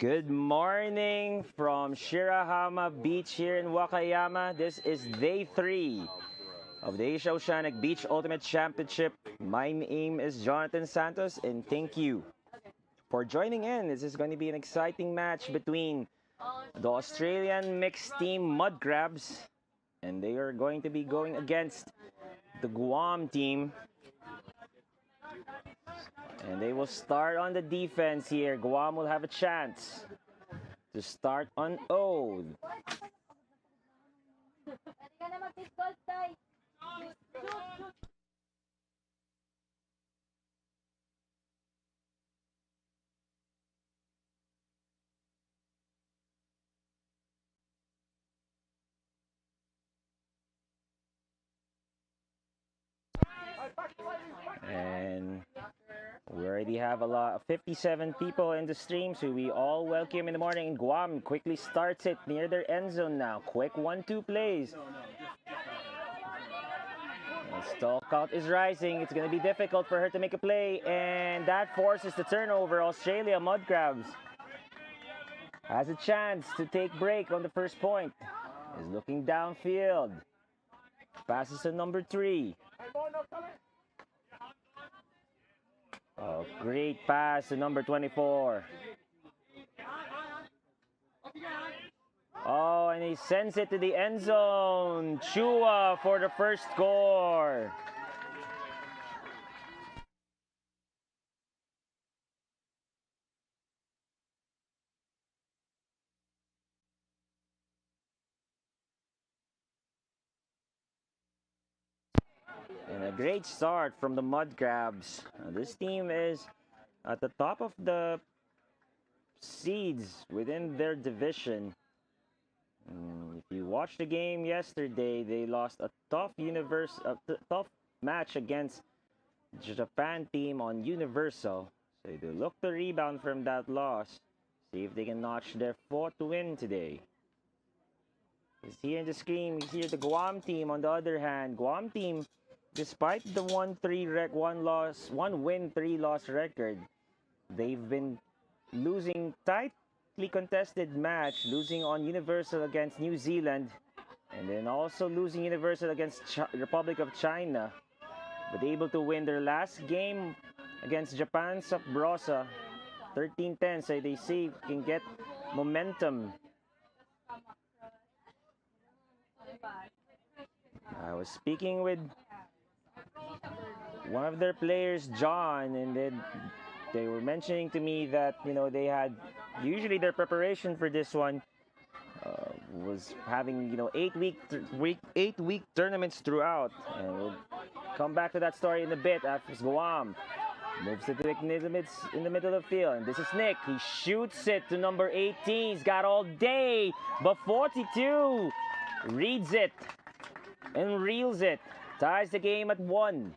Good morning from Shirahama Beach here in Wakayama. This is day 3 of the Asia Oceanic Beach Ultimate Championship. My name is Jonathan Santos and thank you for joining in. This is going to be an exciting match between the Australian mixed team Mud Crabs, and they are going to be going against the Guam team. And they will start on the defense here. Guam will have a chance to start on O. And we already have a lot of 57 people in the stream, so we all welcome in the morning. And Guam quickly starts it near their end zone now. Quick 1-2 plays. And stall count is rising. It's going to be difficult for her to make a play, and that forces the turnover. Australia Mud Crabs has a chance to take break on the first point. Is looking downfield. Passes to number 3. Oh, great pass to number 24. Oh, and he sends it to the end zone. Chua for the first score. And a great start from the Mud Crabs. This team is at the top of the seeds within their division. If you watched the game yesterday, they lost a tough match against the Japan team on Universal. So they look to rebound from that loss. See if they can notch their 4th win today. You see in the screen, we see the Guam team on the other hand. Guam team, despite the 1 win, 3 loss record, they've been losing tightly contested match, losing on Universal against New Zealand, and then also losing Universal against Republic of China, but able to win their last game against Japan Sabrosa 13-10, so they see can get momentum. I was speaking with one of their players, John, and they were mentioning to me that, you know, they had usually their preparation for this one was having, you know, 8-week tournaments throughout, and we'll come back to that story in a bit after Guam moves it in the middle of the field. And this is Nick. He shoots it to number 18. He's got all day, but 42 reads it and reels it, ties the game at 1.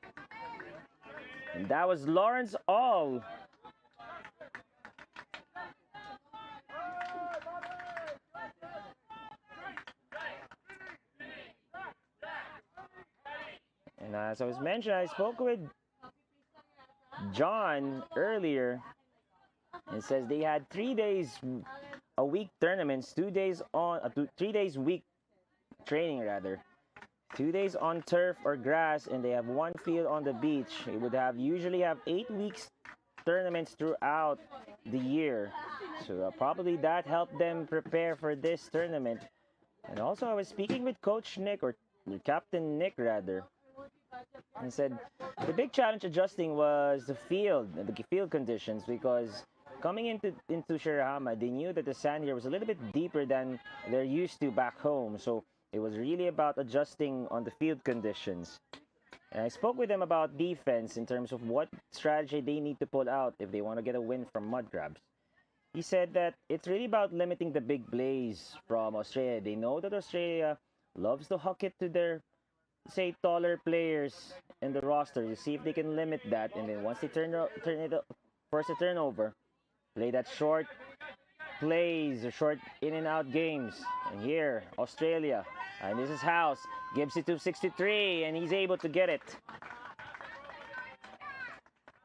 And that was Lawrence All. And as I was mentioning, I spoke with John earlier, and says they had 3 days a week tournaments, 2 days on 3 days week training rather. 2 days on turf or grass, and they have 1 field on the beach. They would usually have 8 weeks tournaments throughout the year. So probably that helped them prepare for this tournament. And also I was speaking with Coach Nick, or Captain Nick rather, and said the big challenge adjusting was the field conditions, because coming into Shirahama, they knew that the sand here was a little bit deeper than they're used to back home. So it was really about adjusting on the field conditions. And I spoke with them about defense in terms of what strategy they need to pull out if they want to get a win from Mud Crabs. He said that it's really about limiting the big plays from Australia. They know that Australia loves to huck it to their, say, taller players in the roster. You see if they can limit that, and then once they force a turnover, play that short plays or short in and out games. And here, Australia, and this is House, gives it to 63, and he's able to get it.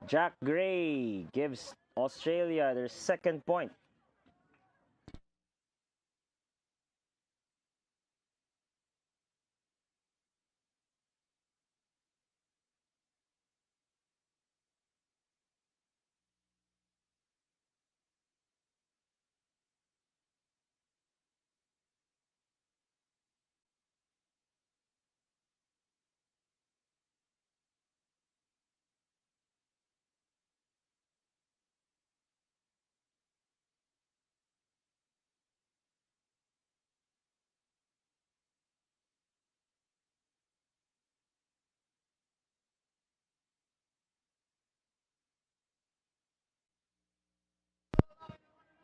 Jack Gray gives Australia their 2nd point.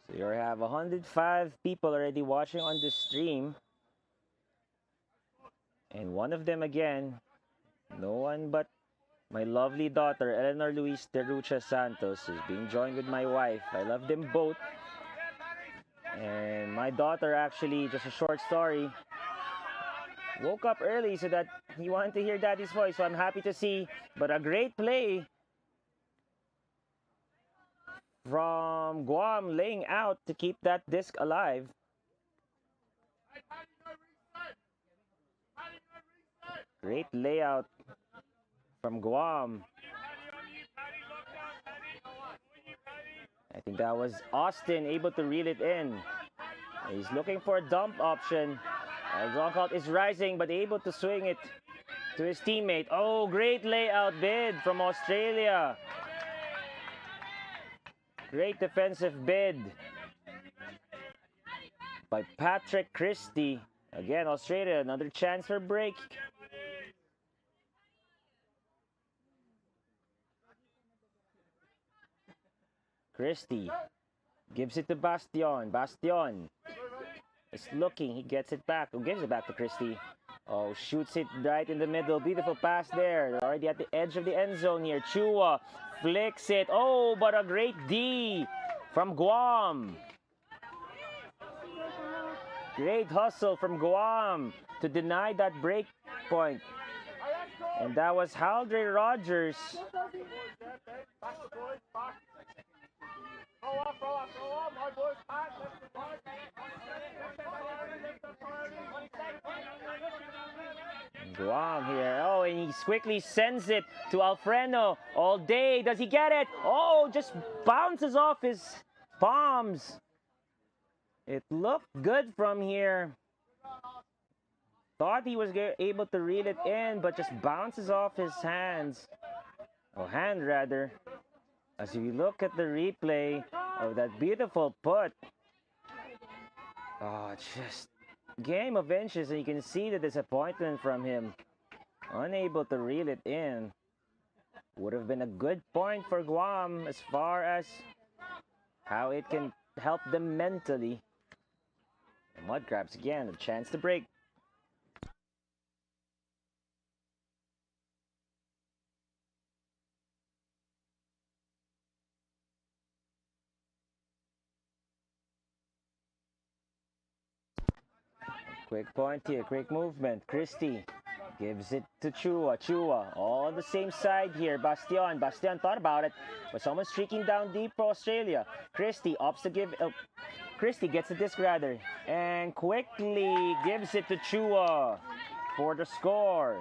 So you have 105 people already watching on the stream. And one of them again, no one but my lovely daughter, Eleanor Luis Derucha Santos, is being joined with my wife. I love them both. And my daughter, actually, just a short story, woke up early so that he wanted to hear daddy's voice. So I'm happy to see. But a great play from Guam, laying out to keep that disc alive. Great layout from Guam. I think that was Austin able to reel it in. He's looking for a dump option. Lockout is rising, but able to swing it to his teammate. Oh, great layout bid from Australia. Great defensive bid by Patrick Christie. Again, Australia, another chance for break. Christie gives it to Bastion. Bastion is looking. He gets it back. Who gives it back to Christie? Oh, shoots it right in the middle. Beautiful pass there. They're already at the edge of the end zone here. Chua flicks it. Oh, but a great D from Guam. Great hustle from Guam to deny that break point. And that was Haldre Rogers. Guam here. Oh, and he quickly sends it to Alfredo. All day. Does he get it? Oh, just bounces off his palms. It looked good from here. Thought he was able to reel it in, but just bounces off his hands. Or hand, rather. As we look at the replay of that beautiful put. Oh, just game of inches, and you can see the disappointment from him. Unable to reel it in. Would have been a good point for Guam as far as how it can help them mentally. The Mud Crabs again, a chance to break. Quick point here, quick movement. Christie gives it to Chua. Chua, all on the same side here. Bastion. Bastion thought about it, but someone's streaking down deep for Australia. Christie opts to give. Christie gets the disc rather, and quickly gives it to Chua for the score.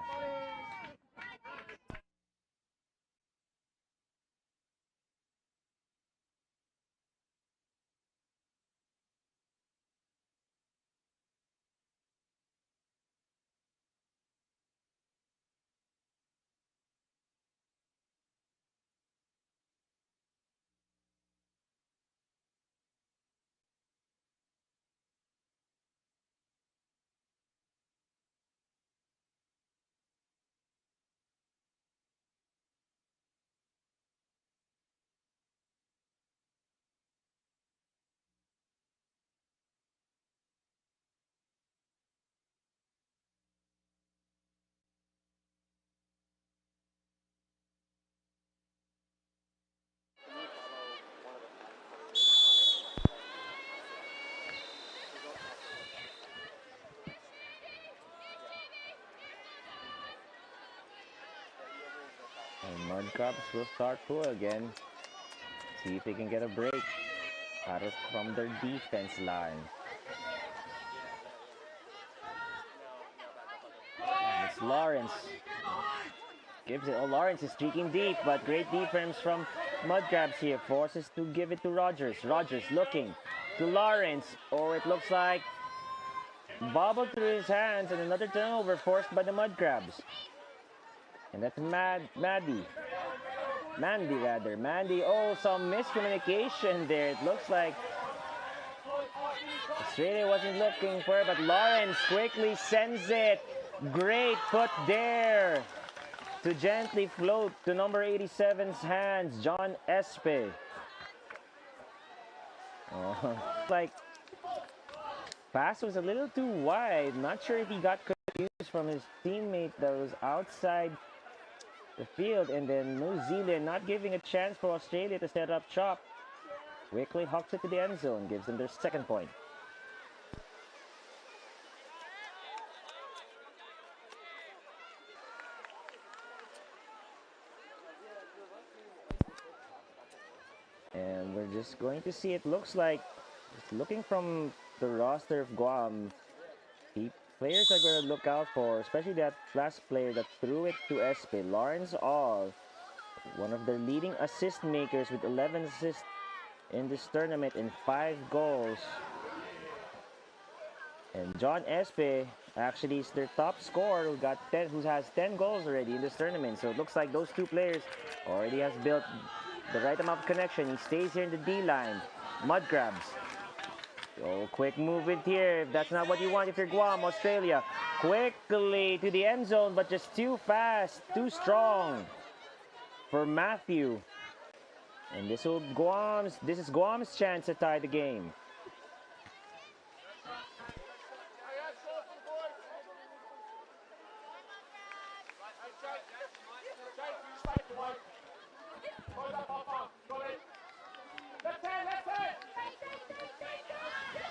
And Mud Crabs will start pull again. See if they can get a break out of from their defense line. And it's Lawrence. Gives it. Oh, Lawrence is streaking deep, but great defense from Mud Crabs here. Forces to give it to Rogers. Rogers looking to Lawrence. Oh, it looks like bobbled through his hands, and another turnover forced by the Mud Crabs. And that's Mandy, rather. Mandy, oh, some miscommunication there. It looks like Australia wasn't looking for it, but Lawrence quickly sends it. Great put there to gently float to number 87's hands, John Espe. Like, pass was a little too wide. Not sure if he got confused from his teammate that was outside the field. And then New Zealand not giving a chance for Australia to set up shop. Quickly hucks it to the end zone, gives them their second point. And we're just going to see, it looks like, just looking from the roster of Guam, players are going to look out for, especially that last player that threw it to Espe, Lawrence All, one of their leading assist makers with 11 assists in this tournament and 5 goals. And John Espe actually is their top scorer who has 10 goals already in this tournament. So it looks like those two players already has built the right amount of connection. He stays here in the D-line. Mud grabs. Oh, quick movement here. If that's not what you want, if you're Guam, Australia. Quickly to the end zone, but just too fast, too strong for Matthew. And this is Guam's chance to tie the game.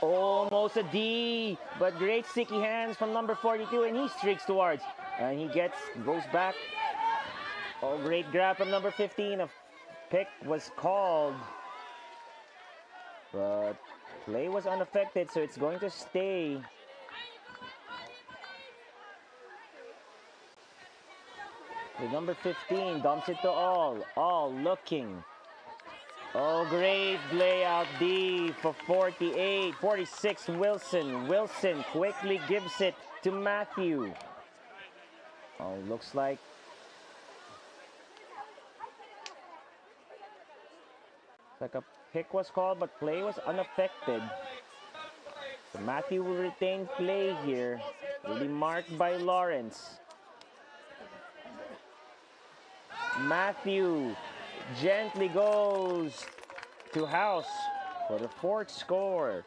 Almost a D, but great sticky hands from number 42, and he streaks towards, and he goes back. Oh, great grab from number 15. A pick was called, but play was unaffected, so it's going to stay. With number 15, dumps it to All looking. Oh, great layout D for 46, Wilson. Wilson quickly gives it to Matthew. Oh, looks like a pick was called, but play was unaffected. So Matthew will retain play here. Will be marked by Lawrence. Matthew gently goes to House for the 4th score.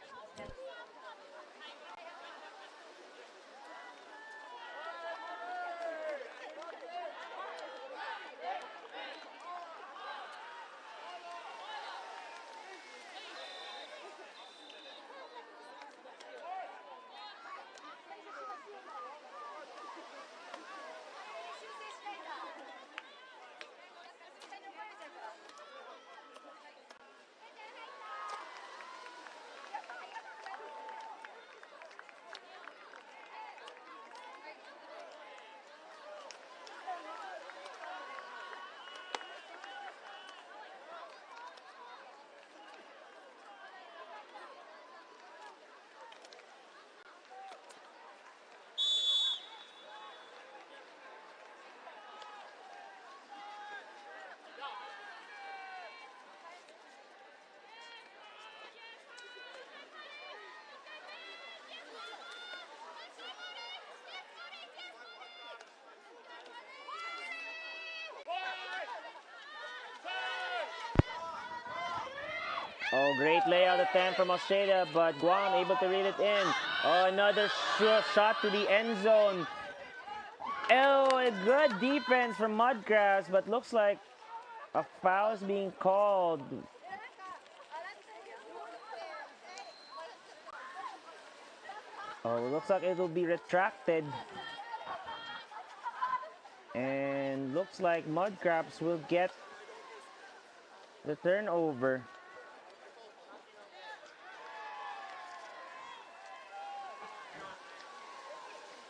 Oh, great layout attempt from Australia, but Guam able to reel it in. Oh, another shot to the end zone. Oh, a good defense from Mudgrass, but looks like a foul is being called. Oh, looks like it will be retracted. And looks like Mudcrabs will get the turnover.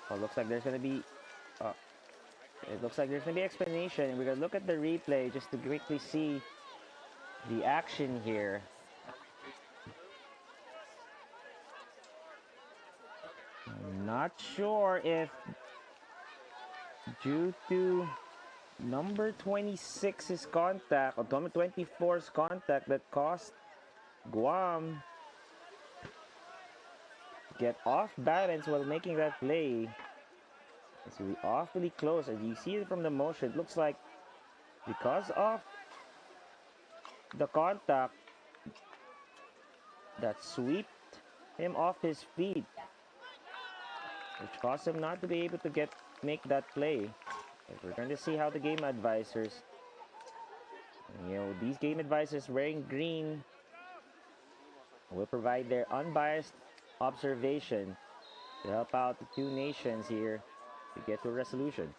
Oh, looks like there's gonna be it looks like there's gonna be explanation. We're gonna look at the replay just to quickly see the action here. I'm not sure if due to number 26's contact or number 24's contact that caused Guam get off balance while making that play. It's really awfully close. As you see it from the motion, it looks like because of the contact, that swept him off his feet, which caused him not to be able to make that play. But we're going to see how the game advisors, these game advisors wearing green will provide their unbiased observation to help out the two nations here to get to a resolution.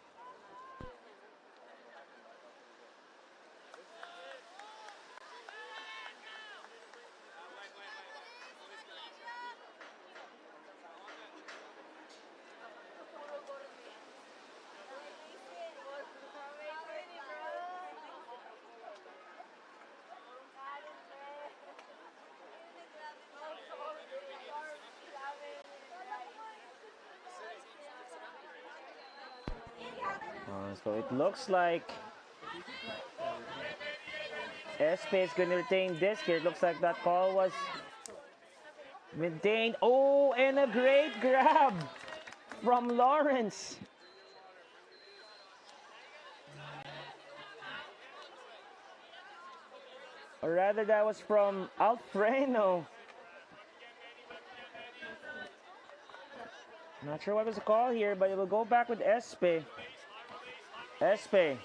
So it looks like Espe is going to retain this here. It looks like that call was maintained. Oh, and a great grab from Lawrence. Or rather, that was from Alfredo. Not sure what was the call here, but it will go back with Espe. Espe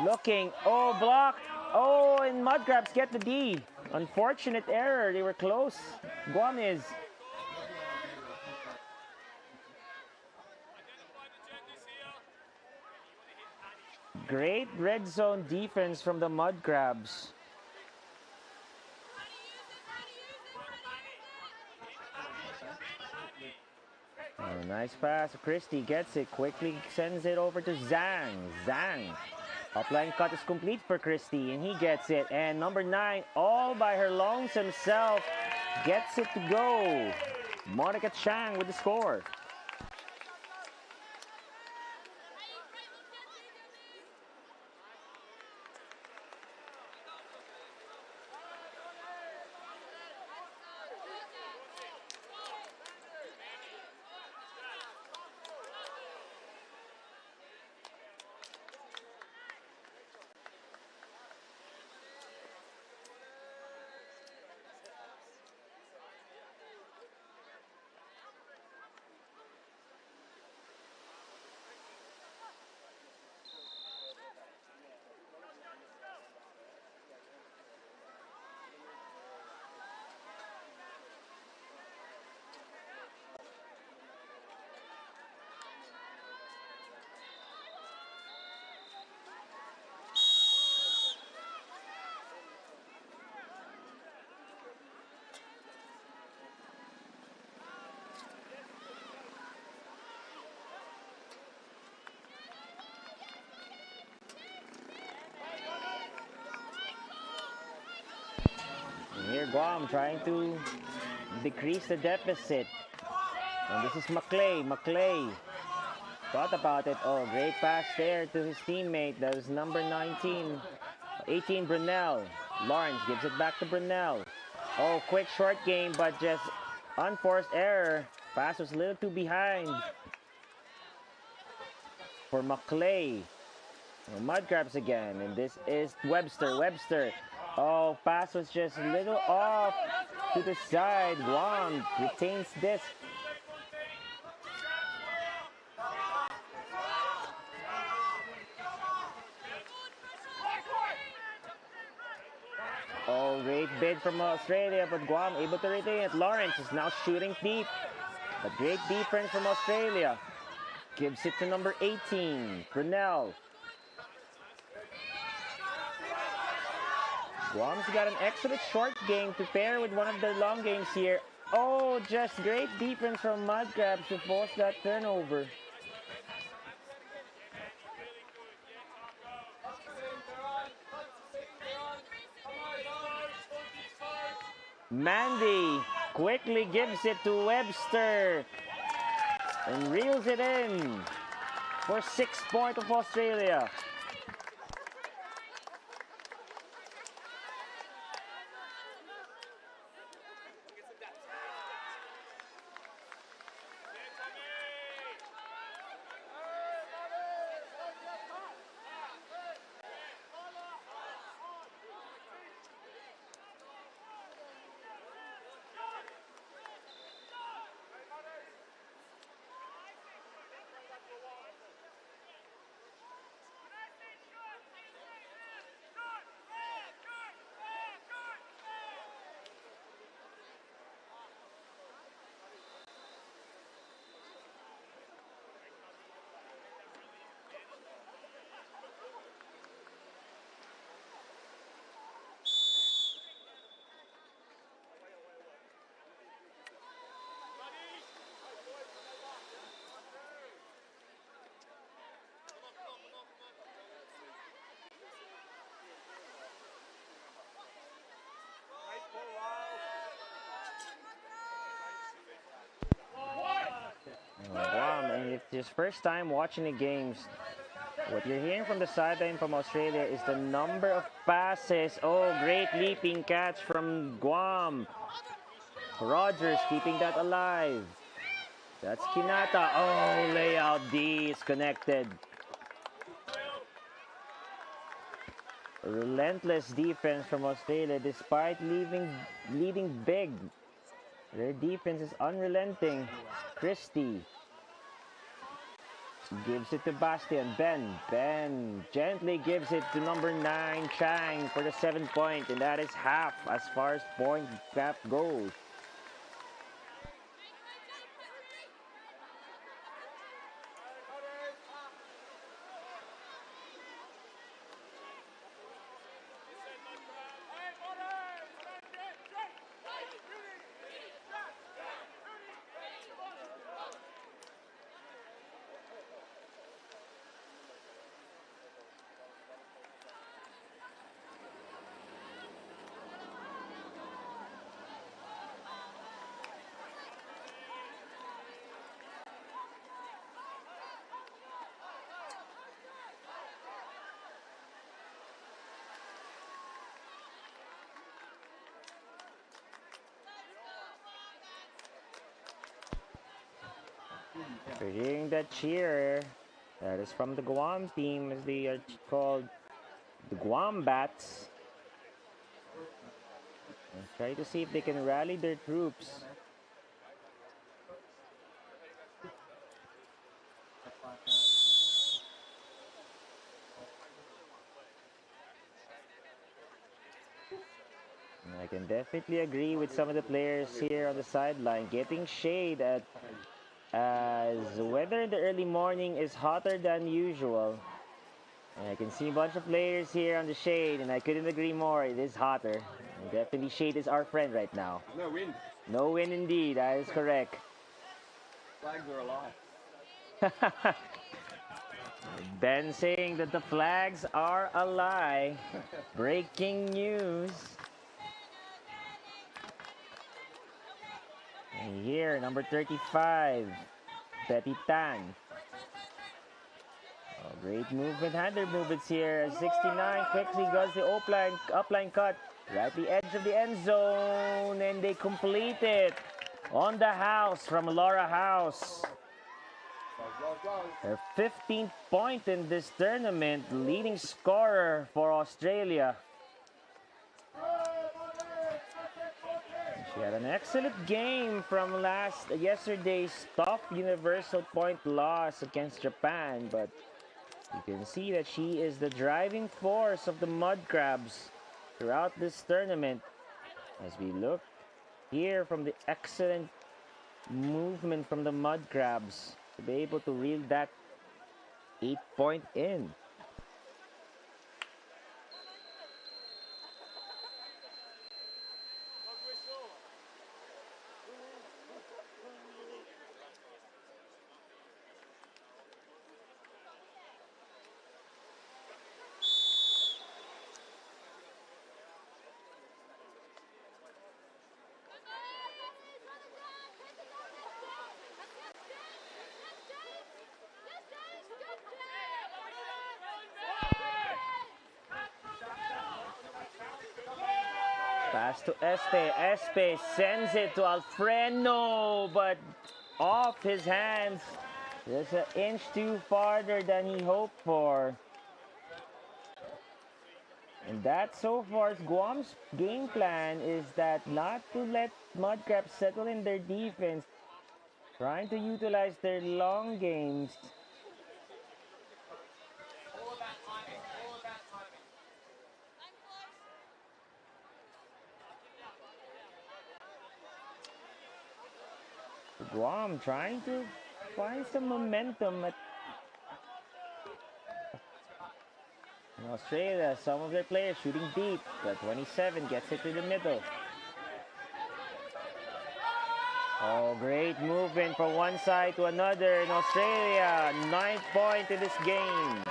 looking. Oh, blocked. Oh, and Mud Crabs get the D. Unfortunate error. They were close. Guam is. Great red zone defense from the Mud Crabs. Oh, nice pass. Christie gets it. Quickly sends it over to Zhang. Zhang. Upline cut is complete for Christie, and he gets it. And number 9, all by her lonesome self, gets it to go. Monica Chang with the score. Here Guam trying to decrease the deficit. And this is Maclay. Maclay thought about it. Oh, great pass there to his teammate. That was number 19, 18 Brunel. Lawrence gives it back to Brunel. Oh, quick short game, but just unforced error. Pass was a little too behind for Maclay. Mud Crabs again, and this is Webster. Webster. Oh, pass was just a little off to the side. Guam retains this. Oh, great bid from Australia, but Guam able to retain it. Lawrence is now shooting deep, but great defense from Australia. Gives it to number 18, Brunel. Guam's got an excellent short game to pair with one of their long games here. Oh, just great defense from Mud Crabs to force that turnover. Mandy quickly gives it to Webster and reels it in for 6 points of Australia. Guam, and if it's your first time watching the games, what you're hearing from the sideline from Australia is the number of passes. Oh, great leaping catch from Guam. Rogers keeping that alive. That's Kinata. Oh, layout D is connected. Relentless defense from Australia despite leading big. Their defense is unrelenting. Christie gives it to Bastion. Ben gently gives it to number 9, Chang, for the 7-point, and that is half as far as point gap goes. You're hearing that cheer. That is from the Guam team, as they are called the Guam Bats. And try to see if they can rally their troops. And I can definitely agree with some of the players here on the sideline, getting shade as weather in the early morning is hotter than usual. And I can see a bunch of players here on the shade, and I couldn't agree more. It is hotter. And definitely shade is our friend right now. No wind. No wind indeed, that is correct. Flags are alive. Ben saying that the flags are a lie. Breaking news. And here, number 35, Betty Tan. Oh, great movement, hander movements here. 69 quickly goes the upline cut. Right at the edge of the end zone, and they complete it on the house from Laura House. Her 15th point in this tournament, leading scorer for Australia. She had an excellent game from yesterday's tough universal point loss against Japan, but you can see that she is the driving force of the Mud Crabs throughout this tournament. As we look here from the excellent movement from the Mud Crabs to be able to reel that 8-point in. Pass to Espe. Espe sends it to Alfredo, but off his hands. Just an inch too farther than he hoped for. And that so far, Guam's game plan is that not to let Mudcrabs settle in their defense, trying to utilize their long games. Guam trying to find some momentum in Australia. Some of their players shooting deep, but 27 gets it to the middle. Oh, great movement from one side to another in Australia. 9th point in this game.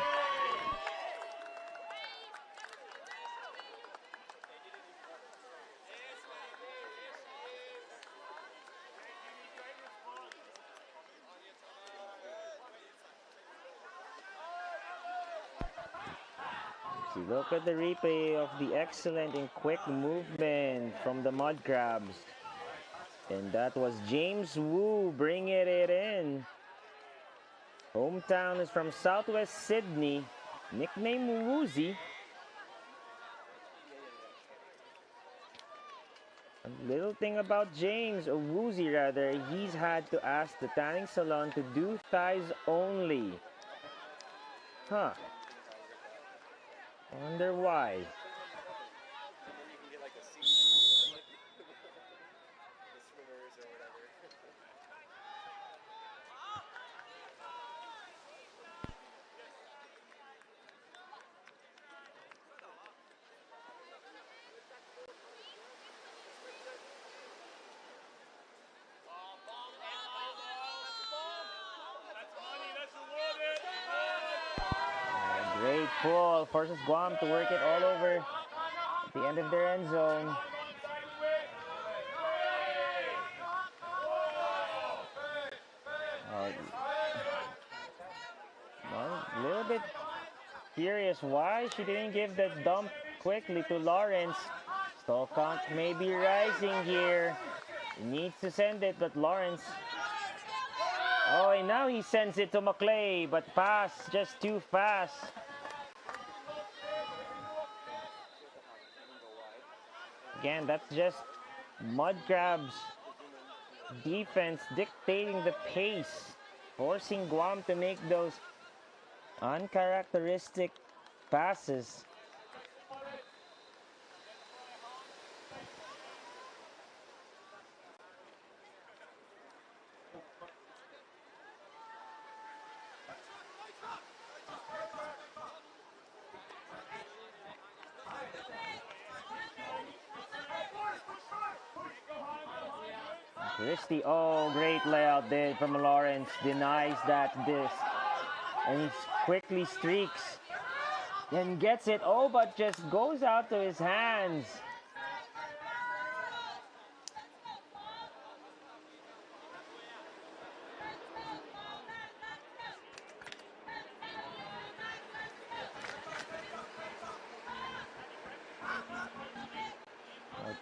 See, look at the replay of the excellent and quick movement from the mud crabs. And that was James Wu bringing it in. Hometown is from Southwest Sydney, nickname Woozy. A little thing about James, or Woozy rather, he's had to ask the tanning salon to do thighs only. Huh. Wonder why. Great pull, forces Guam to work it all over at the end of their end zone. Well, a little bit curious why she didn't give the dump quickly to Lawrence. Stall count may be rising here. He needs to send it, but Lawrence. Oh, and now he sends it to McClay, but pass just too fast. Again, that's just Mud Crab's defense dictating the pace, forcing Guam to make those uncharacteristic passes. Christie, oh, great layout there from Lawrence, denies that disc, and he quickly streaks, then gets it, oh, but just goes out to his hands.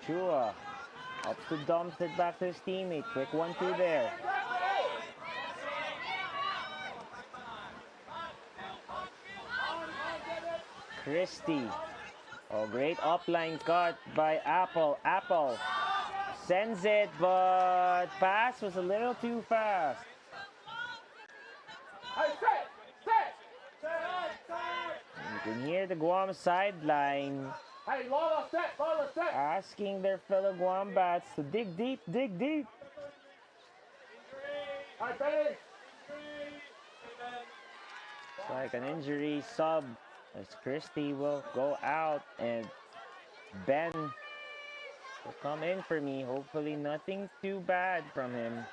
Chua up to dumps it back to his teammate. Quick 1-2 there. Christie. Oh, great upline cut by Apple. Apple sends it, but pass was a little too fast. You can hear the Guam sideline asking their fellow Guam bats to dig deep, dig deep. It's like an injury sub as Christie will go out and Ben will come in for me. Hopefully nothing too bad from him.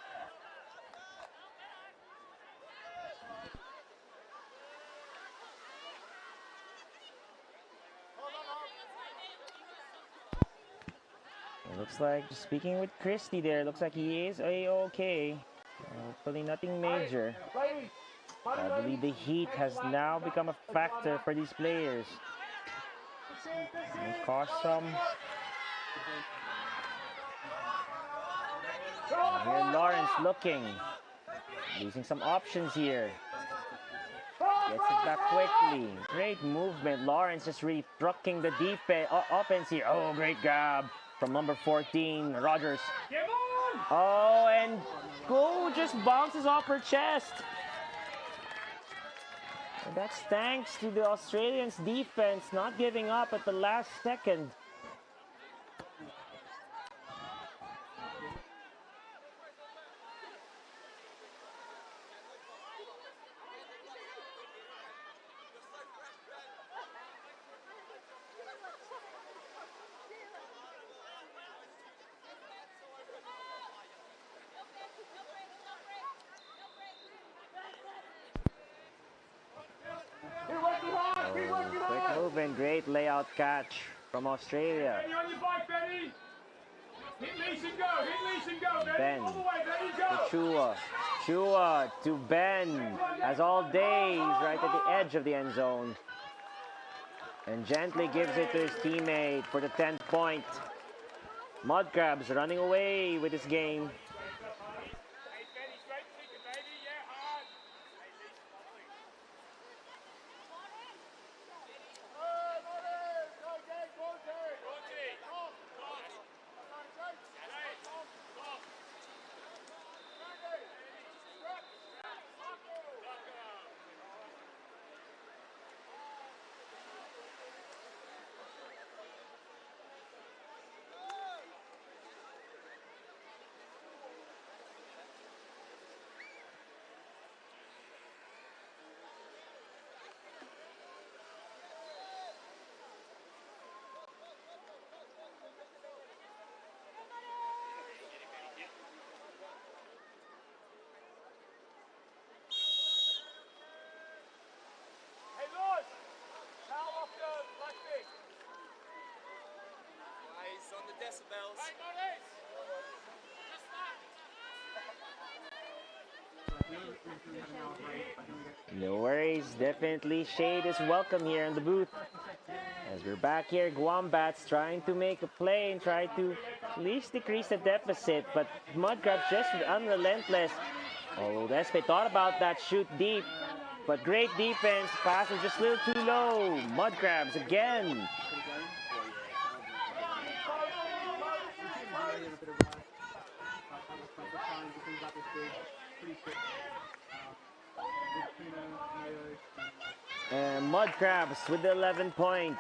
It looks like, speaking with Christie there, looks like he is A-okay. Hopefully nothing major. I believe the heat has now become a factor for these players. May cause some. Here Lawrence looking. Losing some options here. Gets it back quickly. Great movement. Lawrence just really trucking the defense offense here. Oh, great grab from number 14, Rogers. Oh, and Go just bounces off her chest. And that's thanks to the Australians' defense not giving up at the last second. Quick movement, great layout catch from Australia. Ben to Chua. Chua to Ben, as all day, he's right at the edge of the end zone. And gently gives it to his teammate for the 10th point. Mud Crabs running away with this game. On the decibels. No worries, definitely shade is welcome here in the booth. As we're back here, Guam Bats trying to make a play and try to at least decrease the deficit, but Mud Crabs just unrelentless. Oh, Despe thought about that shoot deep, but great defense. Pass was just a little too low. Mud Crabs again. And Mud Crabs with the 11 point.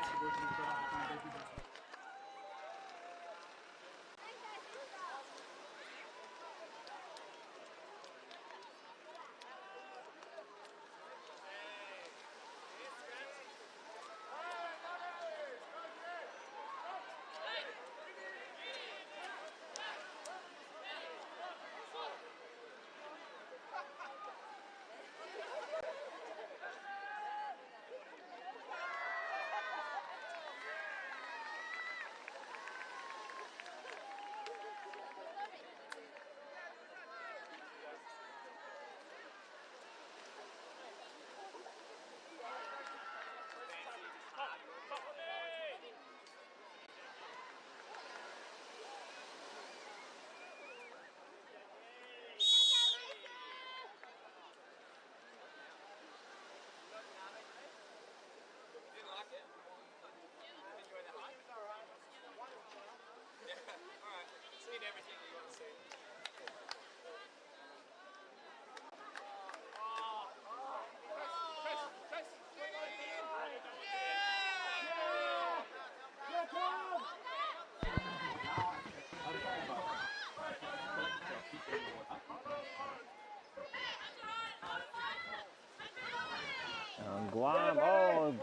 Guam, oh,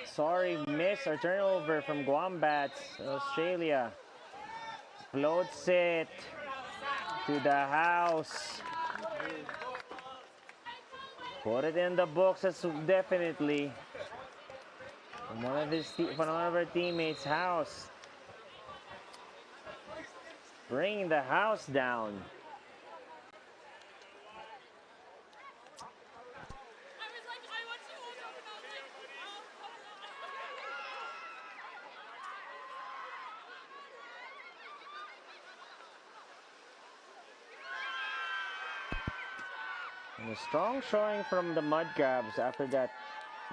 sorry, miss or turnover from Guam Bats, Australia. Floats it to the house. Put it in the books as definitely from one of our teammates' house. Bringing the house down. And a strong showing from the Mud Crabs after that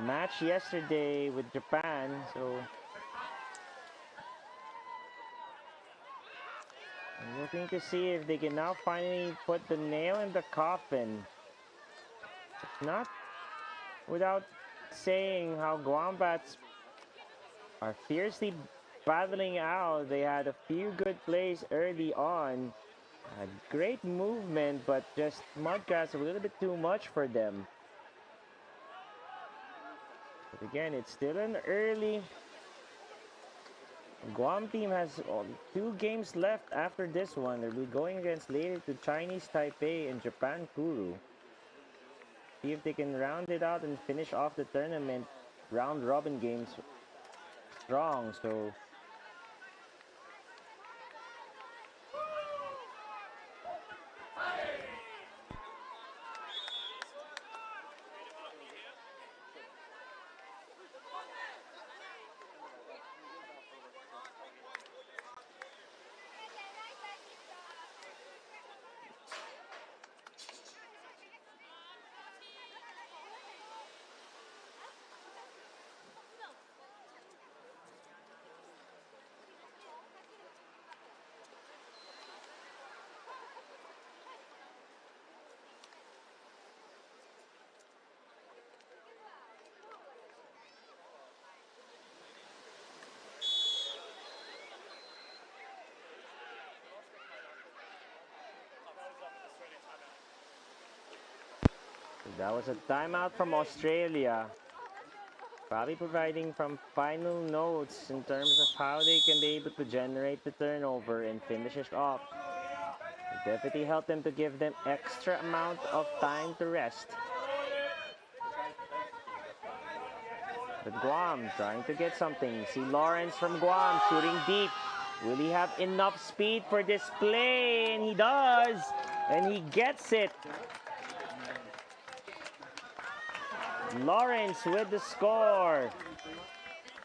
match yesterday with Japan. So I'm looking to see if they can now finally put the nail in the coffin. Not without saying how Guam Bats are fiercely battling out. They had a few good plays early on. Had great movement, but just Mud Crabs a little bit too much for them. But again, it's still an early. Guam team has 2 games left after this one. They'll be going against later to Chinese Taipei and Japan Kuru. See if they can round it out and finish off the tournament round robin games strong. So That was a timeout from Australia. Probably providing from final notes in terms of how they can be able to generate the turnover and finish it off. It definitely helped them to give them extra amount of time to rest. But Guam trying to get something. See Lawrence from Guam shooting deep. Will he have enough speed for this play? And he does. And he gets it. Lawrence with the score.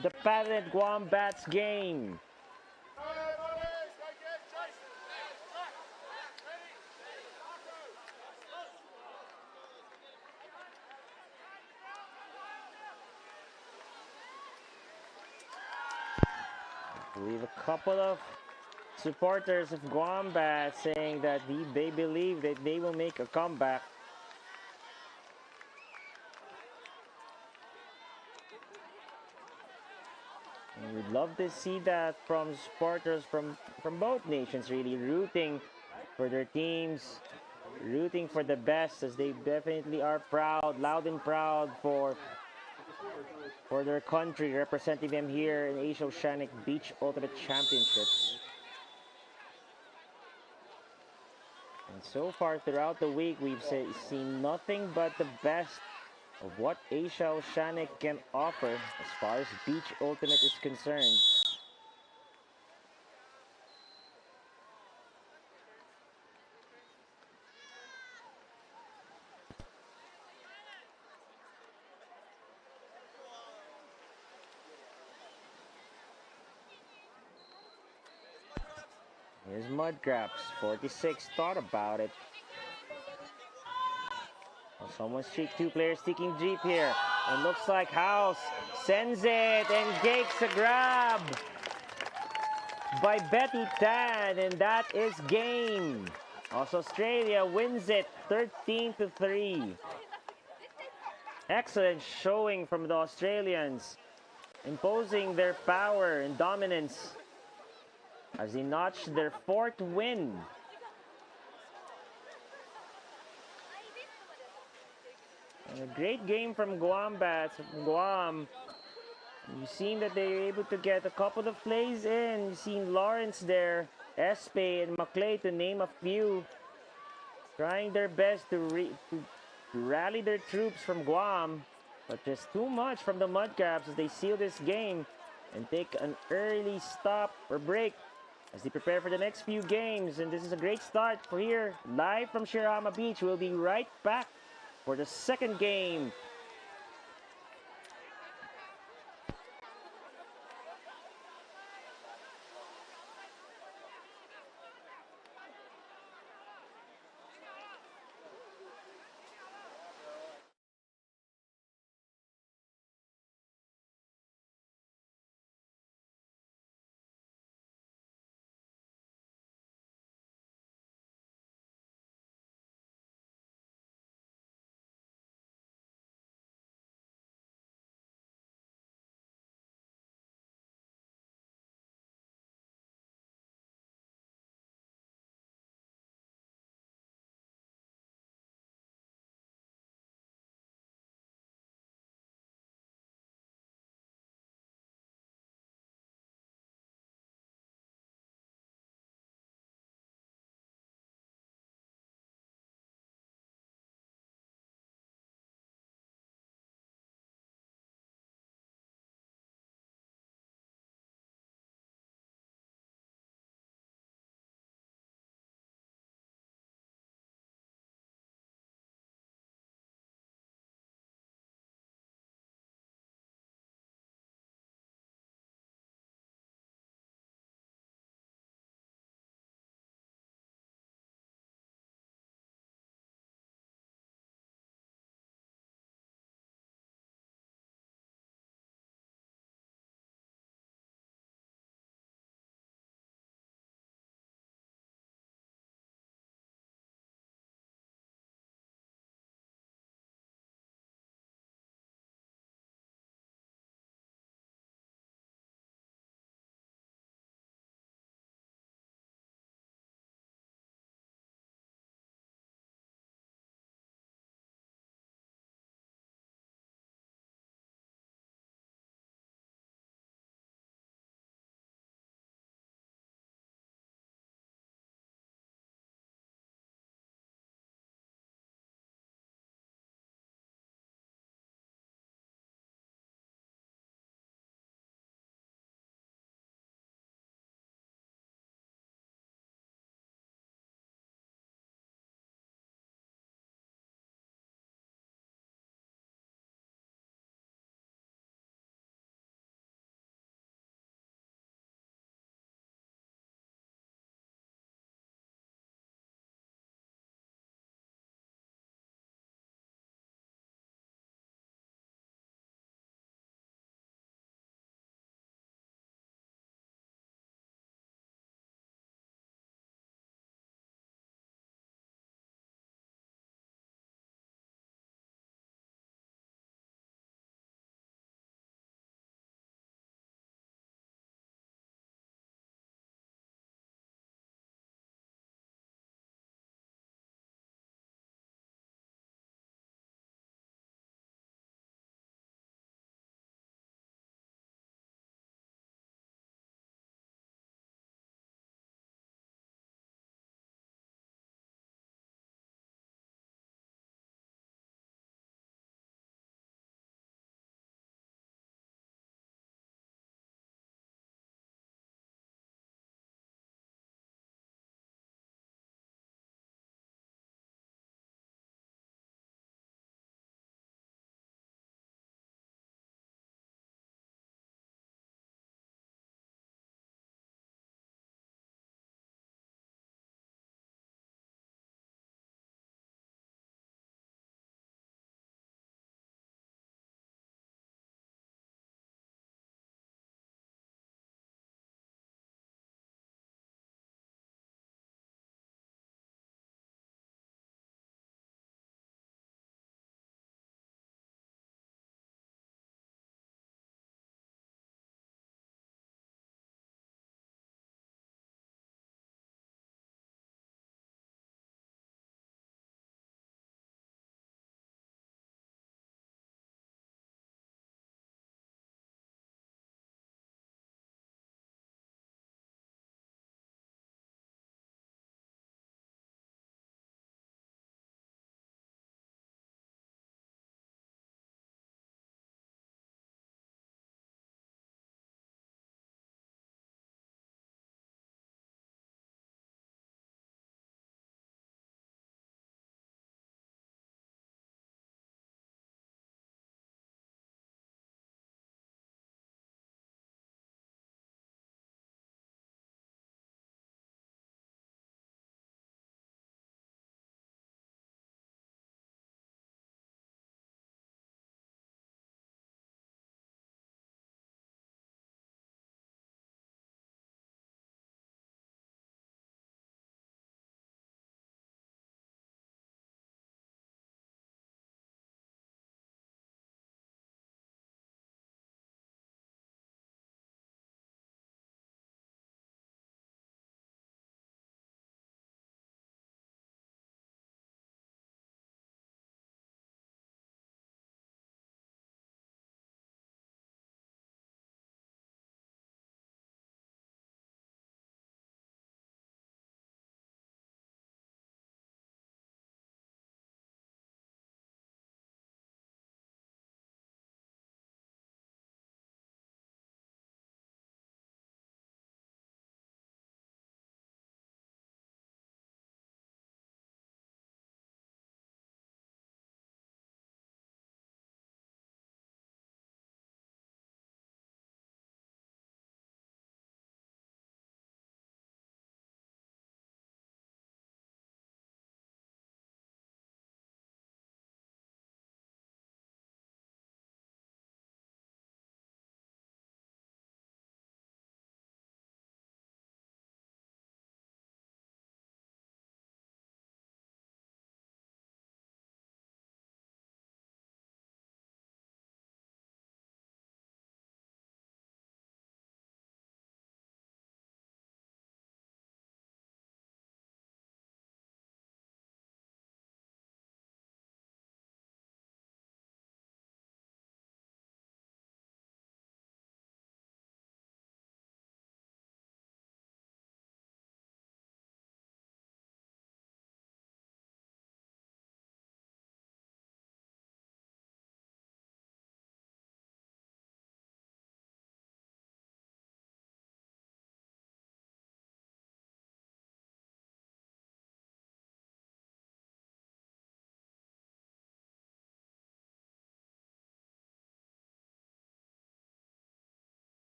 The patented Guam Bats game. I believe a couple of supporters of Guam Bats saying that they believe that they will make a comeback. And we'd love to see that from supporters from both nations, really rooting for their teams, rooting for the best, as they definitely are proud, loud and proud for their country, representing them here in Asia Oceanic Beach Ultimate Championships. And so far throughout the week, we've seen nothing but the best of what Asia Oceanic can offer as far as Beach Ultimate is concerned. Here's Mudcraps, 46, thought about it. Well, someone's cheek, two players taking deep here. And looks like House sends it and takes a grab by Betty Tan, and that is game. Also, Australia wins it 13-3. Excellent showing from the Australians, imposing their power and dominance as they notch their 4th win. And a great game from Guam Bats. Guam, you've seen that they're able to get a couple of plays in. You've seen Lawrence there, Espe and Maclay, to name a few, trying their best to rally their troops from Guam, but just too much from the Mudcraps as they seal this game and take an early stop or break as they prepare for the next few games. And this is a great start for here, live from Shirahama Beach. We'll be right back for the second game.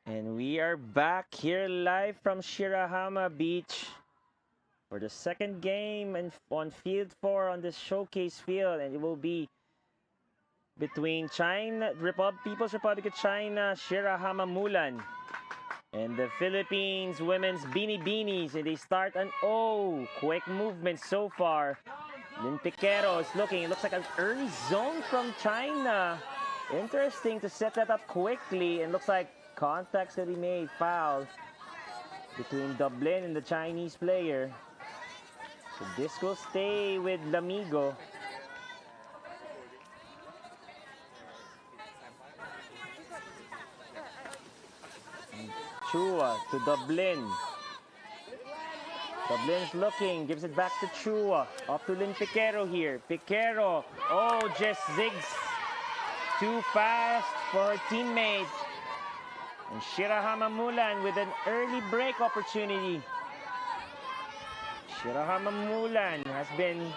And we are back here live from Shirahama Beach for the second game and on field 4 on this showcase field, and it will be between People's Republic of China, Shirahama Mulan, and the Philippines women's Beanies, and they start an quick movement so far. Lin Piquero is looking, it looks like an early zone from China. Interesting to set that up quickly, and looks like contact's gonna be made, foul between Dublin and the Chinese player. So this will stay with Lamigo. Chua to Dublin. Dublin's looking, gives it back to Chua. Up to Lin Piquero here. Piquero, just zigs too fast for her teammate. And Shirahama Mulan with an early break opportunity. Shirahama Mulan has been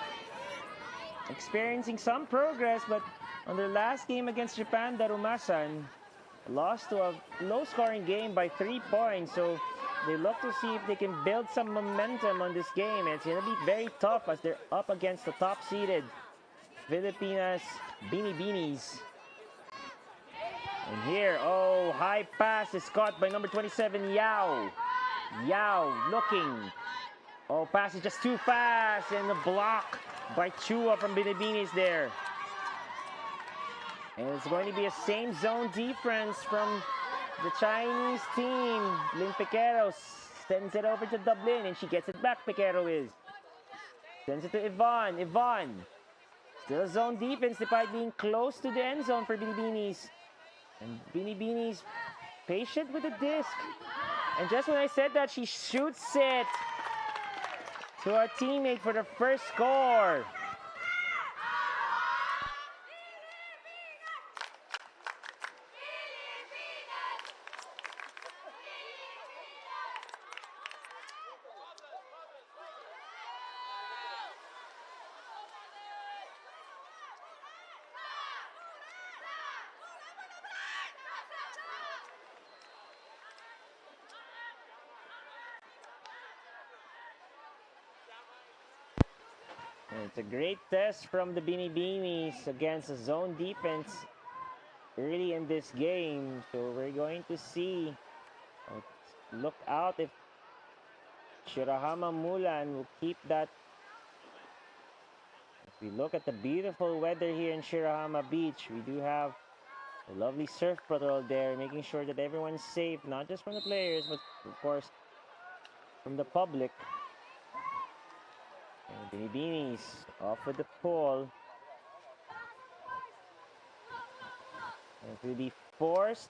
experiencing some progress, but on their last game against Japan, Darumasan, lost to a low-scoring game by 3 points. So they look to see if they can build some momentum on this game. And it's going to be very tough as they're up against the top-seeded Filipinas Beanies. And here, high pass is caught by number 27, Yao. Yao looking. Pass is just too fast, and the block by Chua from Beanies there. And it's going to be a same zone defense from the Chinese team. Lin Piquero sends it over to Dublin, and she gets it back, Piquero is. Sends it to Yvonne. Yvonne. Still zone defense despite being close to the end zone for Beanies. And Beanies patient with the disc. And just when I said that, she shoots it to her teammate for the first score. It's a great test from the Beanies against a zone defense early in this game. So we're going to see. Look out if Shirahama Mulan will keep that. If we look at the beautiful weather here in Shirahama Beach, we do have a lovely surf patrol there, making sure that everyone's safe, not just from the players, but of course from the public. And Beanies off with the pole. And it will be forced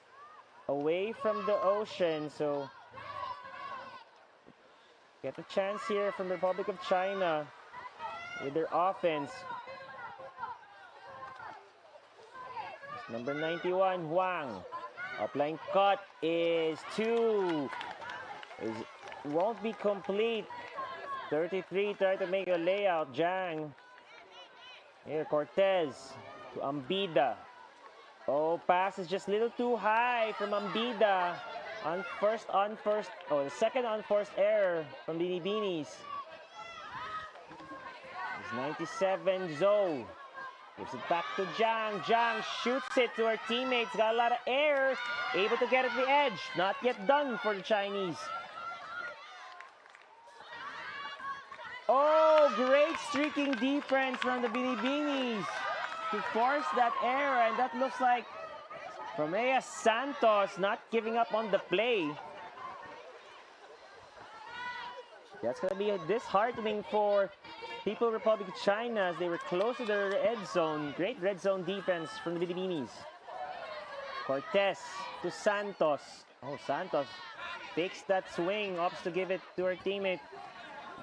away from the ocean, so get a chance here from the Republic of China with their offense. It's number 91, Huang. Upline cut is 2. Won't be complete. 33 try to make a layout. Jang. Here, Cortez to Ambida. Pass is just a little too high from Ambida. The second unforced error from Beanies. It's 97, Zhou. Gives it back to Jang. Jang shoots it to her teammates. Got a lot of air. Able to get at the edge. Not yet done for the Chinese. Great streaking defense from the Beanies to force that error, and that looks like Romea Santos not giving up on the play. That's going to be disheartening for People's Republic of China as they were close to their red zone. Great red zone defense from the Beanies. Cortez to Santos. Santos takes that swing, opts to give it to her teammate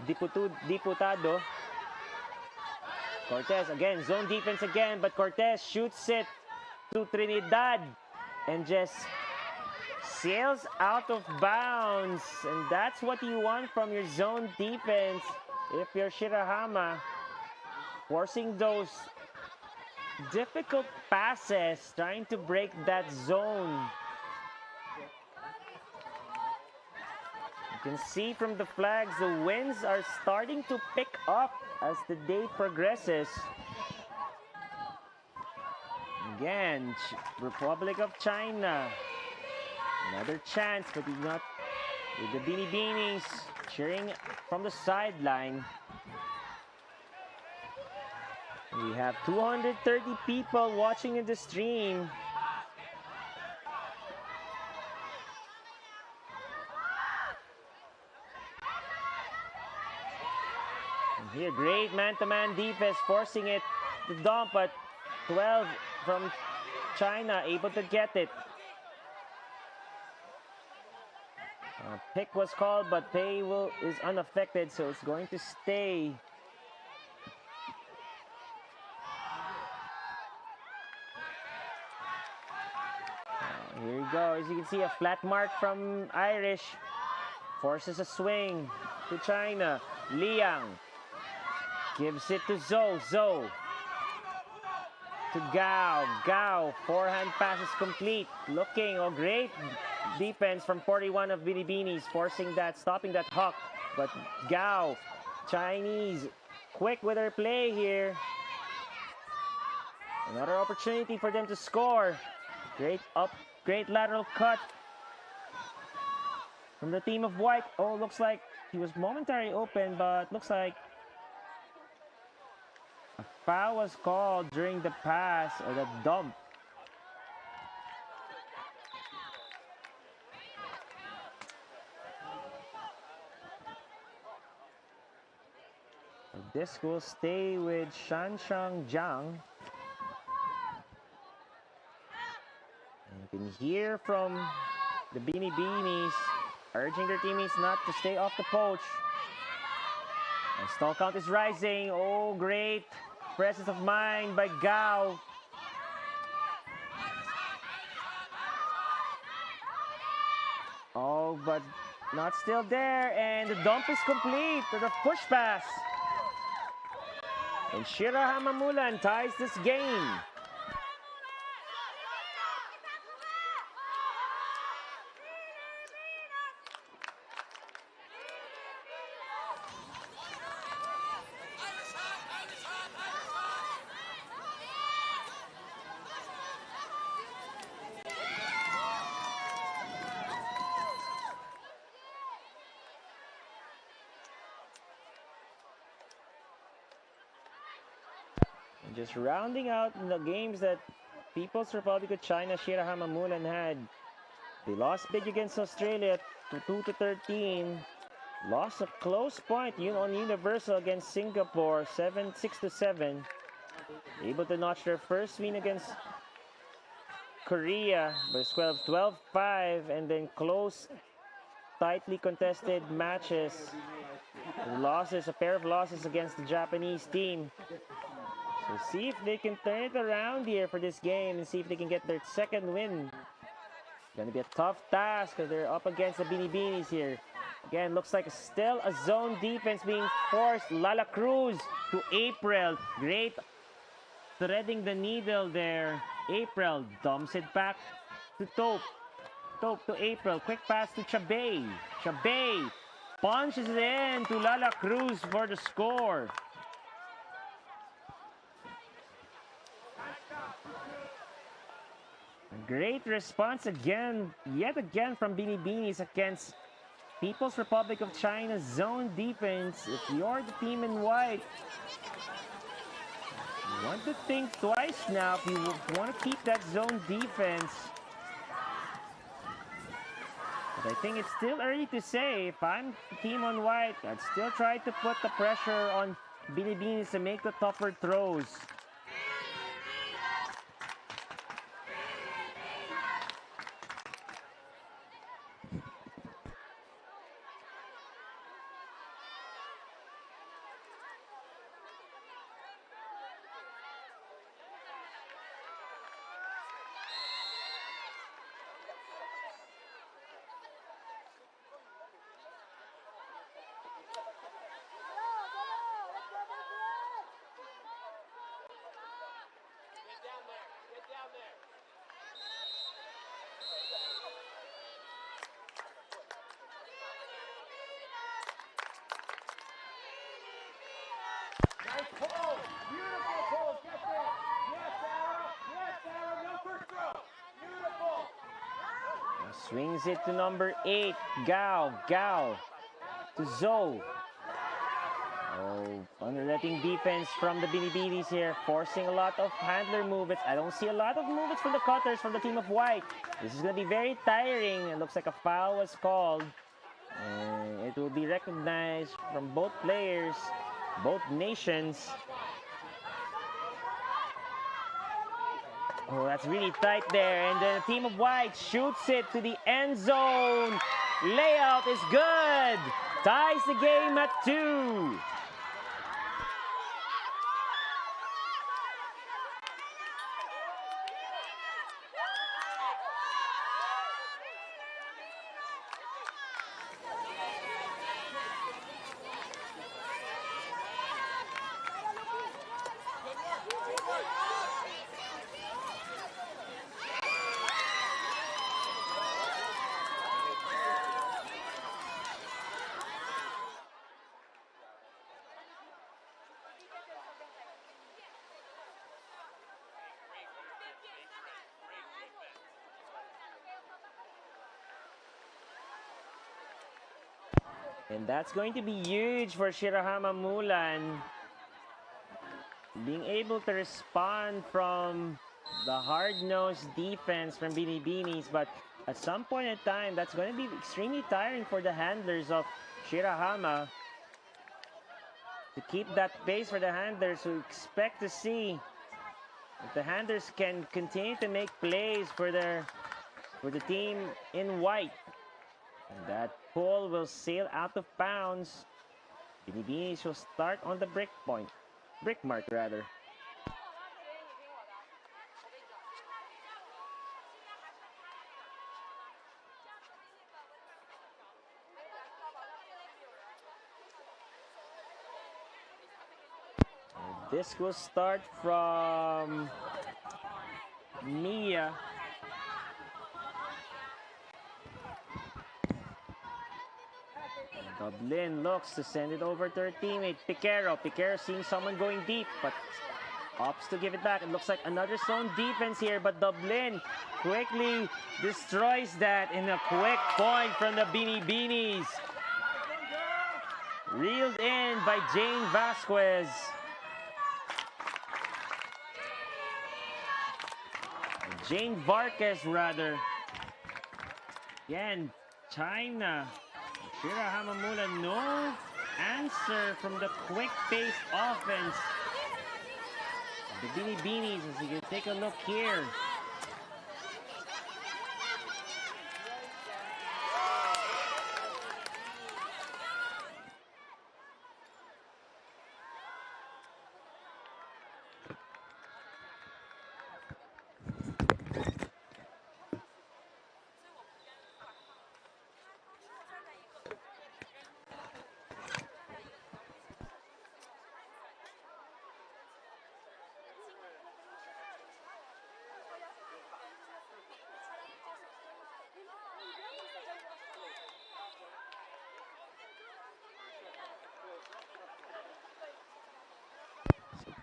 Diputado. Cortez again, zone defense again, but Cortez shoots it to Trinidad and just sails out of bounds. And that's what you want from your zone defense if you're Shirahama. Forcing those difficult passes, trying to break that zone. You can see from the flags the winds are starting to pick up as the day progresses. Again, Republic of China. Another chance, but he's not with the Beanies cheering from the sideline. We have 230 people watching in the stream. And here, great man-to-man defense, forcing it to dump, but 12 from China able to get it. Pick was called, but Pei is unaffected, so it's going to stay. Here he goes. You can see a flat mark from Irish. Forces a swing to China. Liang gives it to Zhou. Zhou to Gao. Gao, forehand pass is complete. Looking, oh, great defense from 41 of Beanies, forcing that, stopping that huck. But Gao, Chinese, quick with their play here. Another opportunity for them to score. Great lateral cut from the team of white. Oh, looks like he was momentarily open, but looks like a foul was called during the pass or the dump. This will stay with Shanshan Jiang. You can hear from the Beanies urging their teammates not to stay off the poach. And stall count is rising. Oh, great presence of mind by Gao. Oh, but not still there. And the dump is complete to the push pass. And Shirahama Mulan ties this game. Just rounding out the games that People's Republic of China, Shirahama Mulan had. They lost big against Australia to 2-13. Lost a close point on Universal against Singapore, 6-7. Able to notch their first win against Korea by 12-5, and then close, tightly contested matches. A pair of losses against the Japanese team. So see if they can turn it around here for this game and see if they can get their second win. Gonna be a tough task because they're up against the Beanies here. Again, looks like still a zone defense being forced. Lala Cruz to April. Great threading the needle there. April dumps it back to Tope. Tope to April. Quick pass to Chabay. Chabay punches it in to Lala Cruz for the score. Great response yet again from Beanies against People's Republic of China's zone defense. If you're the team in white, you want to think twice now if you want to keep that zone defense. But I think it's still early to say. If I'm the team on white, I'd still try to put the pressure on Beanies to make the tougher throws. Swings it to number 8, Gao. Gao to Zhou. Oh, underletting defense from the Binibinis here, forcing a lot of handler movements. I don't see a lot of movements from the cutters from the team of white. This is going to be very tiring. It looks like a foul was called. And it will be recognized from both players, both nations. Oh, that's really tight there. And the team of white shoots it to the end zone. Layup is good. Ties the game at 2. And that's going to be huge for Shirahama Mulan. Being able to respond from the hard-nosed defense from Binibinis, but at some point in time, that's going to be extremely tiring for the handlers of Shirahama. To keep that pace for the handlers who expect to see if the handlers can continue to make plays for the team in white. And that ball will sail out of bounds. Binibinis will start on the brick mark rather. And this will start from Mia. Dublin looks to send it over to her teammate, Piquero. Piquero seeing someone going deep, but opts to give it back. It looks like another zone defense here, but Dublin quickly destroys that in a quick point from the Binibinis. Reeled in by Jane Vasquez. Jane Vargas, rather. Again, China. Shirahama Mulan, no answer from the quick-paced offense. The Binibinis, as you can take a look here.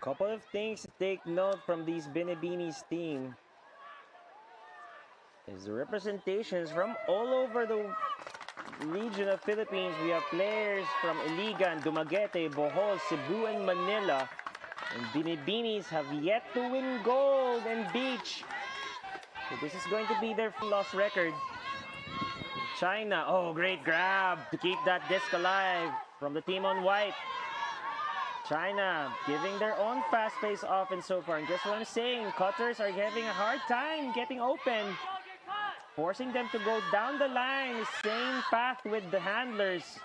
Couple of things to take note from these Binibinis team is the representations from all over the region of Philippines. We have players from Iligan, Dumaguete, Bohol, Cebu, and Manila. And Binibinis have yet to win gold and beach. So this is going to be their loss record. China, oh, great grab to keep that disc alive from the team on white. China giving their own fast-paced offense so far. And just what I'm saying, cutters are having a hard time getting open, forcing them to go down the line, the same path with the handlers.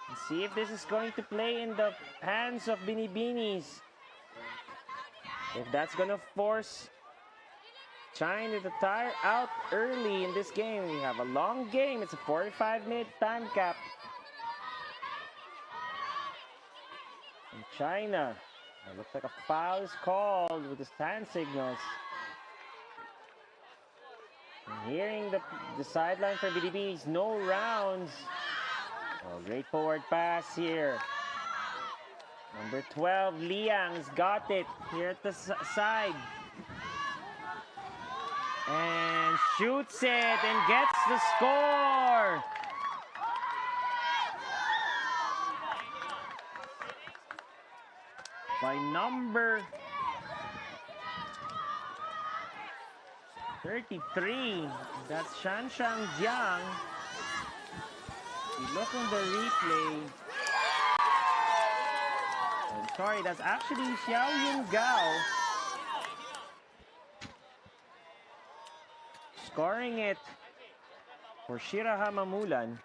And see if this is going to play in the hands of Binibinis. If that's going to force China to tire out early in this game. We have a long game. It's a 45-minute time cap. And China, it looks like a foul is called with the stand signals. And hearing the sideline for BDBs, no rounds. Oh, great forward pass here. Number 12, Liang's got it here at the side. And shoots it and gets the score. By number 33, that's Shanshang Jiang. You look on the replay. I'm sorry, that's actually Xiao Yun Gao. Scoring it for Shirahama Mulan.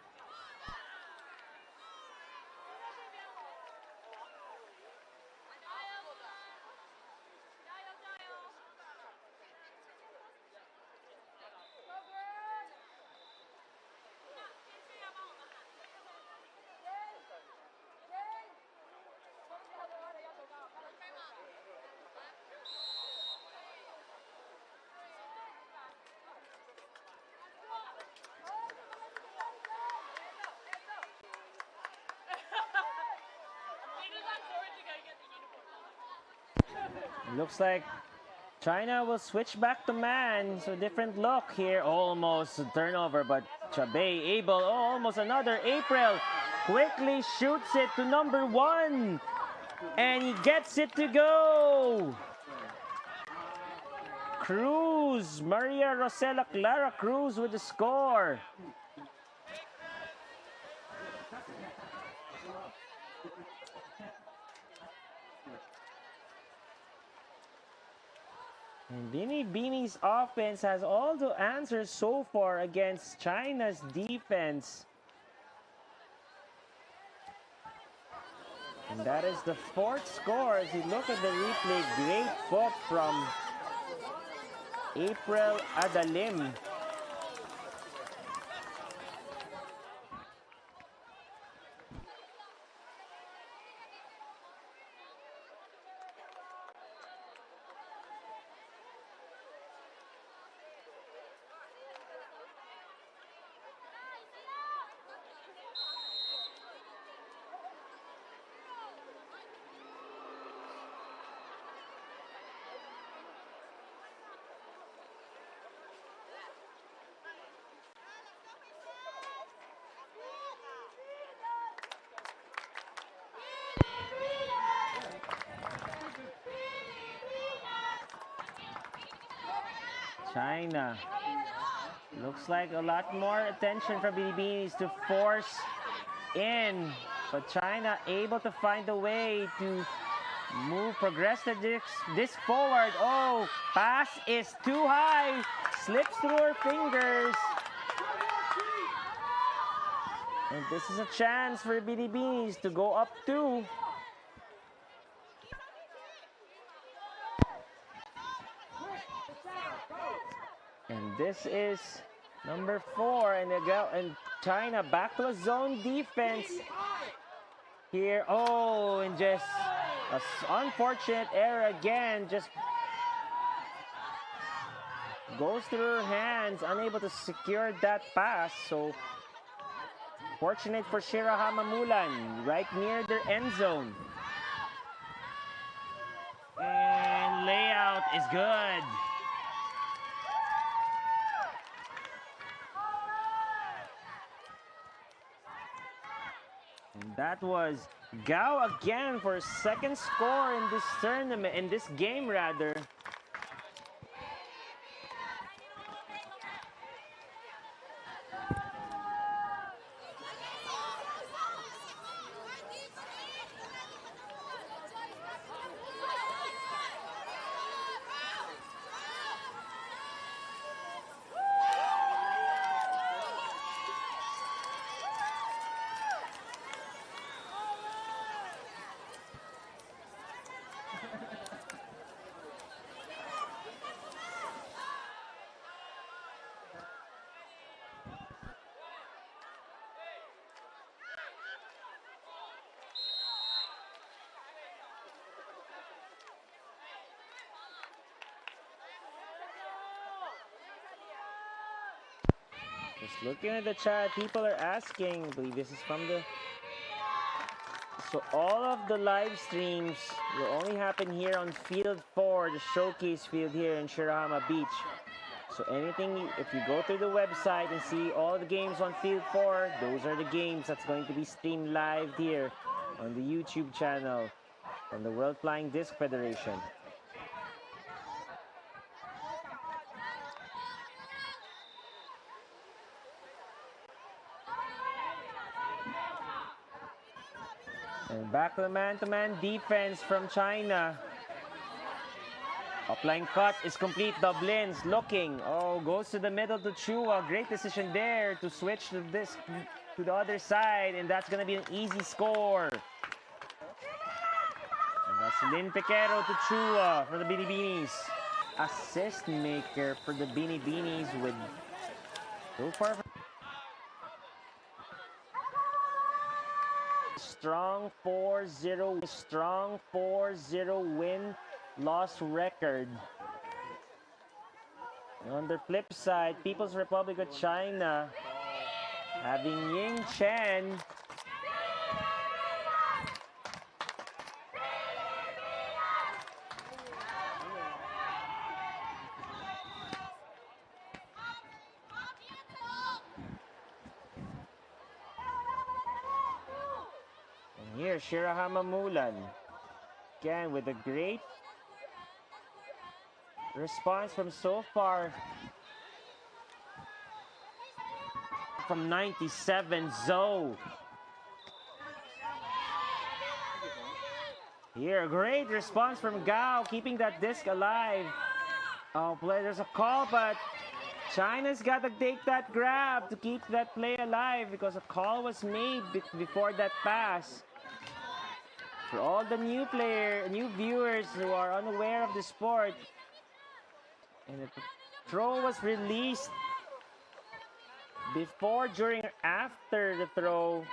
Looks like China will switch back to man. So different look here. Almost a turnover, but Taipei able. Oh, almost another. April quickly shoots it to number 1. And he gets it to go. Cruz, Maria Rosela Clara Cruz with the score. And Bini's offense has all the answers so far against China's defense. And that is the 4th score. As you look at the replay, great hook from April Adalim. China. Looks like a lot more attention from Binibinis to force in. But China able to find a way to progress the disc forward. Oh, pass is too high. Slips through her fingers. And this is a chance for Binibinis to go up 2. And this is number 4, and China back to a zone defense here. Oh, and just an unfortunate error again. Just goes through her hands, unable to secure that pass. So fortunate for Shirahama Mulan, right near their end zone. And layout is good. That was Gao again for a 2nd score in this tournament, in this game rather. Just looking at the chat, people are asking, I believe this is from the... So all of the live streams will only happen here on Field 4, the showcase field here in Shirahama Beach. So anything, if you go through the website and see all the games on Field 4, those are the games that's going to be streamed live here on the YouTube channel from the World Flying Disc Federation. And back to the man-to-man defense from China. Upline cut is complete. Dublin's looking. Oh, goes to the middle to Chua. Great decision there to switch the disc to the other side. And that's going to be an easy score. And that's Lin Pequero to Chua for the Binibinis. Assist maker for the Binibinis with so far. Strong 4-0. Strong 4-0 win. Loss record. On the flip side, People's Republic of China having Ying Chen and here Shirahama Mulan again with a great response from so far from 97 Zoe. Here, a great response from Gao, keeping that disc alive. Oh, play, there's a call, but China's got to take that grab to keep that play alive because a call was made before that pass. For all the new viewers who are unaware of the sport, and the throw was released before, during, or after the throw.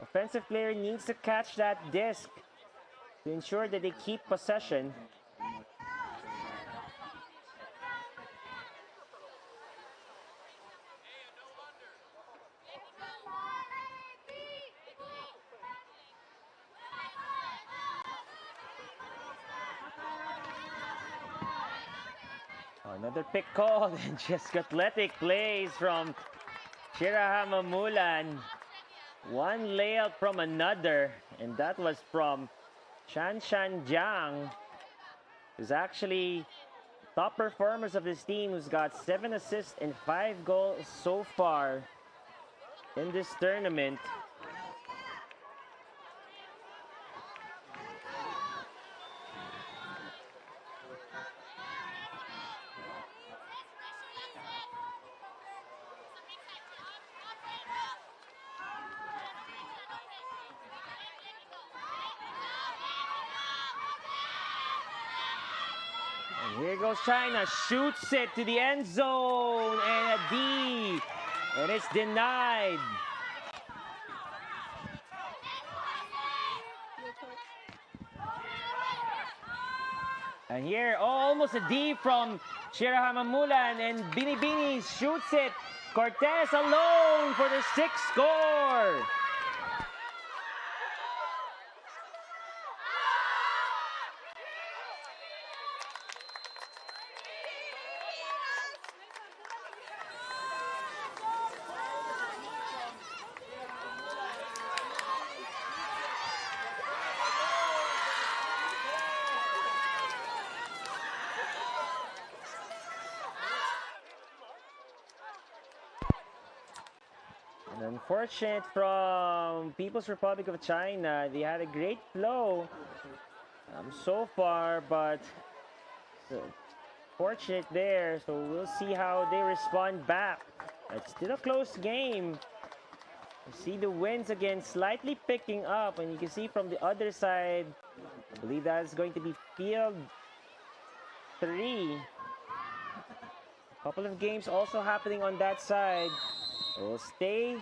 Offensive player needs to catch that disc to ensure that they keep possession. Another pick call and just athletic plays from Shirahama Mulan. One layout from another, and that was from Shan Jiang, who's actually top performers of this team, who's got 7 assists and 5 goals so far in this tournament. Here goes China, shoots it to the end zone, and a D, and it's denied. And here, almost a D from Shirahama Mulan, and Binibinis shoots it. Cortez alone for the 6th score. Unfortunate from People's Republic of China. They had a great flow so far, but fortunate there. So we'll see how they respond back. It's still a close game. You see the winds again slightly picking up, and you can see from the other side, I believe that is going to be field 3. A couple of games also happening on that side. We'll stay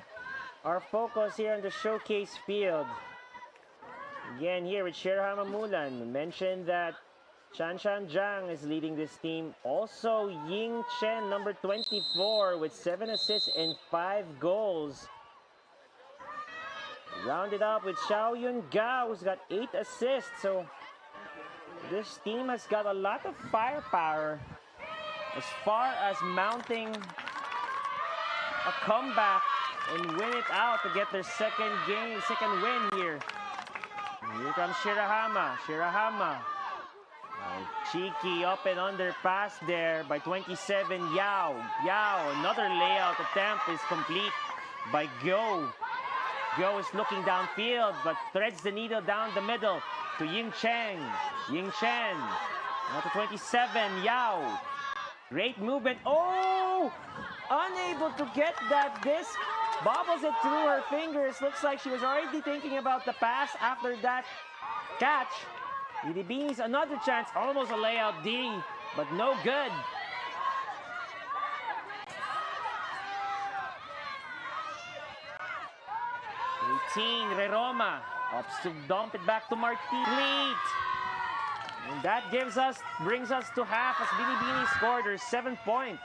our focus here on the showcase field. Again here with Shirahama Mulan. We mentioned that Shan Jiang is leading this team. Also Ying Chen, number 24, with 7 assists and 5 goals. Rounded up with Xiao Yun Gao, who's got 8 assists. So this team has got a lot of firepower. as far as mounting a comeback and win it out to get their second win here. Here comes Shirahama. Cheeky up and under pass there by 27, Yao. Another layout attempt is complete by Go. Go is looking downfield, but threads the needle down the middle to Ying Chen. Now to 27, Yao. Great movement. Oh! Unable to get that disc. Bobbles it through her fingers. Looks like she was already thinking about the pass after that catch. Beans, another chance. Almost a layout D, but no good. 18, Reroma opts to dump it back to Martin. And that brings us to half as Binibini scored her 7th point.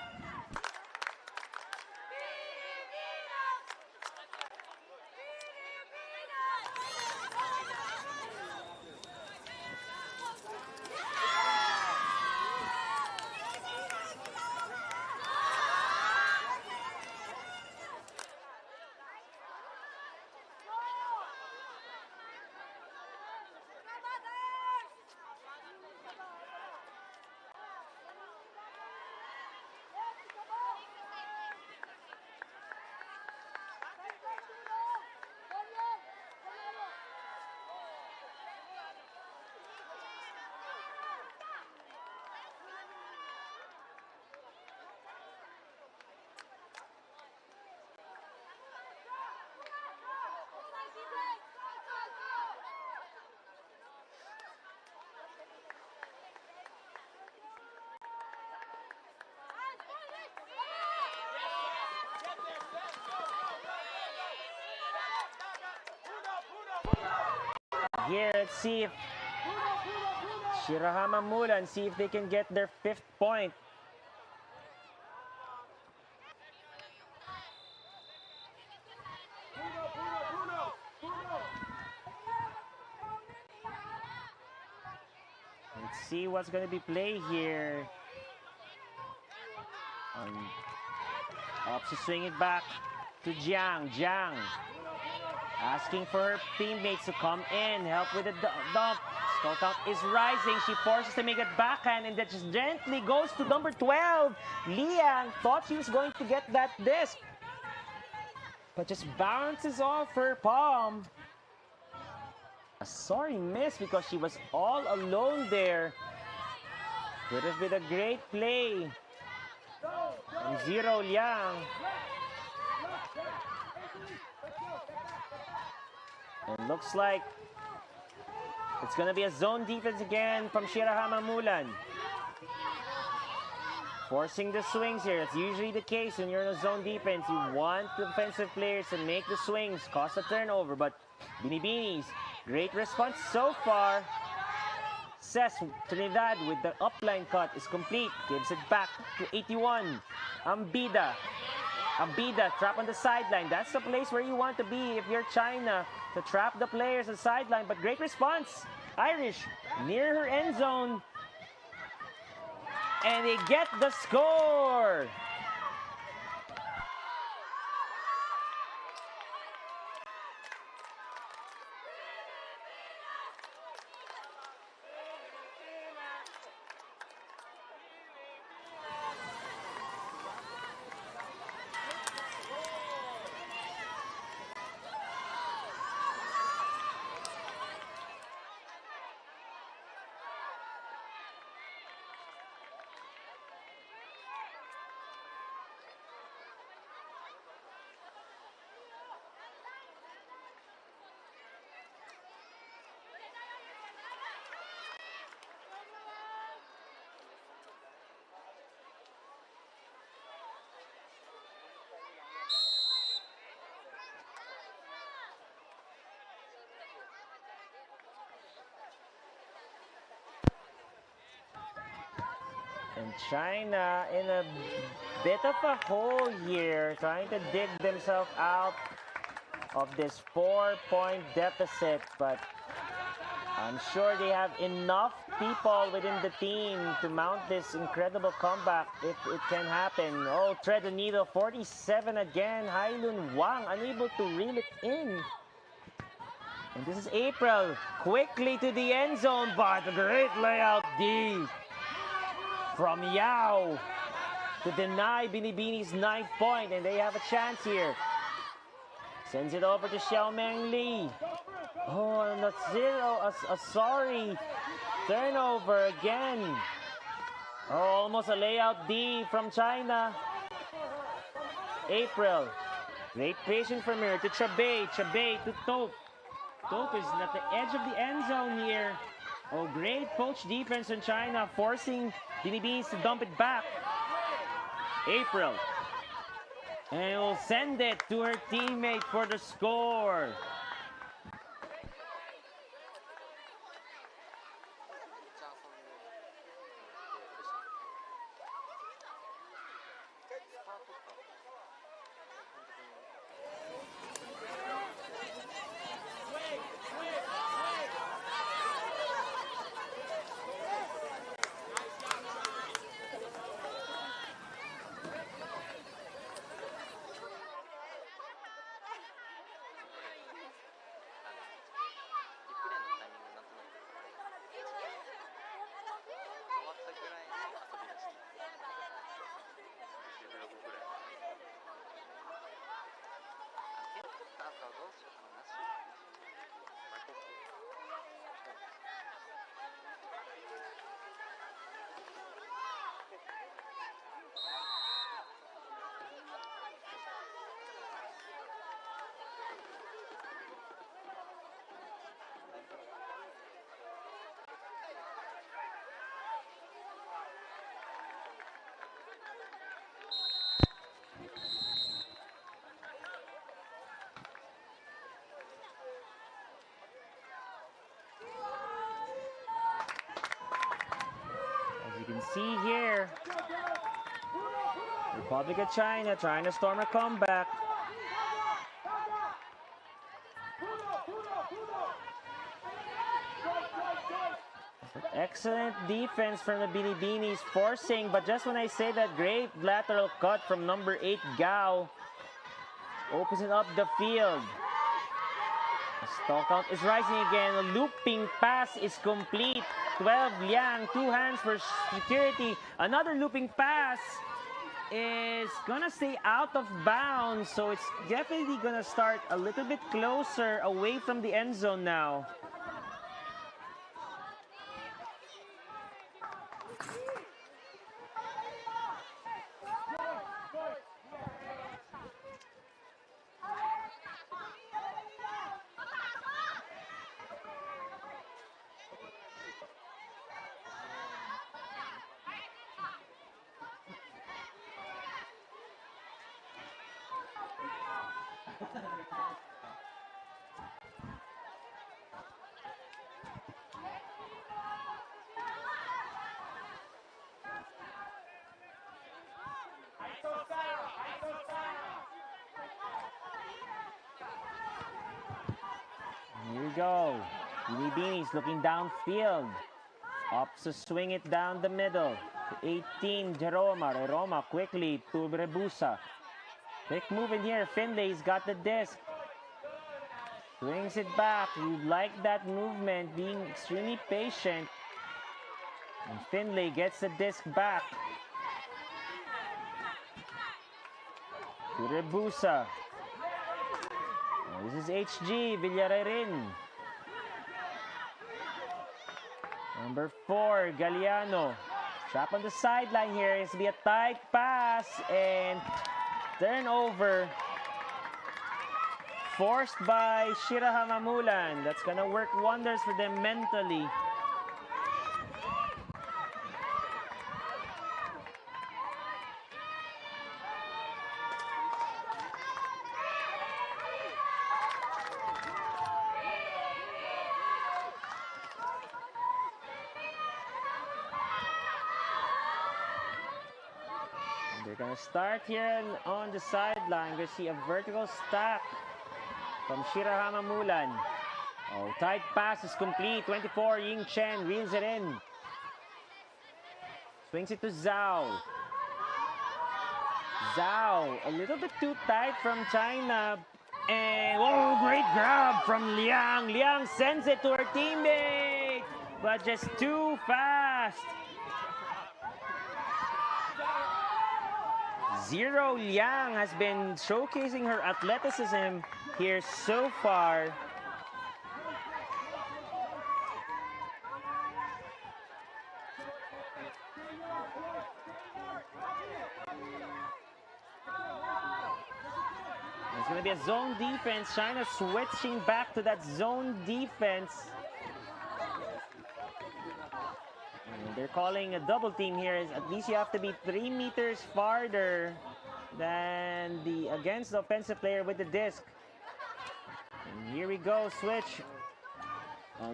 Here, let's see if Shirahama Mulan, see if they can get their 5th point. Let's see what's going to be played here. Opts to swing it back to Jiang. Asking for her teammates to come in, help with the dump. Skull count is rising. She forces to make it backhand, and that just gently goes to number 12. Liang thought she was going to get that disc, but just bounces off her palm. A sorry miss because she was all alone there. Could have been a great play from Zero Liang. And looks like it's going to be a zone defense again from Shirahama Mulan. Forcing the swings here. It's usually the case when you're in a zone defense. You want the defensive players to make the swings, cause a turnover. But Binibinis, great response so far. Cess Trinidad with the upline cut is complete. Gives it back to 81. Ambida trap on the sideline. That's the place where you want to be if you're China, to trap the players on the sideline. But great response. Irish near her end zone. And they get the score. And China in a bit of a hole here, trying to dig themselves out of this 4-point deficit. But I'm sure they have enough people within the team to mount this incredible comeback if it can happen. Oh, thread the needle, 47 again. Hailun Wang unable to reel it in. And this is April, quickly to the end zone, but a great layout D from Yao to deny Binibini's 9th point, and they have a chance here. Sends it over to Xiaomeng Li. Oh, and that's zero, a sorry turnover again. Oh, almost a layout D from China. April, great patience from her to Chabay to Tope. Tope is at the edge of the end zone here. Oh, great poach defense from China, forcing Binibinis to dump it back. April, and will send it to her teammate for the score. As you can see here, Republic of China trying to storm a comeback. Excellent defense from the Binibinis, forcing, but just when I say that, great lateral cut from number 8 Gao opens it up the field. The stall count is rising again. A looping pass is complete. 12 Liang, 2 hands for security. Another looping pass is gonna stay out of bounds, so it's definitely gonna start a little bit closer away from the end zone now. Here we go. Binibinis looking downfield. Opts to swing it down the middle. 18, Jeroma. Jeroma quickly to Rebusa. Quick move in here. Finlay's got the disc. Swings it back. You like that movement, being extremely patient. And Finlay gets the disc back. To Rebusa. This is HG, Villarerin. Number 4, Galliano. Trap on the sideline here. It's be a tight pass and turnover. Forced by Shirahama Mulan. That's gonna work wonders for them mentally. They're gonna start here on the sideline. We see a vertical stack from Shirahama Mulan. Oh, tight pass is complete. 24, Ying Chen reels it in. Swings it to Zhao. Zhao, a little bit too tight from China. And, oh, great grab from Liang. Liang sends it to her teammate, but just too fast. Zero Liang has been showcasing her athleticism here so far. It's going to be a zone defense. China switching back to that zone defense. And they're calling a double team here. At least you have to be 3 meters farther than against the offensive player with the disc. And here we go, switch.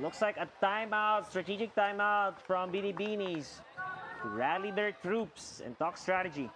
Looks like a timeout, strategic timeout from Binibinis to rally their troops and talk strategy.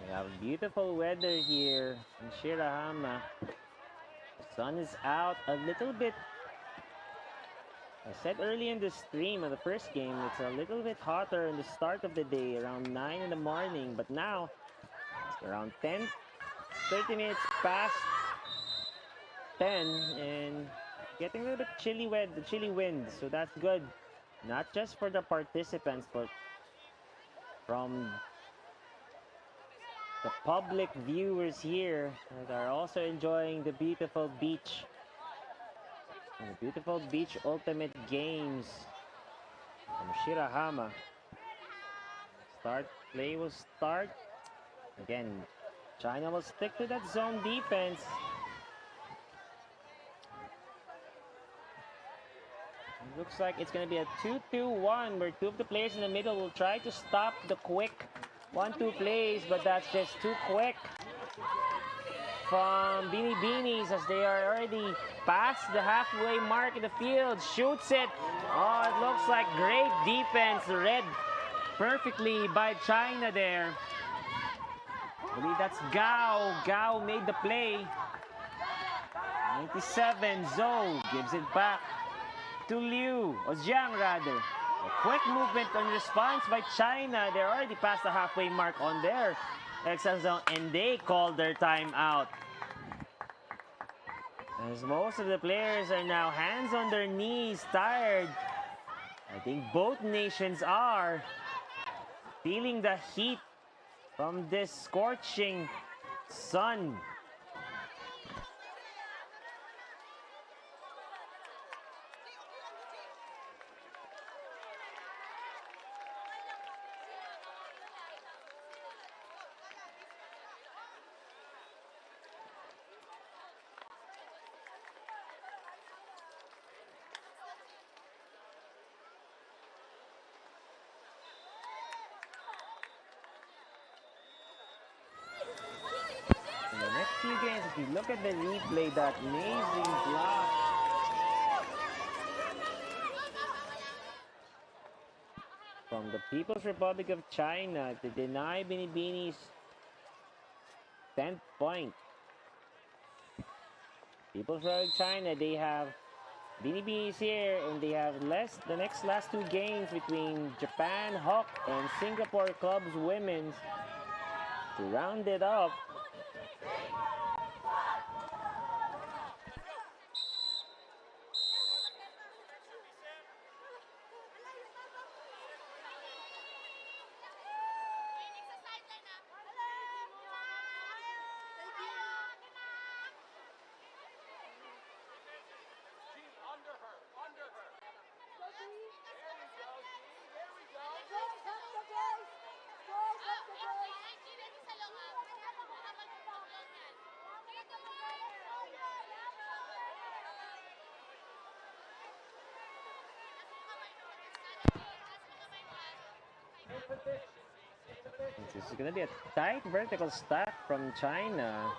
We have beautiful weather here in Shirahama. The sun is out a little bit. I said early in the stream, in the first game, it's a little bit hotter in the start of the day, around 9 in the morning. But now, it's around 10, 30 minutes past 10, and getting a little bit chilly wind. So that's good. Not just for the participants, but from the public viewers here that are also enjoying the beautiful beach. And the beautiful beach ultimate games from Shirahama. Play will start. Again, China will stick to that zone defense. It looks like it's going to be a 2-2-1 where two of the players in the middle will try to stop the quick 1-2 plays, but that's just too quick from Binibinis as they are already past the halfway mark in the field. Shoots it. Oh, it looks like great defense. Read perfectly by China there. I believe that's Gao. Gao made the play. 97, Zhou gives it back to Liu, or Jiang rather. A quick movement and response by China. They're already past the halfway mark on their extra zone, and they called their timeout. As most of the players are now hands on their knees, tired. I think both nations are feeling the heat from this scorching sun. Few games, if you look at the replay, that amazing block from the People's Republic of China to deny Binibinis 10th point. People's Republic of China, they have Binibinis here, and they have the last two games between Japan Hawk and Singapore Clubs Women's to round it up. This is gonna be a tight vertical stack from China.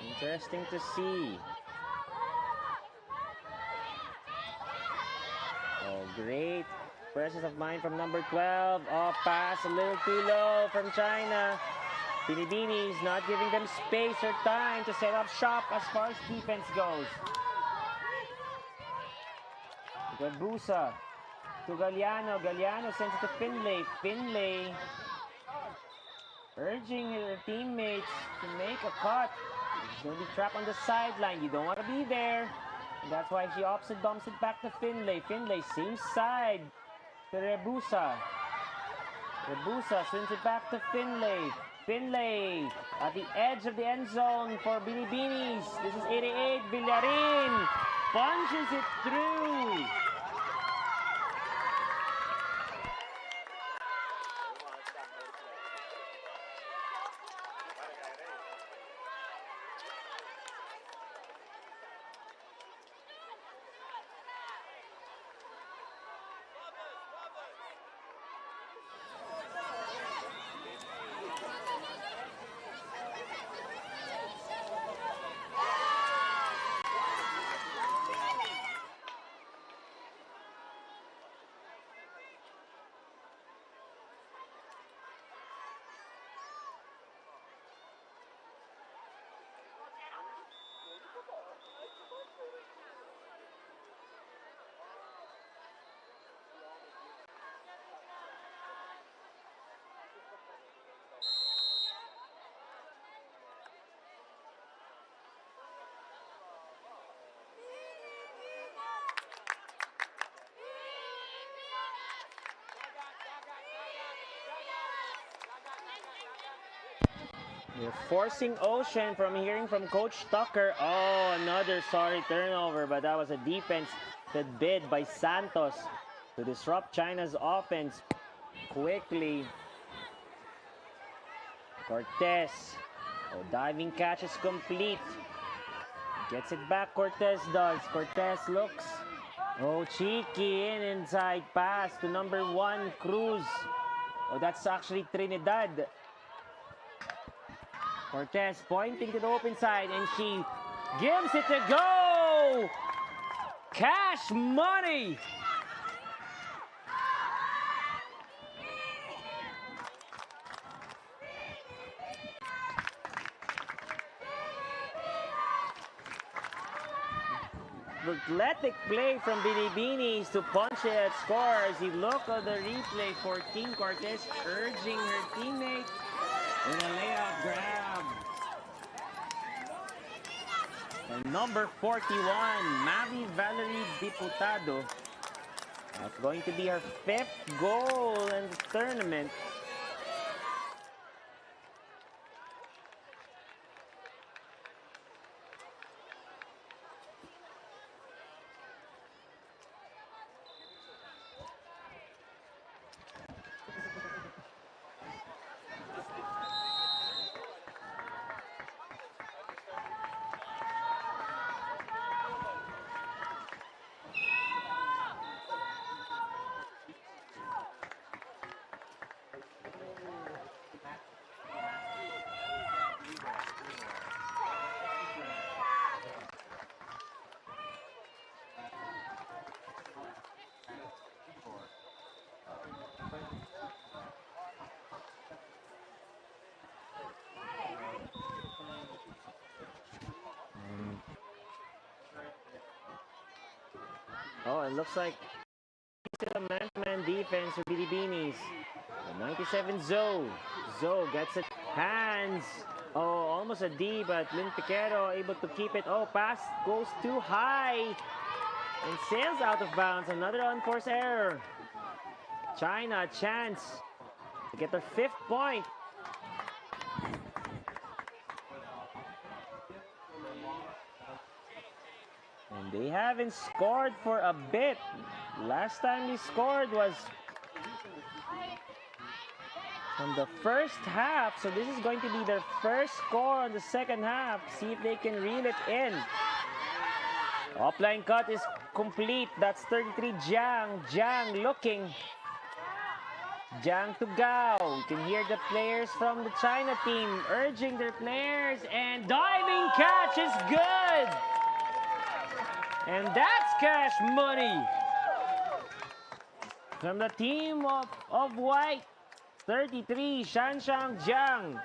Interesting to see. Oh, great presence of mind from number 12. Oh, pass a little too low from China. Binibinis not giving them space or time to set up shop as far as defense goes. Gabusa to Galliano. Galliano sends it to Finlay. Finlay urging her teammates to make a cut. She's going to be trapped on the sideline. You don't want to be there. And that's why she opposite dumps it back to Finlay. Finlay, same side to Rebusa. Rebusa sends it back to Finlay. Finlay at the edge of the end zone for Binibinis. This is 88. Villarin punches it through. They're forcing Ocean from hearing from Coach Tucker. Oh, another sorry turnover, but that was a defense that bid by Santos to disrupt China's offense quickly. Cortez. Oh, diving catch is complete. Gets it back, Cortez does. Cortez looks. Oh, cheeky inside pass to number 1, Cruz. Oh, that's actually Trinidad. Cortez pointing to the open side, and she gives it a go! Cash money! Athletic play from Binibinis to punch it at score. As you look at the replay, 14 Cortez urging her teammate with a layup grab. And number 41, Mavi Valerie Diputado. That's going to be her 5th goal in the tournament. Oh, it looks like a man-to-man defense for Binibinis. 97 Zoe. Zoe gets it. Hands. Oh, almost a D, but Lynn Piquero able to keep it. Oh, pass goes too high. And sails out of bounds. Another unforced error. China, a chance to get their 5th point. And they haven't scored for a bit. Last time they scored was from the first half. So this is going to be their first score on the second half. See if they can reel it in. Offline cut is complete. That's 33 Jiang. Jiang looking. Jiang to Gao. You can hear the players from the China team urging their players. And diving catch is good. And that's cash money. From the team of white. 33 Shanshang Jiang.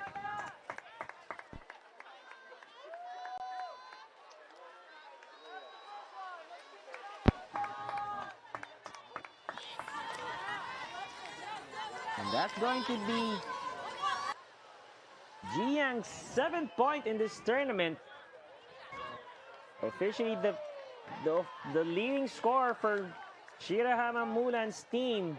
And that's going to be Jiang's 7th point in this tournament. Officially the leading scorer for Shirahama Mulan's team.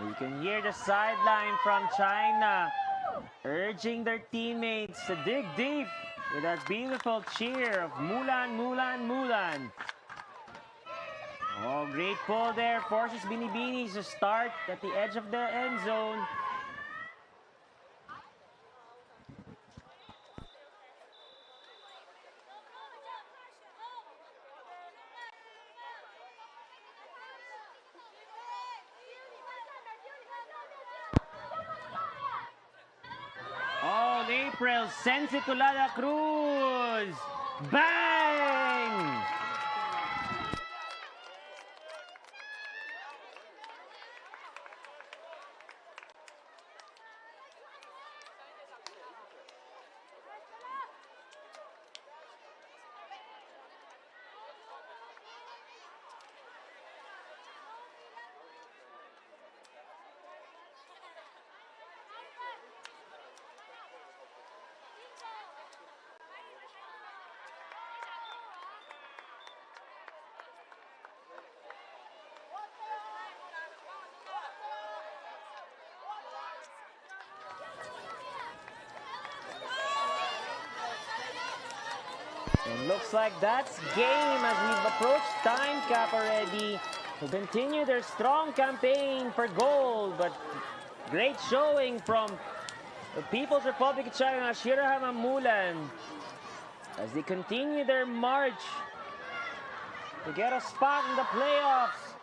You can hear the sideline from China urging their teammates to dig deep with that beautiful cheer of Mulan, Mulan, Mulan. Oh, great pull there. Forces Binibinis to start at the edge of the end zone. Oh, April sends it to Lada Cruz. Bang! It looks like that's game as we've approached time cap already to continue their strong campaign for gold. But great showing from the People's Republic of China, Shirahama Mulan, as they continue their march to get a spot in the playoffs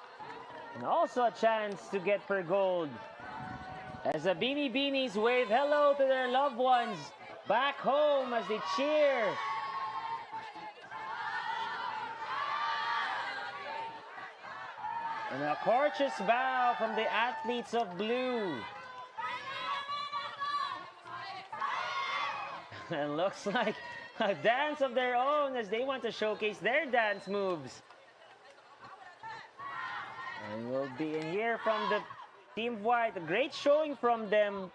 and also a chance to get for gold. As the Binibinis wave hello to their loved ones back home as they cheer. And a courteous bow from the athletes of blue. And looks like a dance of their own as they want to showcase their dance moves. And we'll be in here from the Team of White. A great showing from them.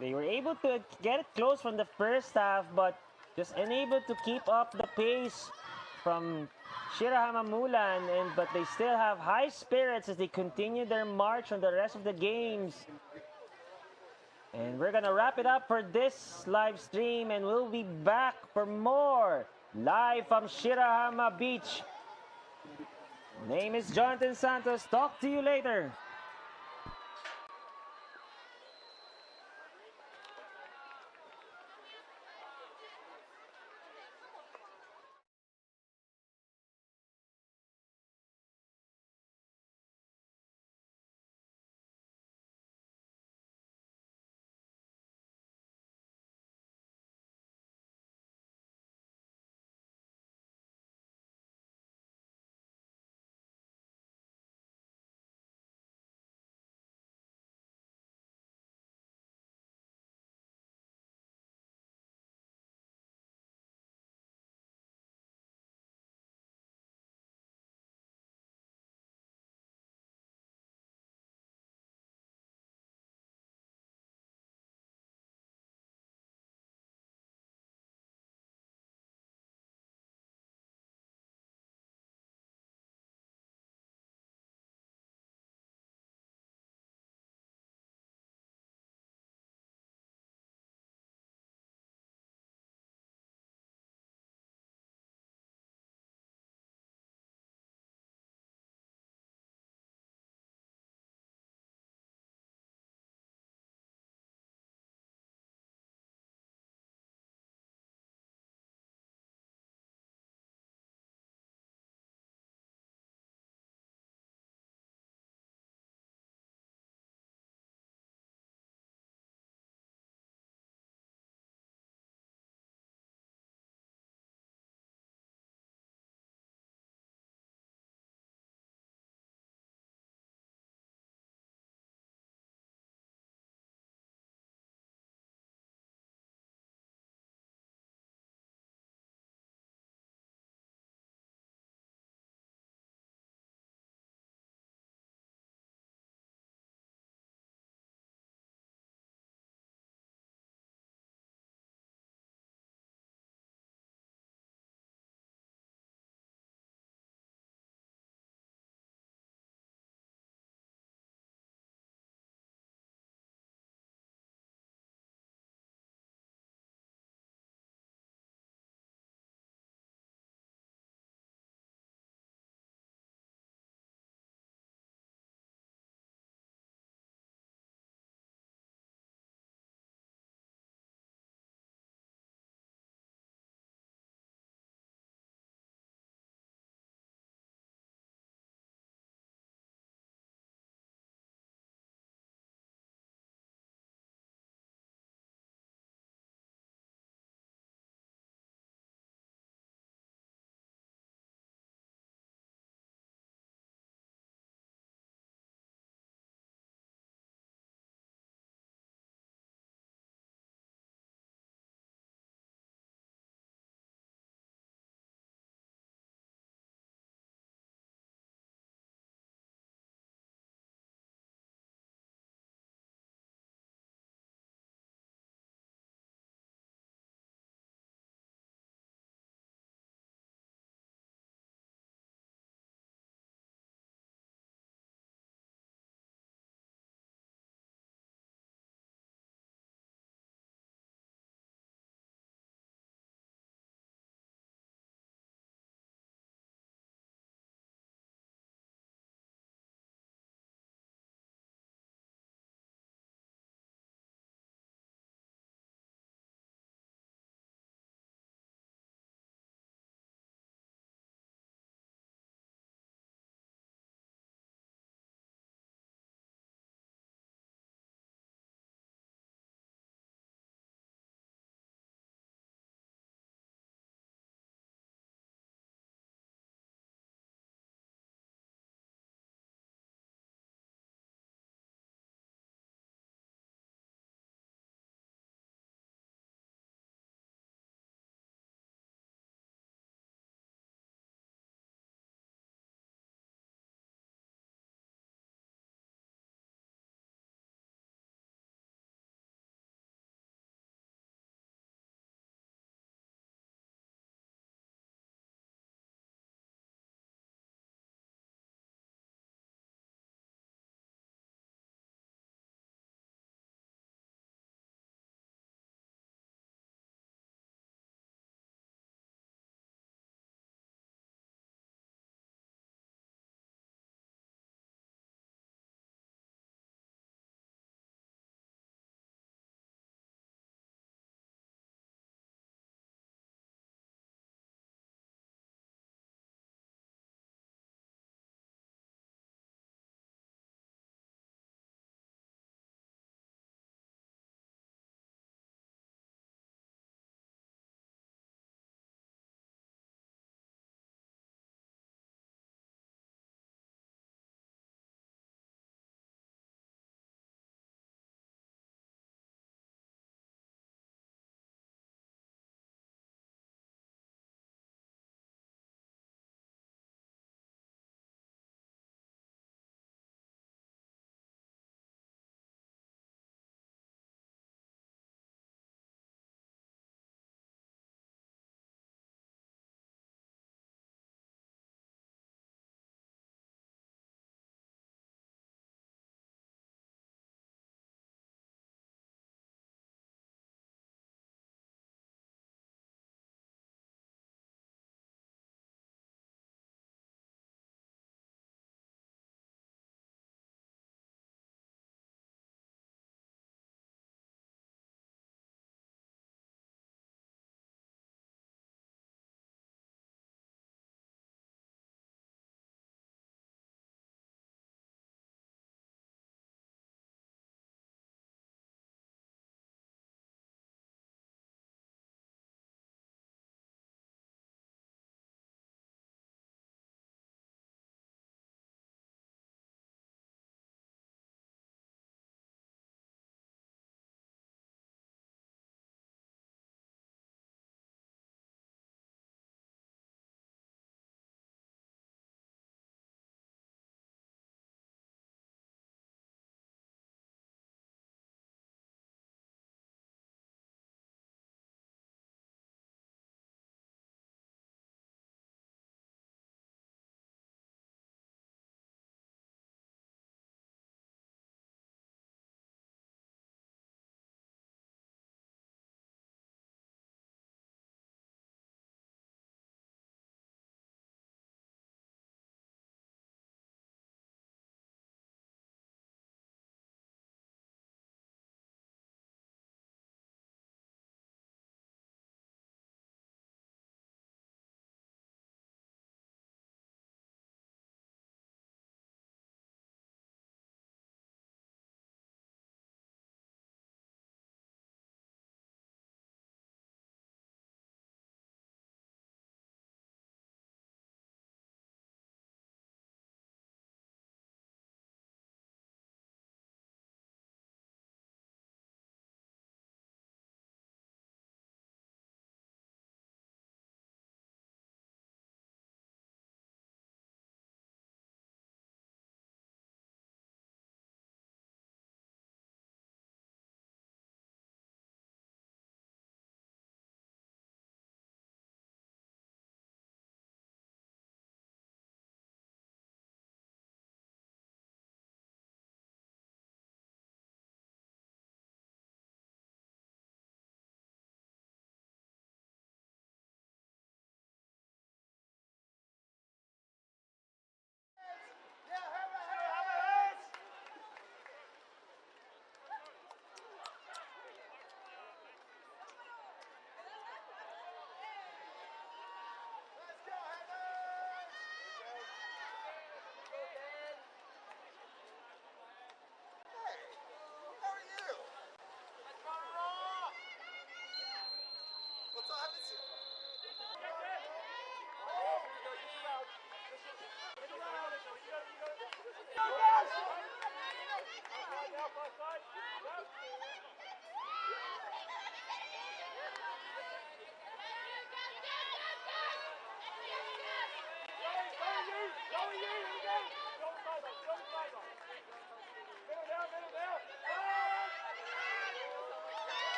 They were able to get it close from the first half, but just unable to keep up the pace from Shirahama Mulan, but they still have high spirits as they continue their march on the rest of the games. And we're gonna wrap it up for this live stream, and we'll be back for more live from Shirahama Beach. Name is Jonathan Santos. Talk to you later.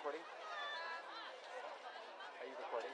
recording? Are you recording?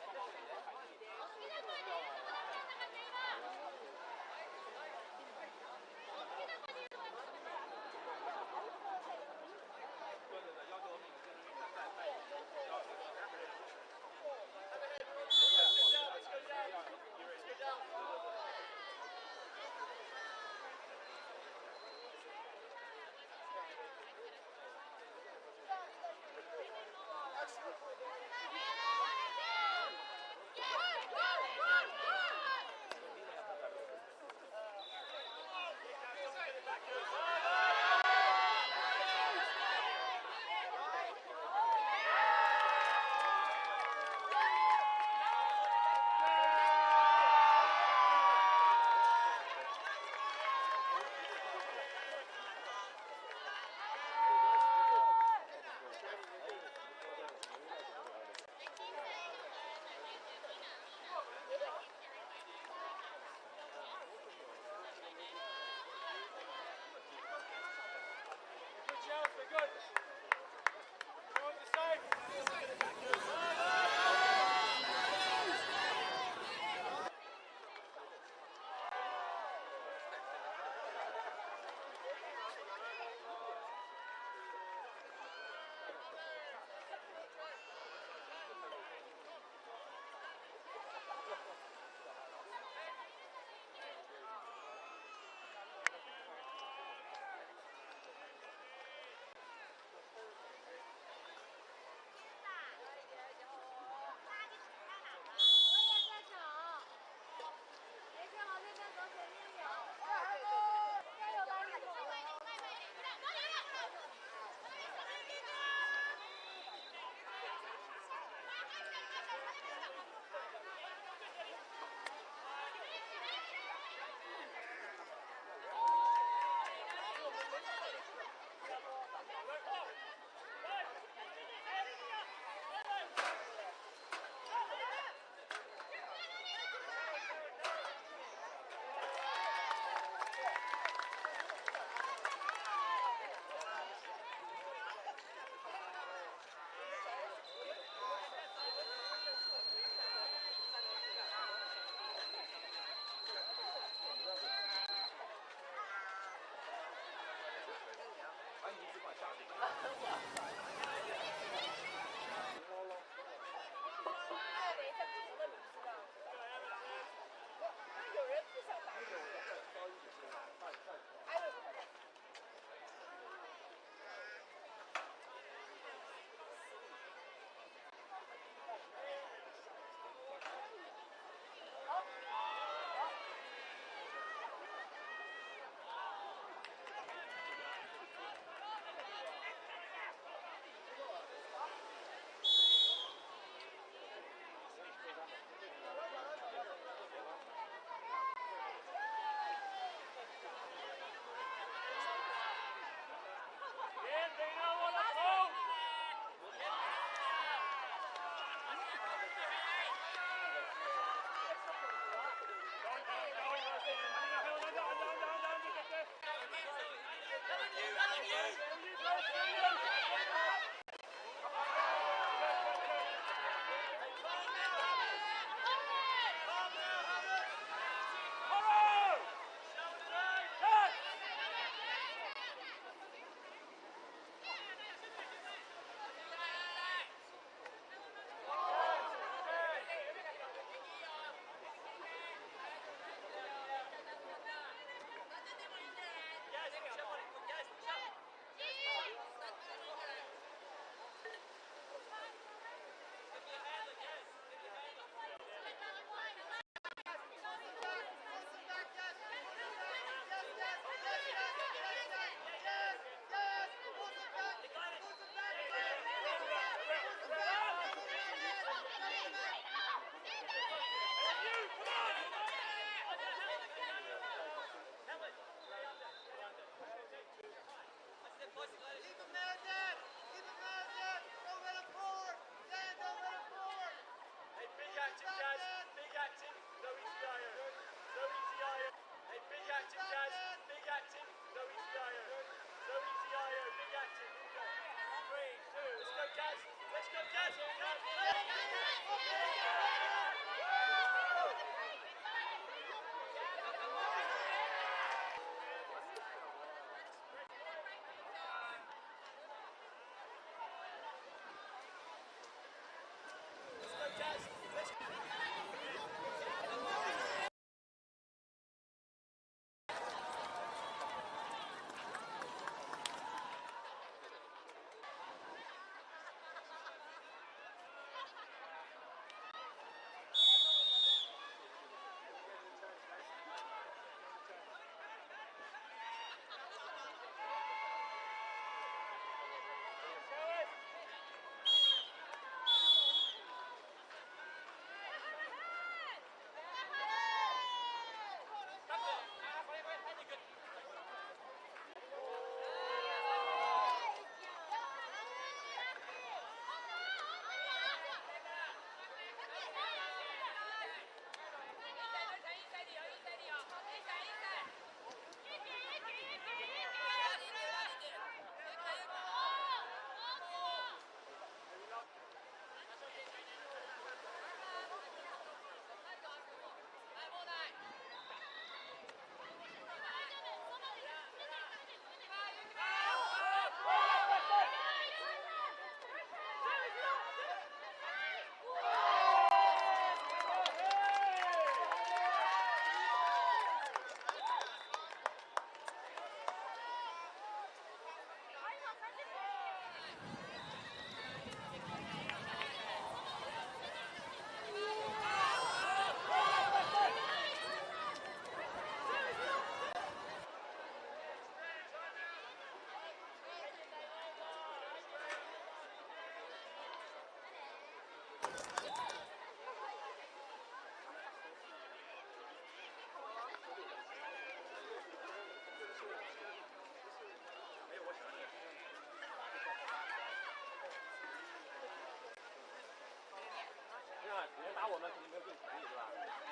直接打我们肯定没有更便宜，是吧？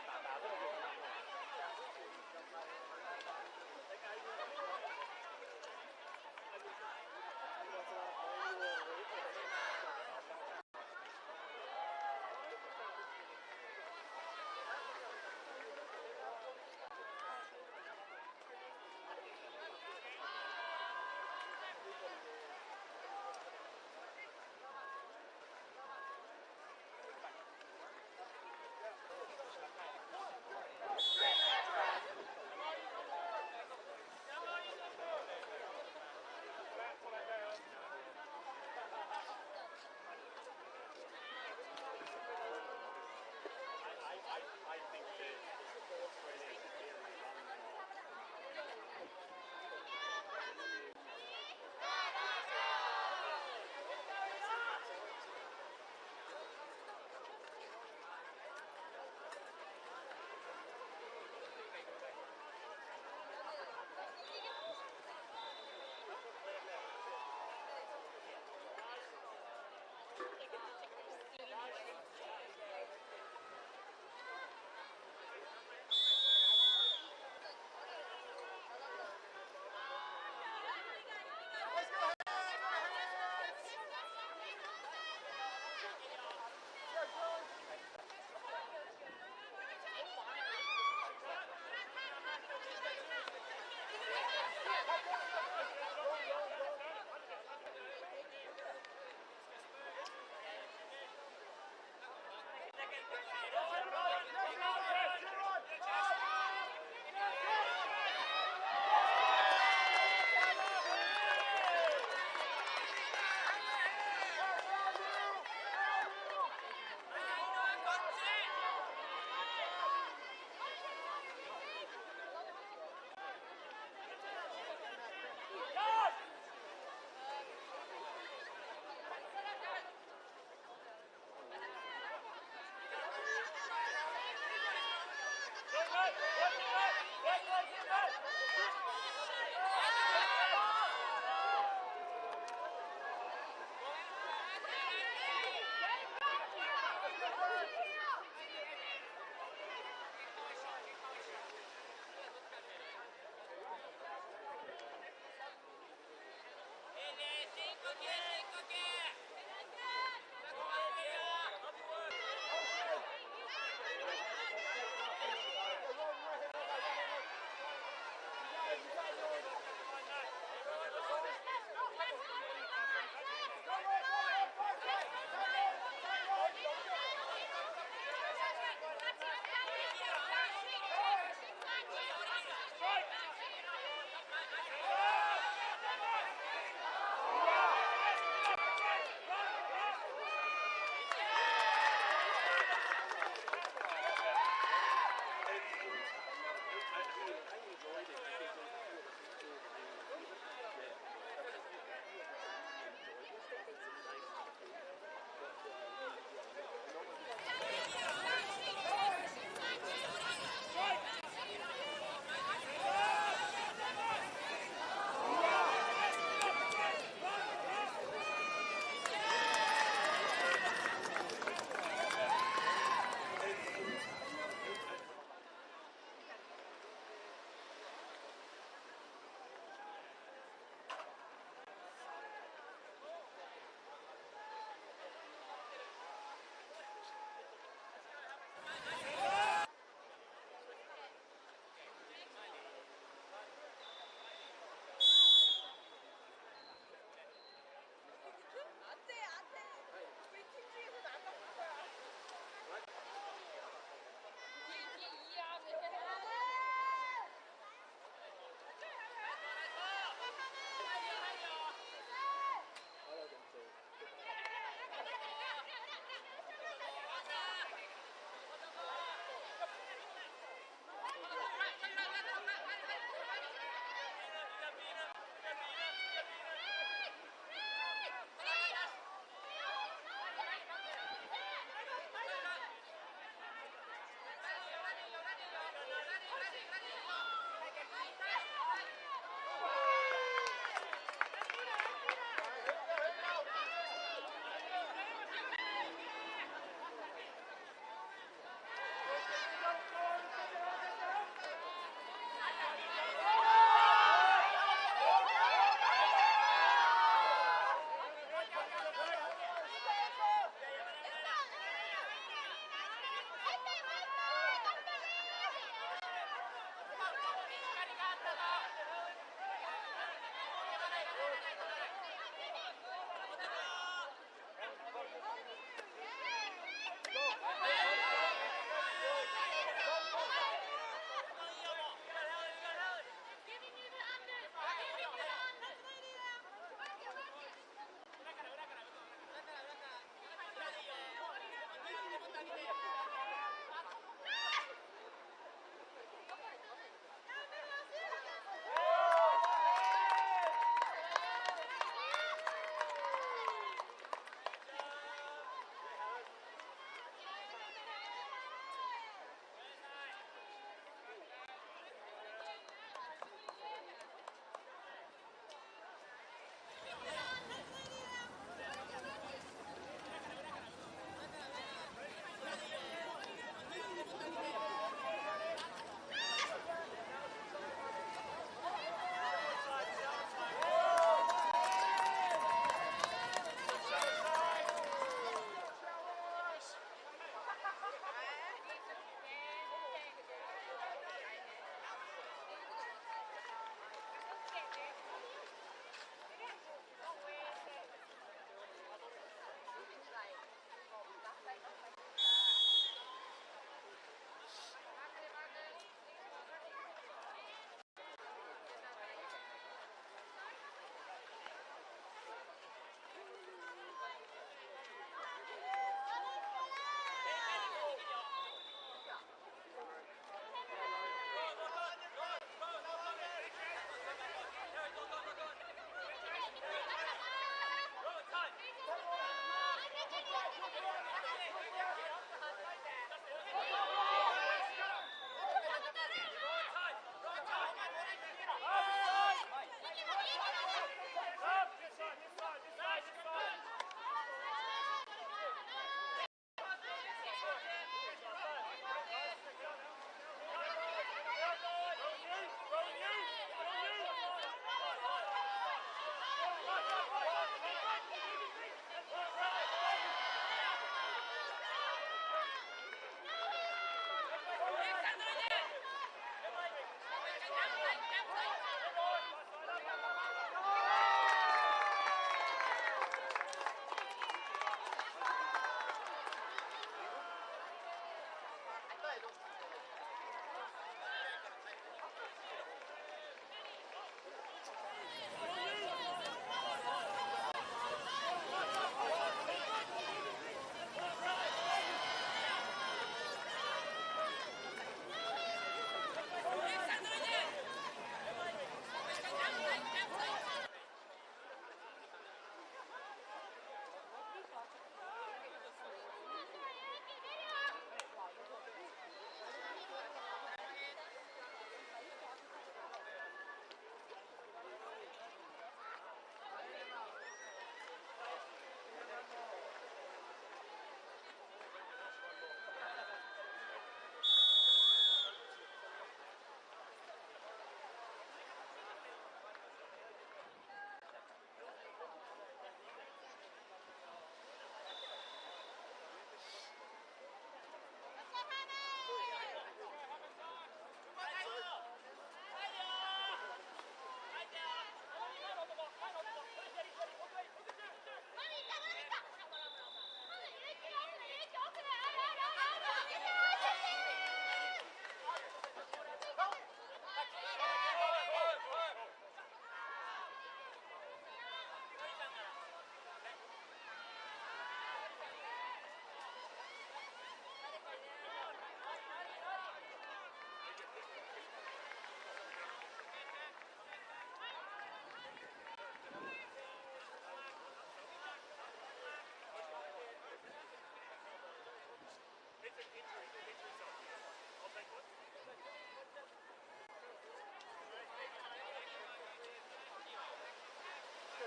打这个就很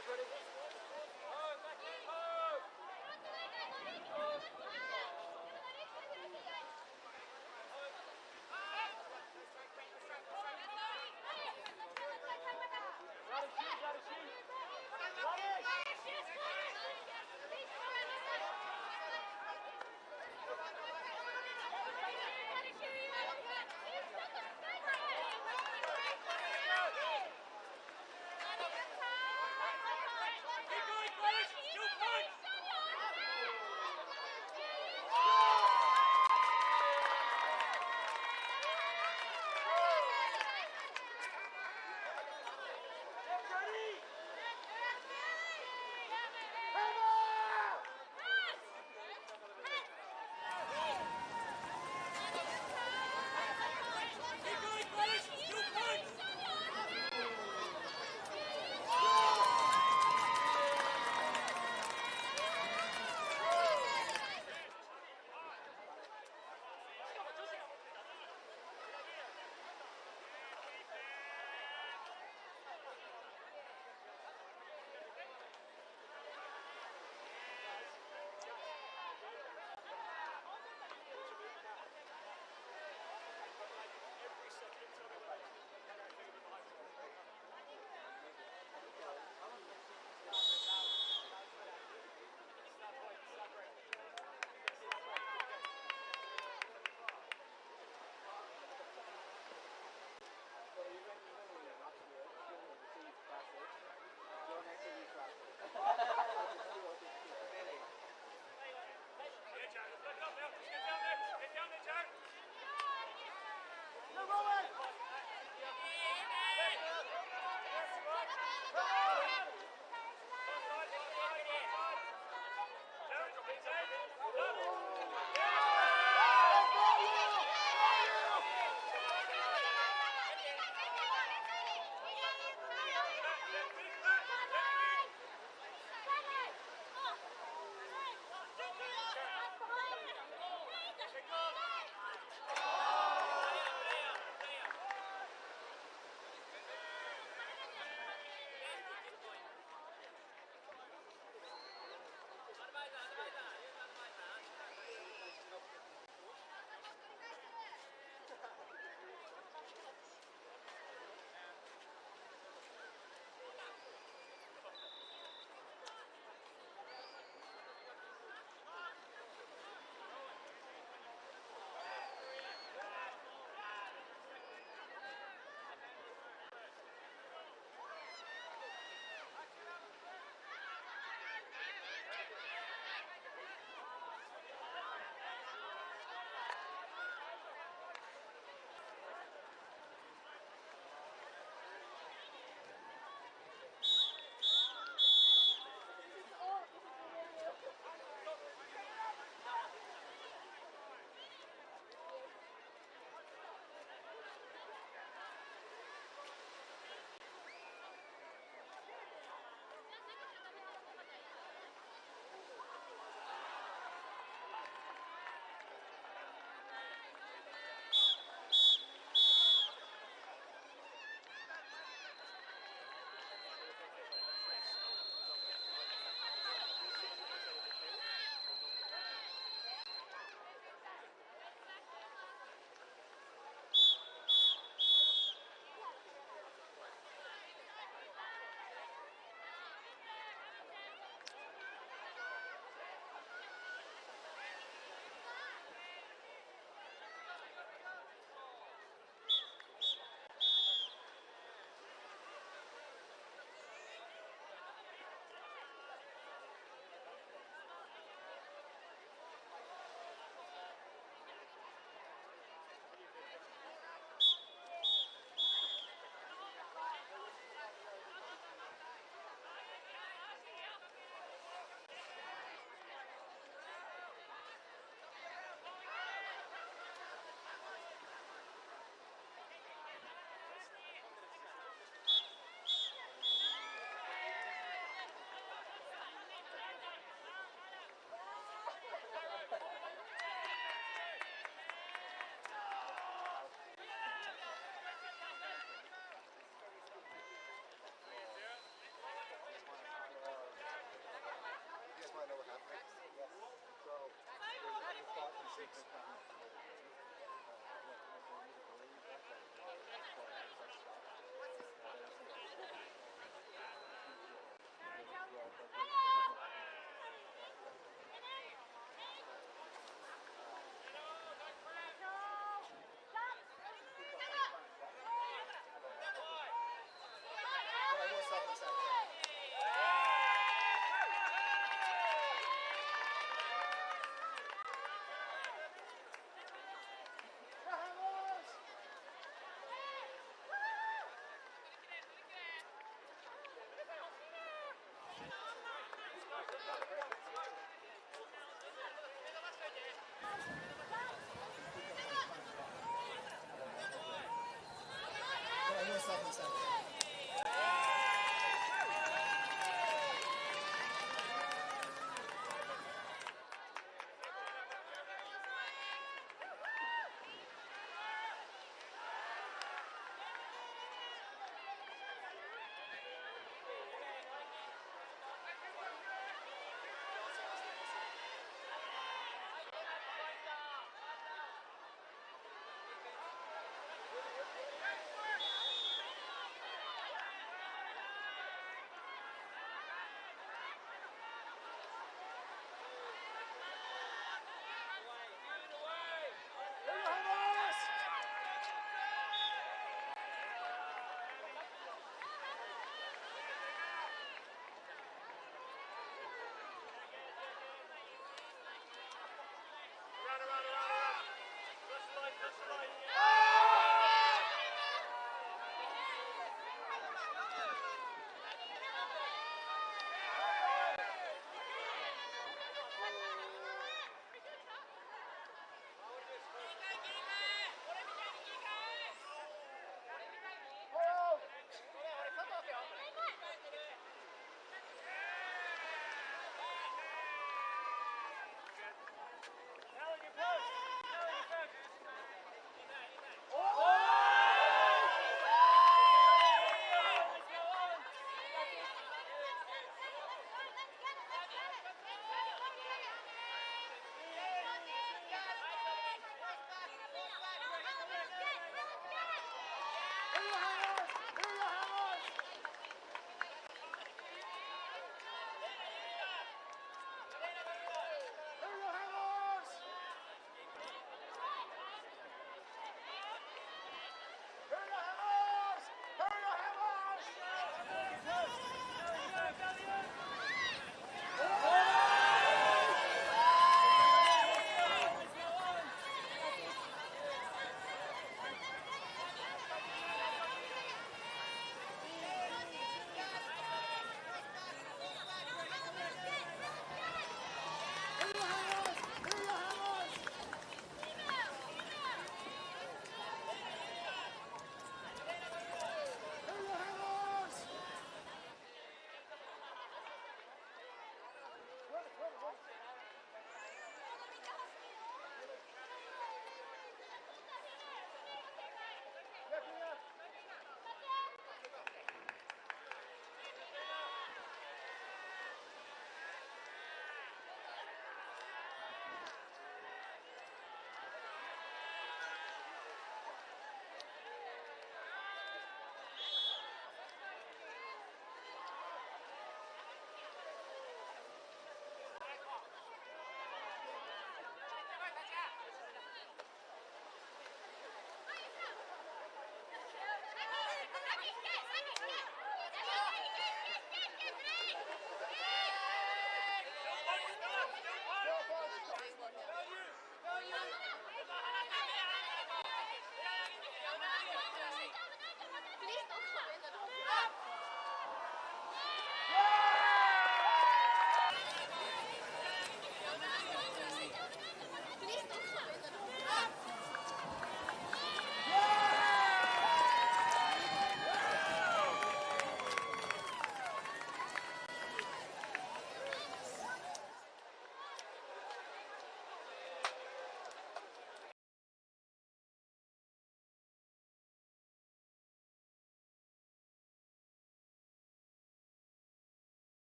Come on!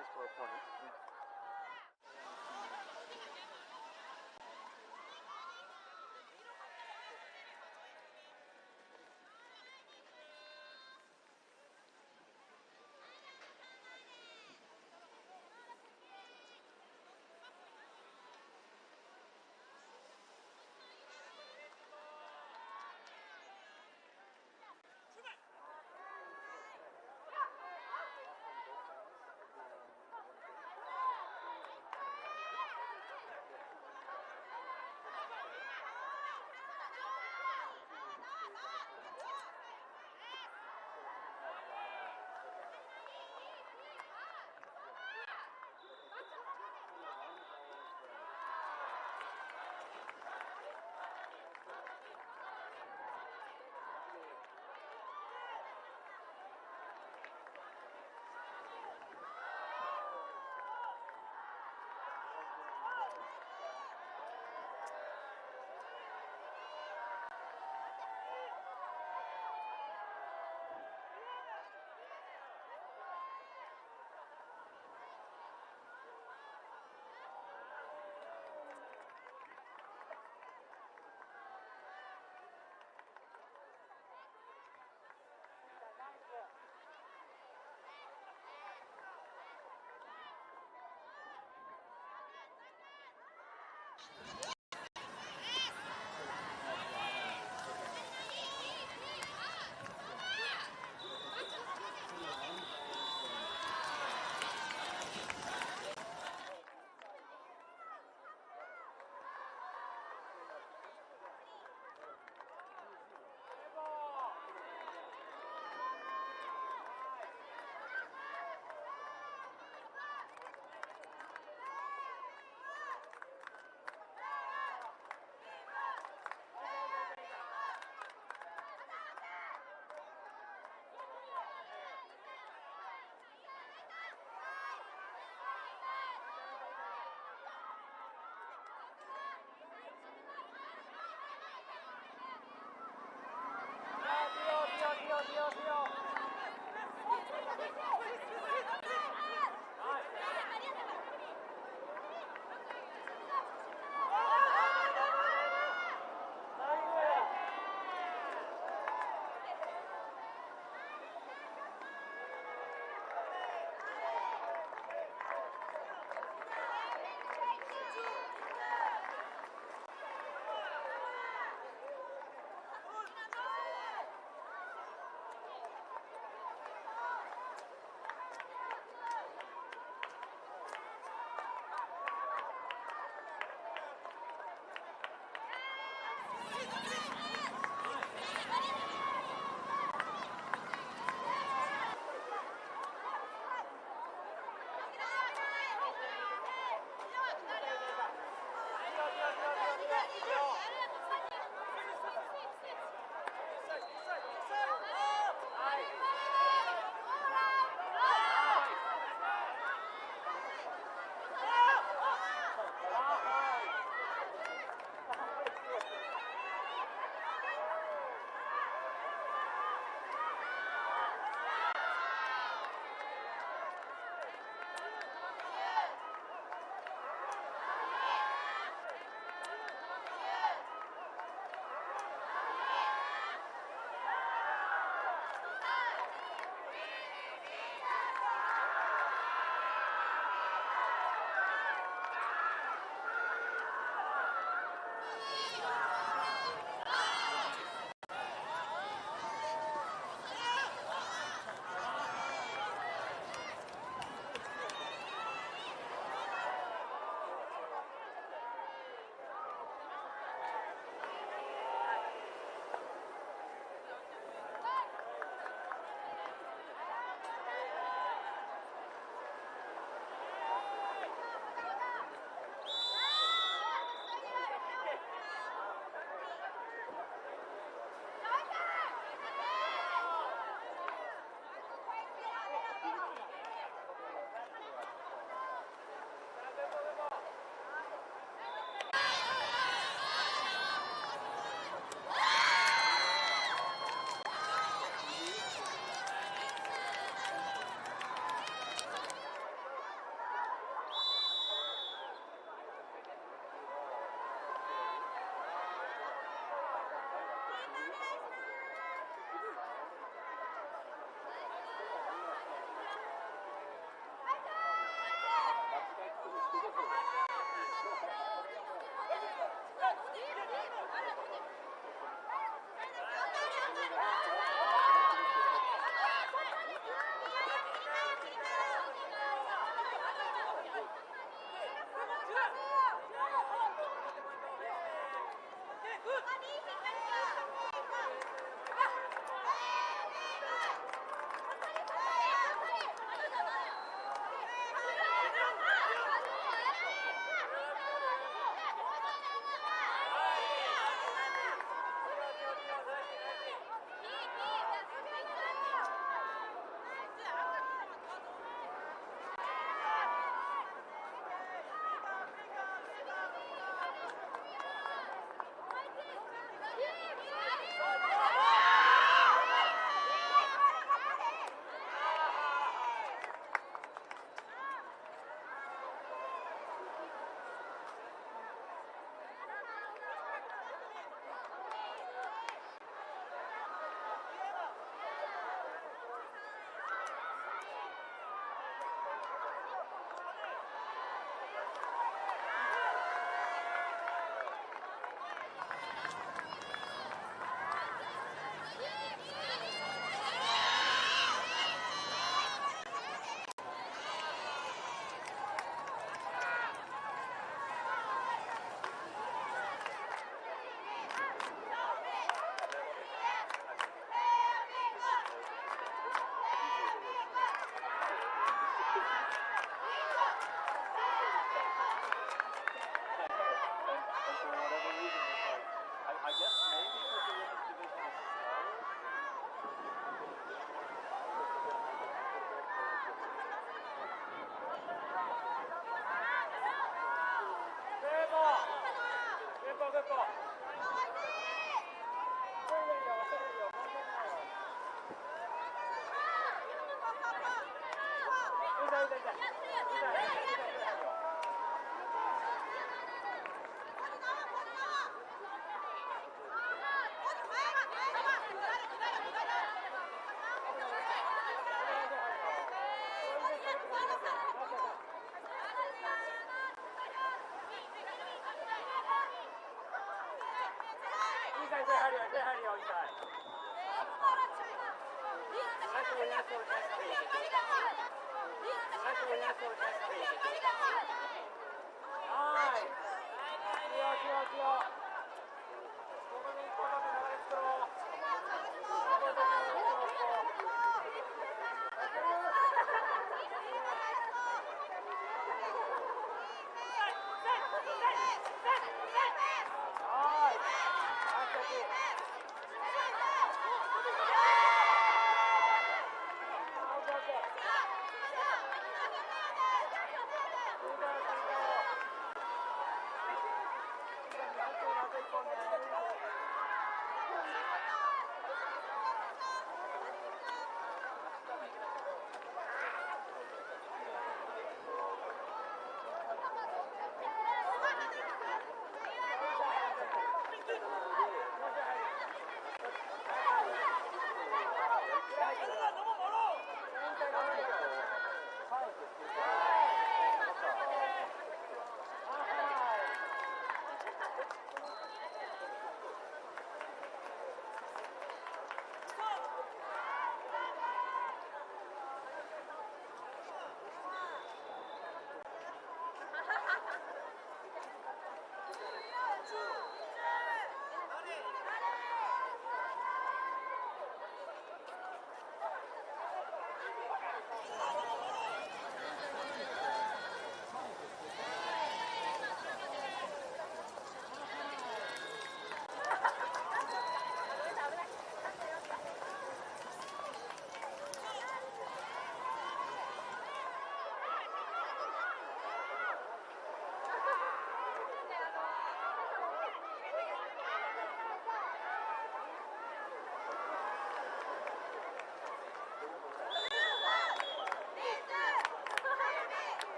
minus for points.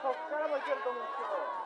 そっからもいけると思うんですけど。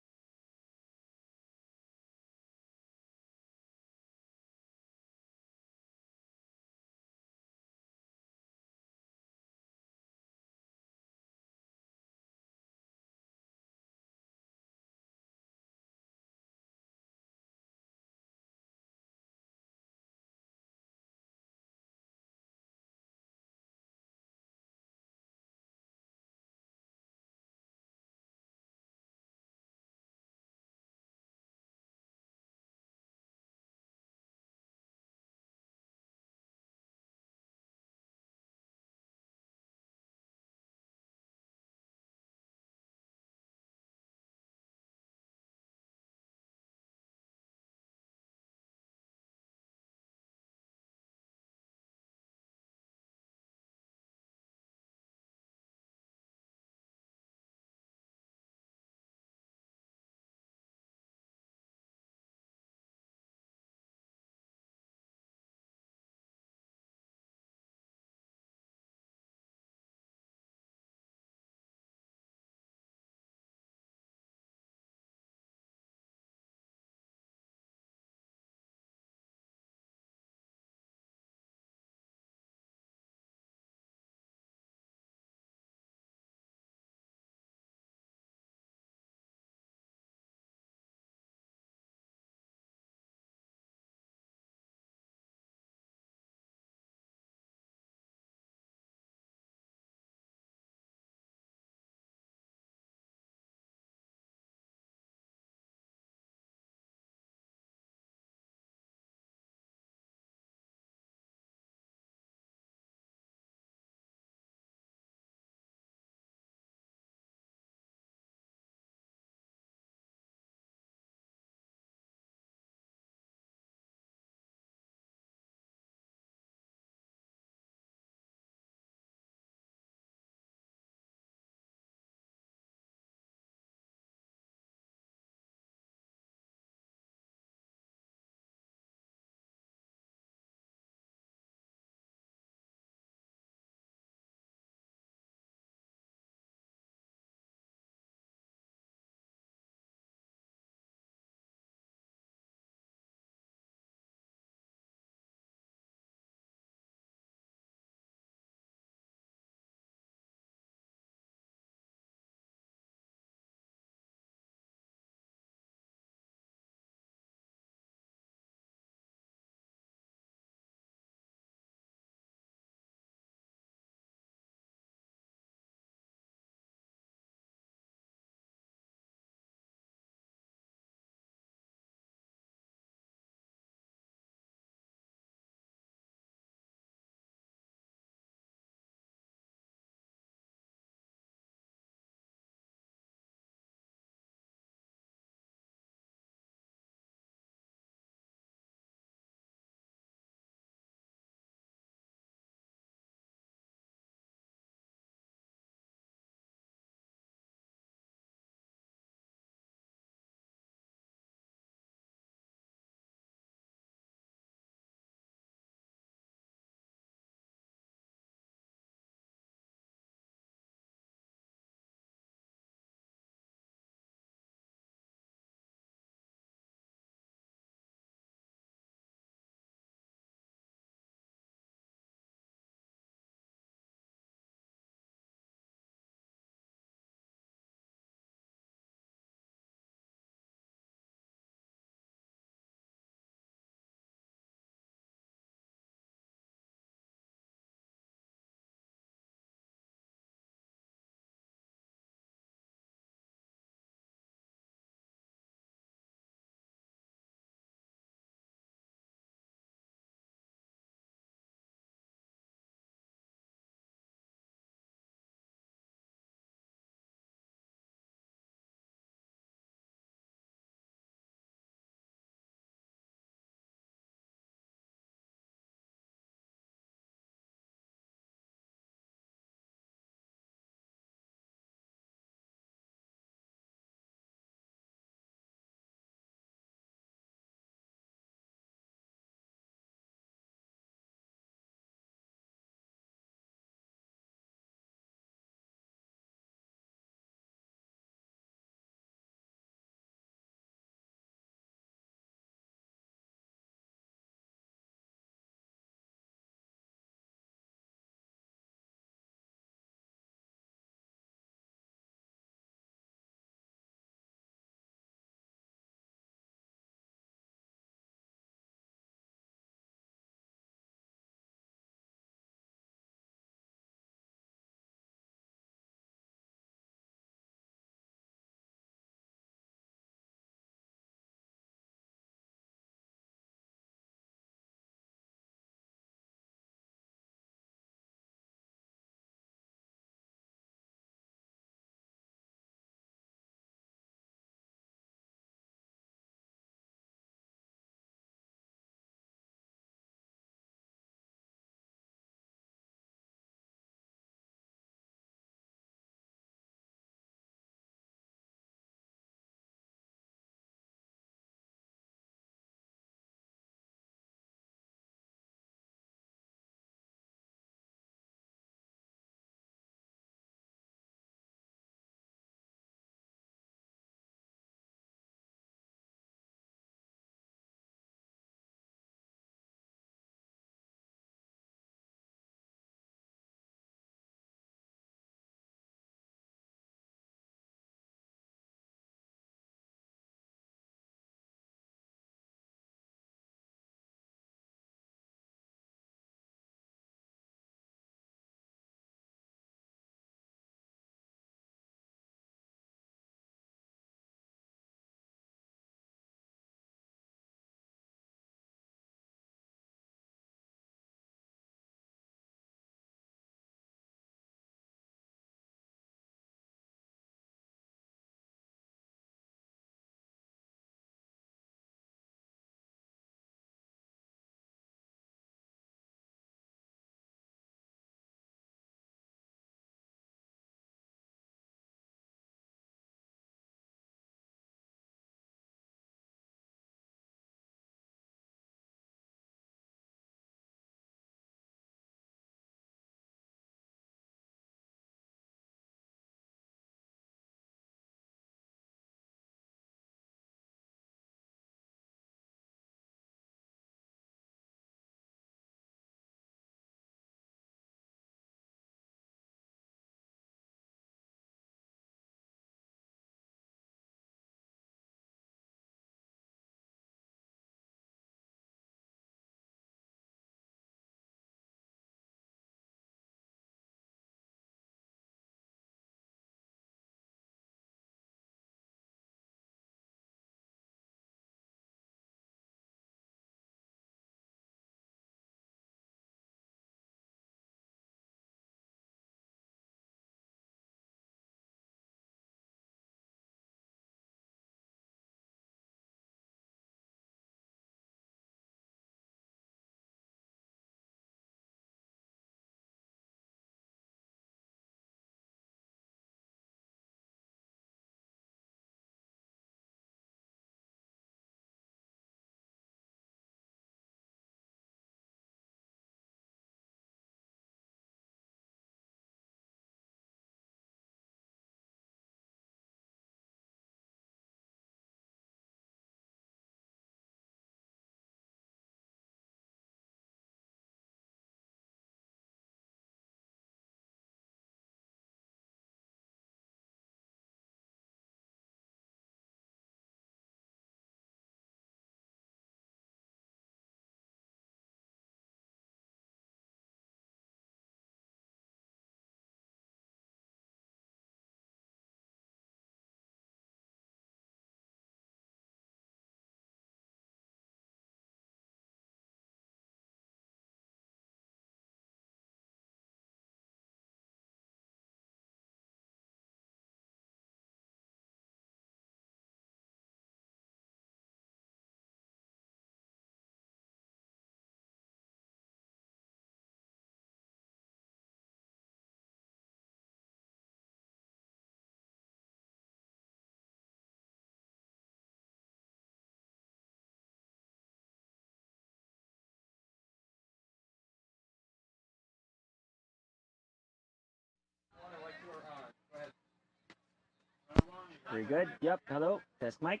Very good. Yep. Hello. Test mic.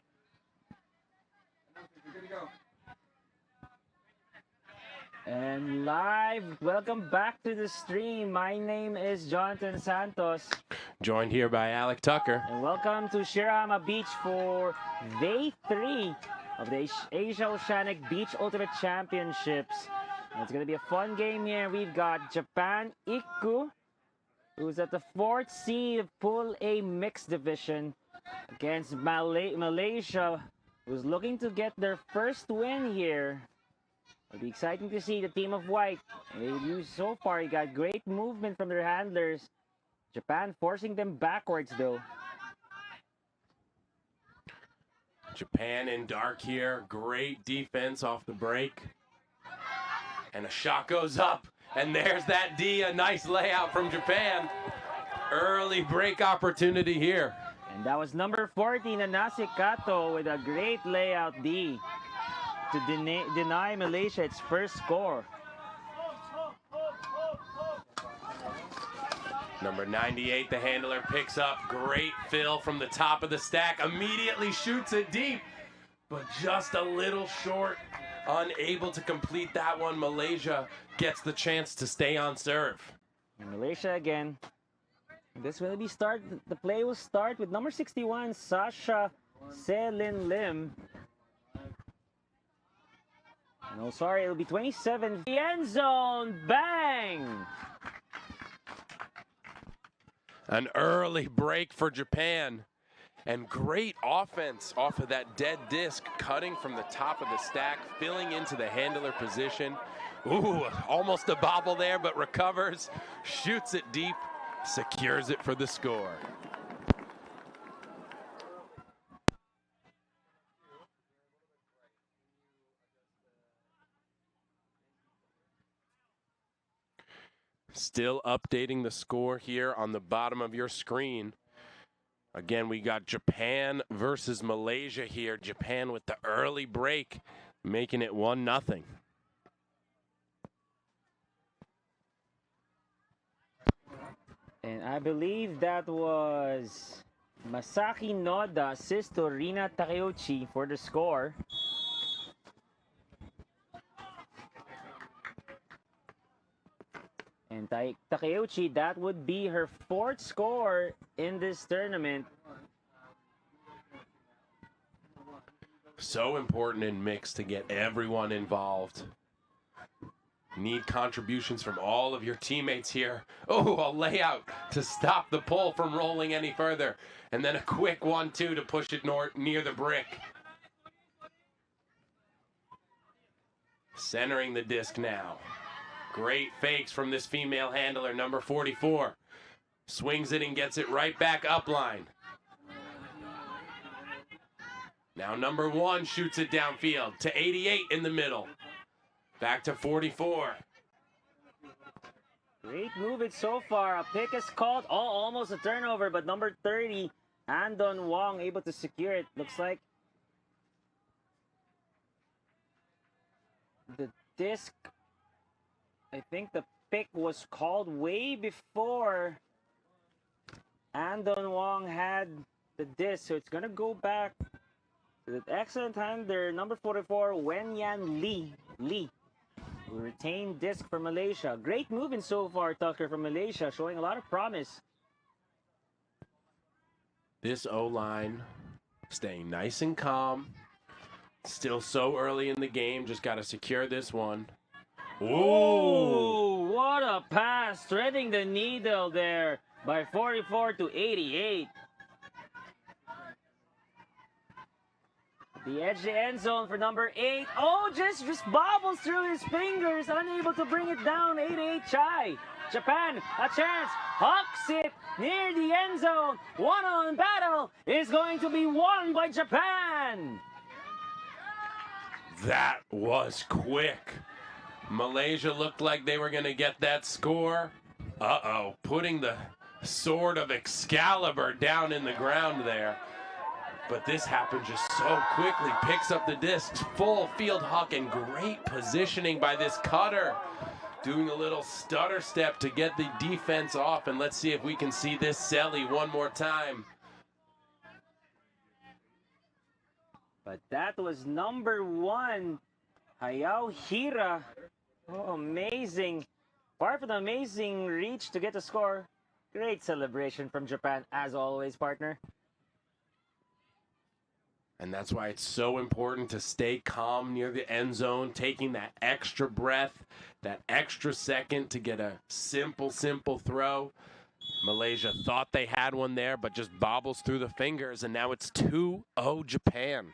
And live, welcome back to the stream. My name is Jonathan Santos. Joined here by Alec Tucker. And welcome to Shirahama Beach for Day 3 of the Asia Oceanic Beach Ultimate Championships. And it's going to be a fun game here. We've got Japan Ikku, who's at the 4th seed of Pool A Mixed Division, against Malaysia, who's looking to get their first win here. It'll be exciting to see the team of white. They've used so far, you got great movement from their handlers. Japan forcing them backwards though. Japan in dark here. Great defense off the break. And a shot goes up. And there's that D. A nice layout from Japan. Early break opportunity here. And that was number 14, Nanase Kato, with a great layout D to deny Malaysia its first score. Number 98, the handler picks up. Great fill from the top of the stack. Immediately shoots it deep, but just a little short. Unable to complete that one. Malaysia gets the chance to stay on serve. And Malaysia again. This will be the play will start with number 61, Sasha Selin Lim. No, sorry, it'll be 27. The end zone, bang! An early break for Japan. And great offense off of that dead disc, cutting from the top of the stack, filling into the handler position. Ooh, almost a bobble there, but recovers, shoots it deep, secures it for the score. Still updating the score here on the bottom of your screen. Again, we got Japan versus Malaysia here. Japan with the early break, making it 1-0. And I believe that was Masaki Noda assist to Rina Takeuchi for the score. And Takeuchi, that would be her 4th score in this tournament. So important in mix to get everyone involved. Need contributions from all of your teammates here. Oh, a layout to stop the pull from rolling any further. And then a quick 1-2 to push it near the brick. Centering the disc now. Great fakes from this female handler, number 44. Swings it and gets it right back upline. Now number 1 shoots it downfield to 88 in the middle. Back to 44. Great movement so far. A pick is called. Oh, almost a turnover, but number 30, Andon Wong, able to secure it. Looks like the disc, I think the pick was called way before Andon Wong had the disc, so it's going to go back to the excellent handler, number 44, Wenyan Lee. Who retained disc for Malaysia. Great movement so far, Tucker, from Malaysia, showing a lot of promise. This O-line staying nice and calm. Still so early in the game, just got to secure this one. Ooh, what a pass, threading the needle there by 44 to 88. The edge of the end zone for number 8. Oh, just bobbles through his fingers, unable to bring it down. 88 shy. Japan, a chance, hucks it near the end zone. One-on battle is going to be won by Japan. That was quick. Malaysia looked like they were going to get that score. Uh-oh, putting the sword of Excalibur down in the ground there. But this happened just so quickly. Picks up the discs, full field huck, and great positioning by this cutter. Doing a little stutter step to get the defense off. And let's see if we can see this Selly one more time. But that was number 1, Hayao Hira. Oh, amazing. Apart from the amazing reach to get the score, great celebration from Japan, as always, partner. And that's why it's so important to stay calm near the end zone, taking that extra breath, that extra second to get a simple throw. Malaysia thought they had one there, but just bobbles through the fingers, and now it's 2-0 Japan.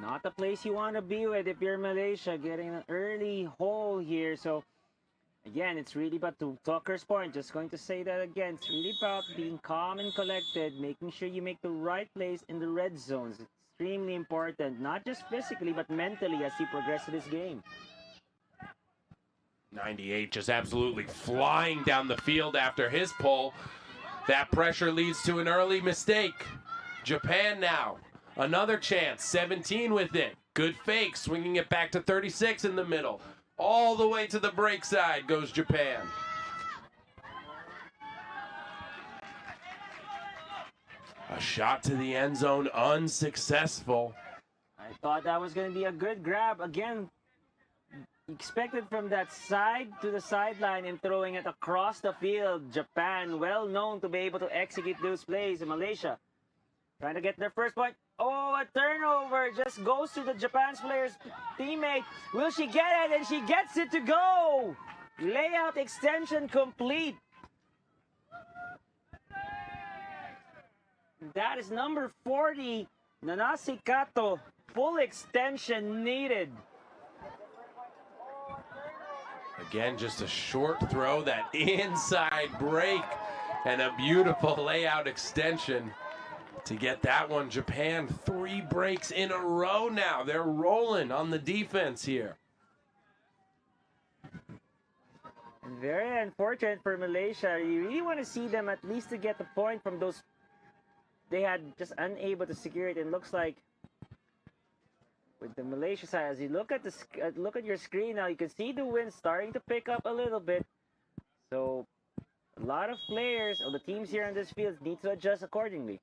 Not the place you want to be with if you're Malaysia, getting an early hole here. So, again, it's really about, to Tucker's point, just going to say that again, it's really about being calm and collected, making sure you make the right plays in the red zones. It's extremely important, not just physically, but mentally as you progress to this game. 98 just absolutely flying down the field after his pull. That pressure leads to an early mistake. Japan now, another chance, 17 with it. Good fake, swinging it back to 36 in the middle. All the way to the break side goes Japan. A shot to the end zone, unsuccessful. I thought that was going to be a good grab. Again, expected from that side to the sideline and throwing it across the field. Japan, well known to be able to execute those plays in Malaysia. Trying to get their first point. Oh, a turnover just goes to the Japan's player's teammate. Will she get it? And she gets it to go. Layout extension complete. That is number 40, Nanasi Kato. Full extension needed. Again, just a short throw, that inside break, and a beautiful layout extension to get that one. Japan, 3 breaks in a row now. They're rolling on the defense here. Very unfortunate for Malaysia. You really want to see them at least to get the point from those. They had just unable to secure it. It looks like with the Malaysia side, as you look at your screen now, you can see the wind starting to pick up a little bit. So a lot of players or the teams here on this field need to adjust accordingly.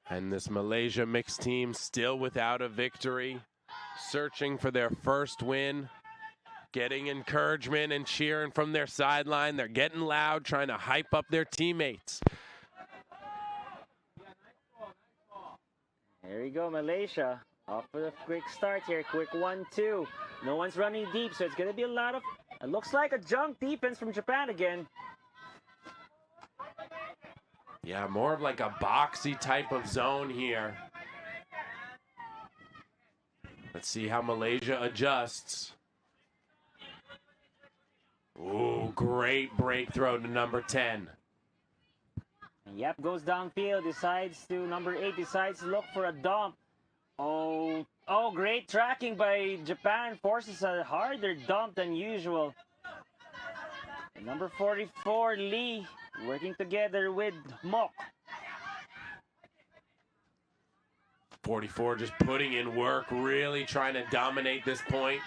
And this Malaysia mixed team still without a victory, searching for their first win, getting encouragement and cheering from their sideline. They're getting loud, trying to hype up their teammates. Here we go, Malaysia. Off with a quick start here. Quick 1-2. No one's running deep, so it's going to be a lot of... It looks like a junk defense from Japan again. Yeah, more of like a boxy type of zone here. Let's see how Malaysia adjusts. Ooh, great break throw to number 10. Yep, goes downfield, number 8 decides to look for a dump. Oh, great tracking by Japan, forces a harder dump than usual. And number 44, Lee, working together with Mok. 44 just putting in work, really trying to dominate this point.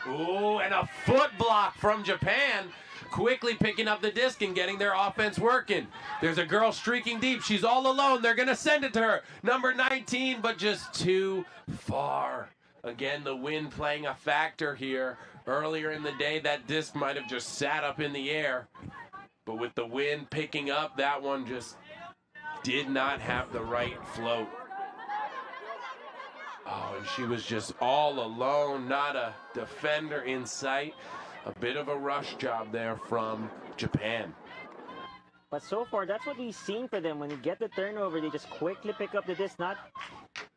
Ooh, and a foot block from Japan, quickly picking up the disc and getting their offense working. There's a girl streaking deep. She's all alone. They're going to send it to her. Number 19, but just too far. Again, the wind playing a factor here. Earlier in the day, that disc might have just sat up in the air. But with the wind picking up, that one just did not have the right float. Oh, and she was just all alone, not a defender in sight. A bit of a rush job there from Japan. But so far, that's what we've seen for them. When you get the turnover, they just quickly pick up the disc, not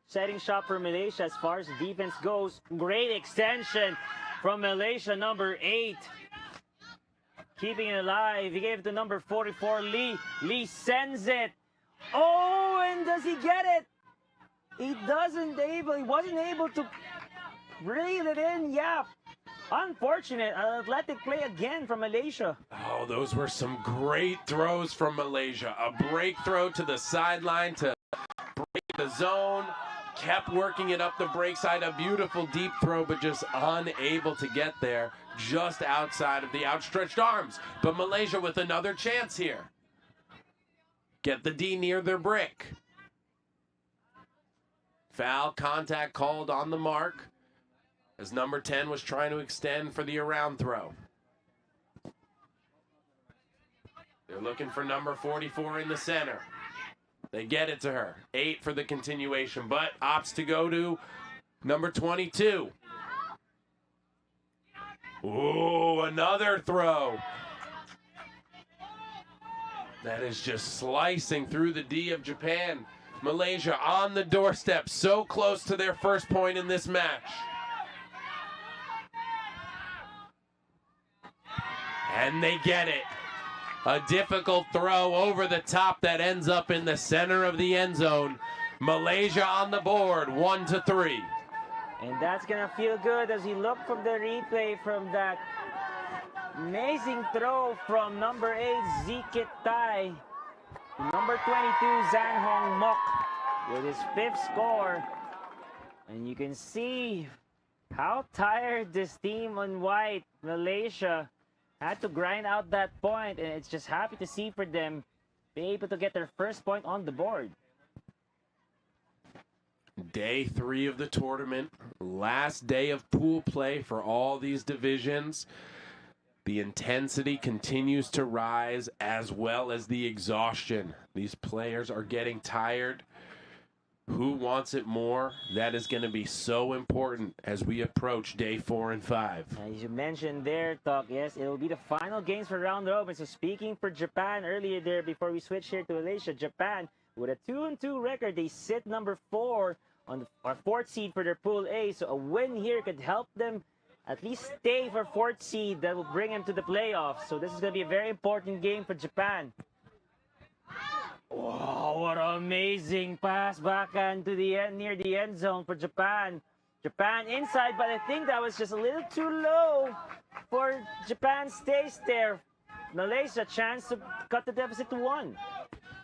setting shop for Malaysia as far as defense goes. Great extension from Malaysia, number 8. Keeping it alive. He gave it to number 44, Lee. Lee sends it. Oh, and does he get it? He wasn't able to reel it in. Yeah. Unfortunate. An athletic play again from Malaysia. Oh, those were some great throws from Malaysia. A break throw to the sideline to break the zone. Kept working it up the break side. A beautiful deep throw, but just unable to get there. Just outside of the outstretched arms. But Malaysia with another chance here. Get the D near their brick. Foul contact called on the mark as number 10 was trying to extend for the around throw. They're looking for number 44 in the center. They get it to her. 8 for the continuation, but opts to go to number 22. Ooh, another throw. That is just slicing through the D of Japan. Malaysia on the doorstep, so close to their first point in this match. And they get it. A difficult throw over the top that ends up in the center of the end zone. Malaysia on the board, 1-3. And that's going to feel good as you look from the replay from that amazing throw from number 8, Zikit Tai, to number 22, Zhang Hong Mok, with his 5th score. And you can see how tired this team on white, Malaysia, had to grind out that point, and it's just happy to see for them be able to get their first point on the board. Day 3 of the tournament, last day of pool play for all these divisions. The intensity continues to rise as well as the exhaustion. These players are getting tired. Who wants it more? That is going to be so important as we approach day 4 and 5. As you mentioned there, Talk, yes, it will be the final games for round robin. So speaking for Japan earlier there, before we switch here to Malaysia, Japan with a 2-2 record, they sit number 4 on the 4th seed for their Pool A. So a win here could help them at least stay for 4th seed. That will bring them to the playoffs. So this is going to be a very important game for Japan. Wow, what an amazing pass backhand to the end, near the end zone for Japan. Japan inside, but I think that was just a little too low for Japan. Stays there. Malaysia chance to cut the deficit to 1.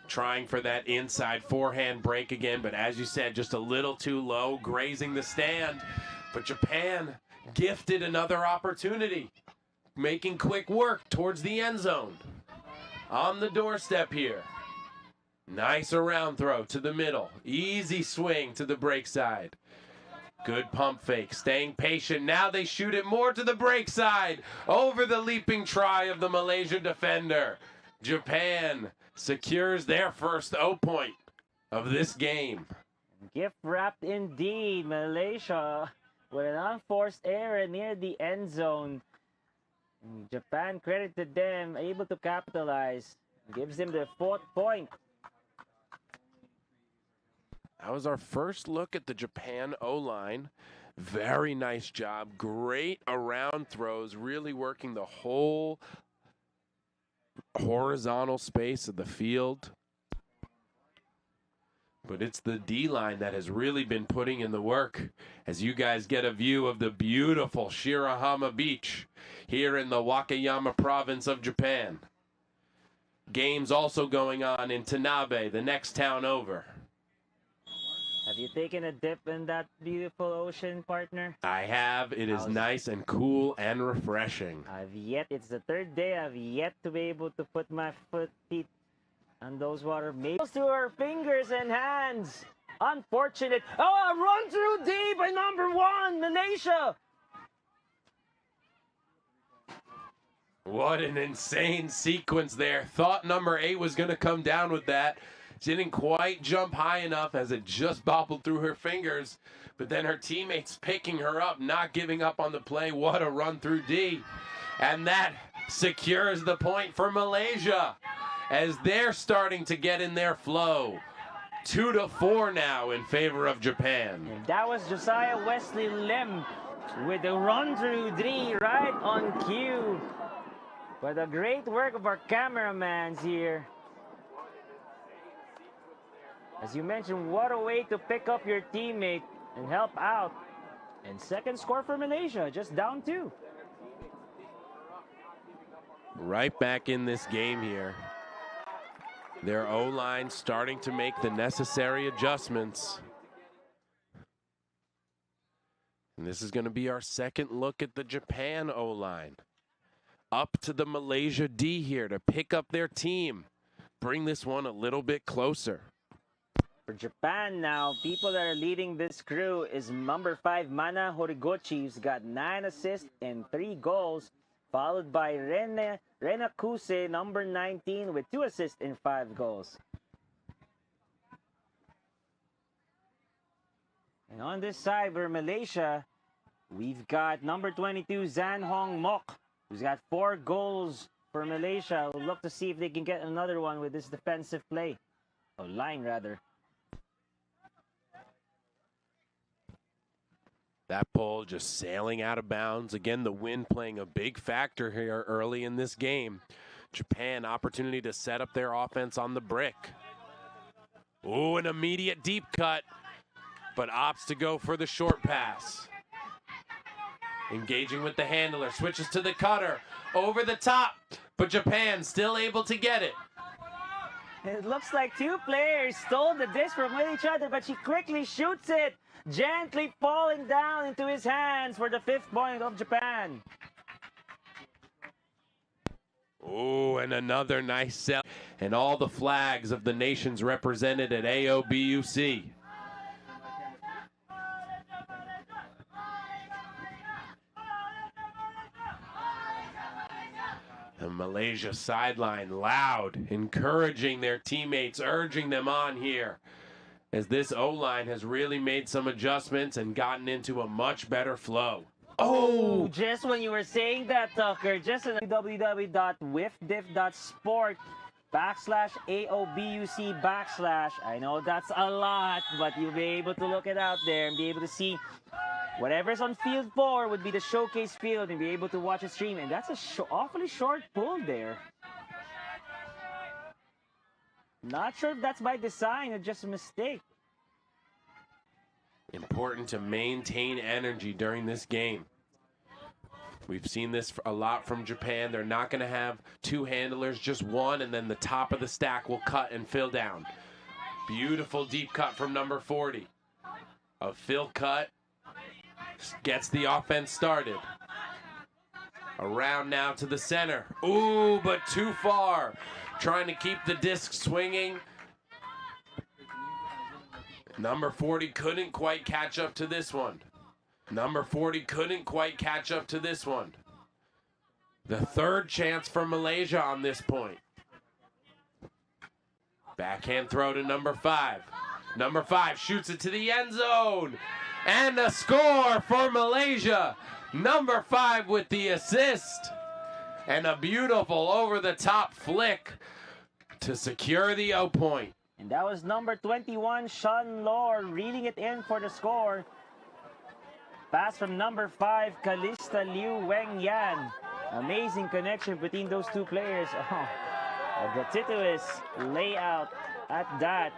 Trying for that inside forehand break again, but as you said, just a little too low, grazing the stand. But Japan gifted another opportunity, making quick work towards the end zone. On the doorstep here. Nice around throw to the middle. Easy swing to the break side. Good pump fake, staying patient. Now they shoot it more to the break side. Over the leaping try of the Malaysia defender. Japan secures their first O point of this game. Gift wrapped indeed. Malaysia with an unforced error near the end zone. Japan, credit to them, able to capitalize. Gives them their 4th point. That was our first look at the Japan O-line. Very nice job. Great around throws, really working the whole horizontal space of the field. But it's the D-line that has really been putting in the work as you guys get a view of the beautiful Shirahama Beach here in the Wakayama province of Japan. Games also going on in Tanabe, the next town over. Have you taken a dip in that beautiful ocean, partner? I have. It is nice and cool and refreshing. It's the 3rd day. I've yet to be able to put my feet on those water. Maybe through our fingers and hands. Unfortunate. Oh, a run through D by number 1, Malaysia. What an insane sequence there. Thought number 8 was going to come down with that. She didn't quite jump high enough as it just bobbled through her fingers. But then her teammates picking her up, not giving up on the play. What a run through D. And that secures the point for Malaysia as they're starting to get in their flow. 2-4 now in favor of Japan. And that was Josiah Wesley Lim with the run through D right on cue. But the great work of our cameramans here. As you mentioned, what a way to pick up your teammate and help out. And 2nd score for Malaysia, just down 2. Right back in this game here. Their O-line starting to make the necessary adjustments. And this is going to be our 2nd look at the Japan O-line. Up to the Malaysia D here to pick up their team. Bring this one a little bit closer. For Japan now, people that are leading this crew is number 5, Mana Horiguchi, who's got 9 assists and 3 goals, followed by Rena Kuse, number 19, with 2 assists and 5 goals. And on this side, for Malaysia, we've got number 22, Zan Hong Mok, who's got 4 goals for Malaysia. We'll look to see if they can get another one with this defensive play. Oh, line, rather. That ball just sailing out of bounds. Again, the wind playing a big factor here early in this game. Japan, opportunity to set up their offense on the brick. Ooh, an immediate deep cut, but opts to go for the short pass. Engaging with the handler, switches to the cutter, over the top, but Japan still able to get it. It looks like 2 players stole the disc from each other, but she quickly shoots it, gently falling down into his hands for the 5th point of Japan. Oh, and another nice sell. And all the flags of the nations represented at AOBUC. The Malaysia sideline loud, encouraging their teammates, urging them on here, as this O-line has really made some adjustments and gotten into a much better flow. Oh! Just when you were saying that, Tucker, just on www.wfdf.sport/AOBUC/. I know that's a lot, but you'll be able to look it out there and be able to see whatever's on field 4 would be the showcase field and be able to watch a stream. And that's a awfully short pull there. Not sure if that's by design or just a mistake. Important to maintain energy during this game. We've seen this a lot from Japan. They're not going to have 2 handlers, just 1, and then the top of the stack will cut and fill down. Beautiful deep cut from number 40. A fill cut gets the offense started. Around now to the center. Ooh, but too far. Trying to keep the disc swinging. Number 40 couldn't quite catch up to this one. Number 40 couldn't quite catch up to this one. The 3rd chance for Malaysia on this point. Backhand throw to number 5. Number 5 shoots it to the end zone. And a score for Malaysia. Number 5 with the assist. And a beautiful over-the-top flick to secure the O point. And that was number 21, Sean Lor, reading it in for the score. Pass from number 5, Kalista Liu Weng Yan. Amazing connection between those 2 players. Oh, a gratuitous layout at that.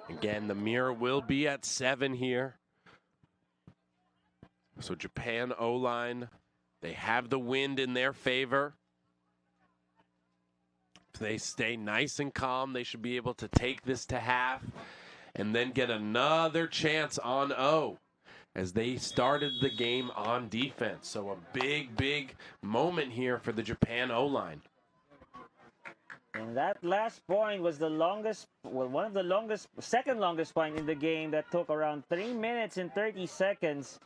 Again, the mirror will be at 7 here. So Japan O-line, they have the wind in their favor. If they stay nice and calm, they should be able to take this to half and then get another chance on O as they started the game on defense. So a big, big moment here for the Japan O-line. And that last point was the longest, well, one of the longest, second longest point in the game that took around 3 minutes and 30 seconds.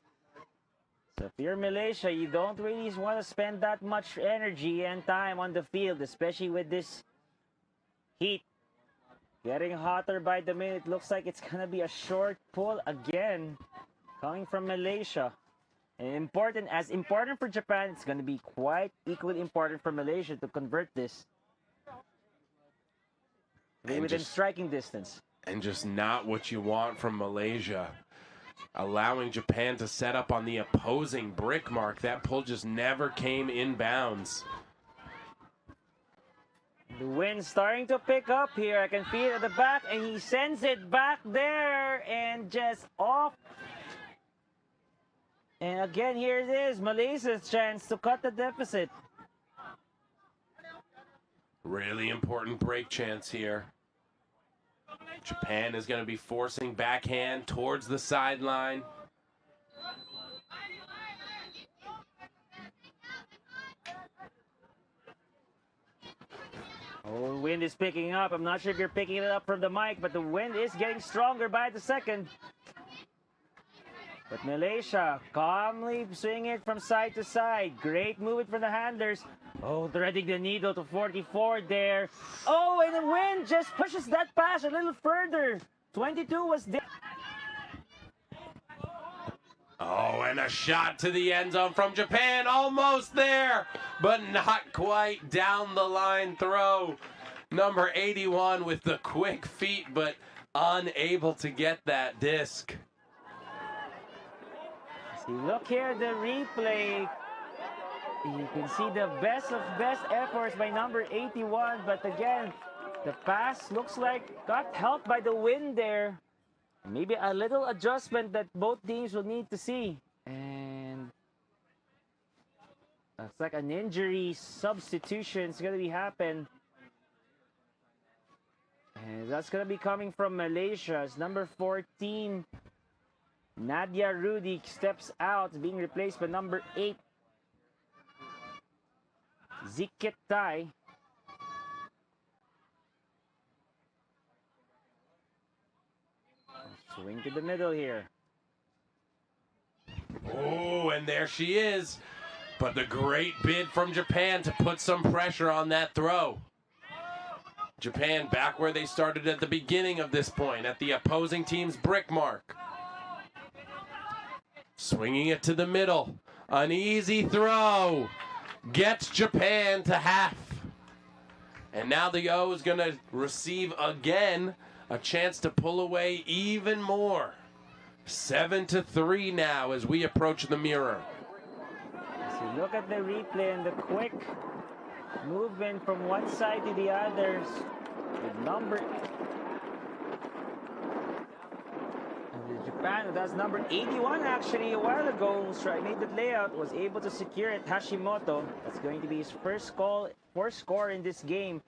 So if you're Malaysia, you don't really want to spend that much energy and time on the field, especially with this heat getting hotter by the minute. Looks like it's going to be a short pull again coming from Malaysia. And as important for Japan, it's going to be quite equally important for Malaysia to convert this. Within striking distance. And just not what you want from Malaysia. Allowing Japan to set up on the opposing brick mark. That pull just never came in bounds. The wind's starting to pick up here. I can feel it at the back, and he sends it back there and just off. And again, here it is. Malaysia's chance to cut the deficit. Really important break chance here. Japan is going to be forcing backhand towards the sideline. Oh, wind is picking up. I'm not sure if you're picking it up from the mic, but the wind is getting stronger by the second. But Malaysia calmly swinging it from side to side. Great movement from the handlers. Oh, threading the needle to 44 there. Oh, and the wind just pushes that pass a little further. 22 was there. Oh, and a shot to the end zone from Japan. Almost there, but not quite. Down the line throw. Number 81 with the quick feet, but unable to get that disc. See, look here, the replay. You can see the best of best efforts by number 81, but again, the pass looks like got helped by the wind there. Maybe a little adjustment that both teams will need to see. And looks like an injury substitution is going to be happen. And that's going to be coming from Malaysia. It's number 14, Nadia Rudy, steps out, being replaced by number 8, Zikit Tai. Swing to the middle here. Oh, and there she is. But the great bid from Japan to put some pressure on that throw. Japan back where they started at the beginning of this point, at the opposing team's brick mark. Swinging it to the middle. An easy throw. Gets Japan to half. And now the O is going to receive again a chance to pull away even more. 7-3 now as we approach the mirror. So look at the replay and the quick movement from one side to the others. With number Japan, that's number 81 actually a while ago. Made the layout, was able to secure it. Hashimoto. That's going to be his first score in this game.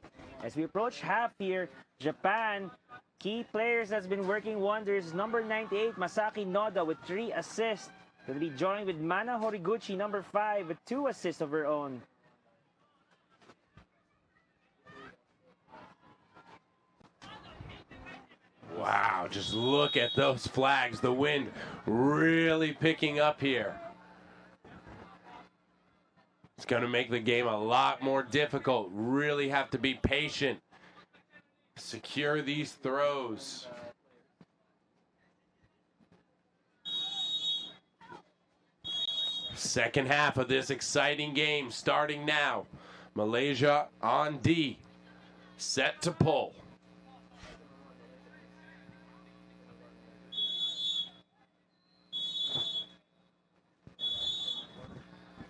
As we approach half here, Japan, key players that's been working wonders. Number 98, Masaki Noda with 3 assists. Going to be joined with Mana Horiguchi, number 5, with 2 assists of her own. Wow, just look at those flags. The wind really picking up here. It's going to make the game a lot more difficult. Really have to be patient. Secure these throws. Second half of this exciting game starting now. Malaysia on D. Set to pull.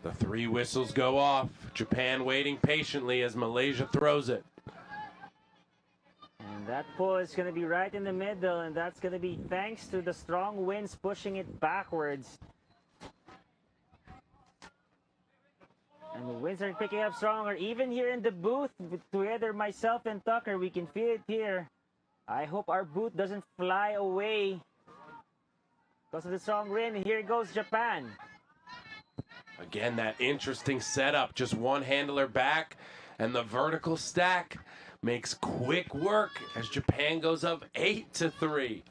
The 3 whistles go off. Japan waiting patiently as Malaysia throws it. And that pull is going to be right in the middle, and that's going to be thanks to the strong winds pushing it backwards. And the winds are picking up stronger. Even here in the booth, together myself and Tucker, we can feel it here. I hope our booth doesn't fly away because of the strong wind. And here goes Japan. Again, that interesting setup. Just one handler back, and the vertical stack makes quick work as Japan goes up 8-3.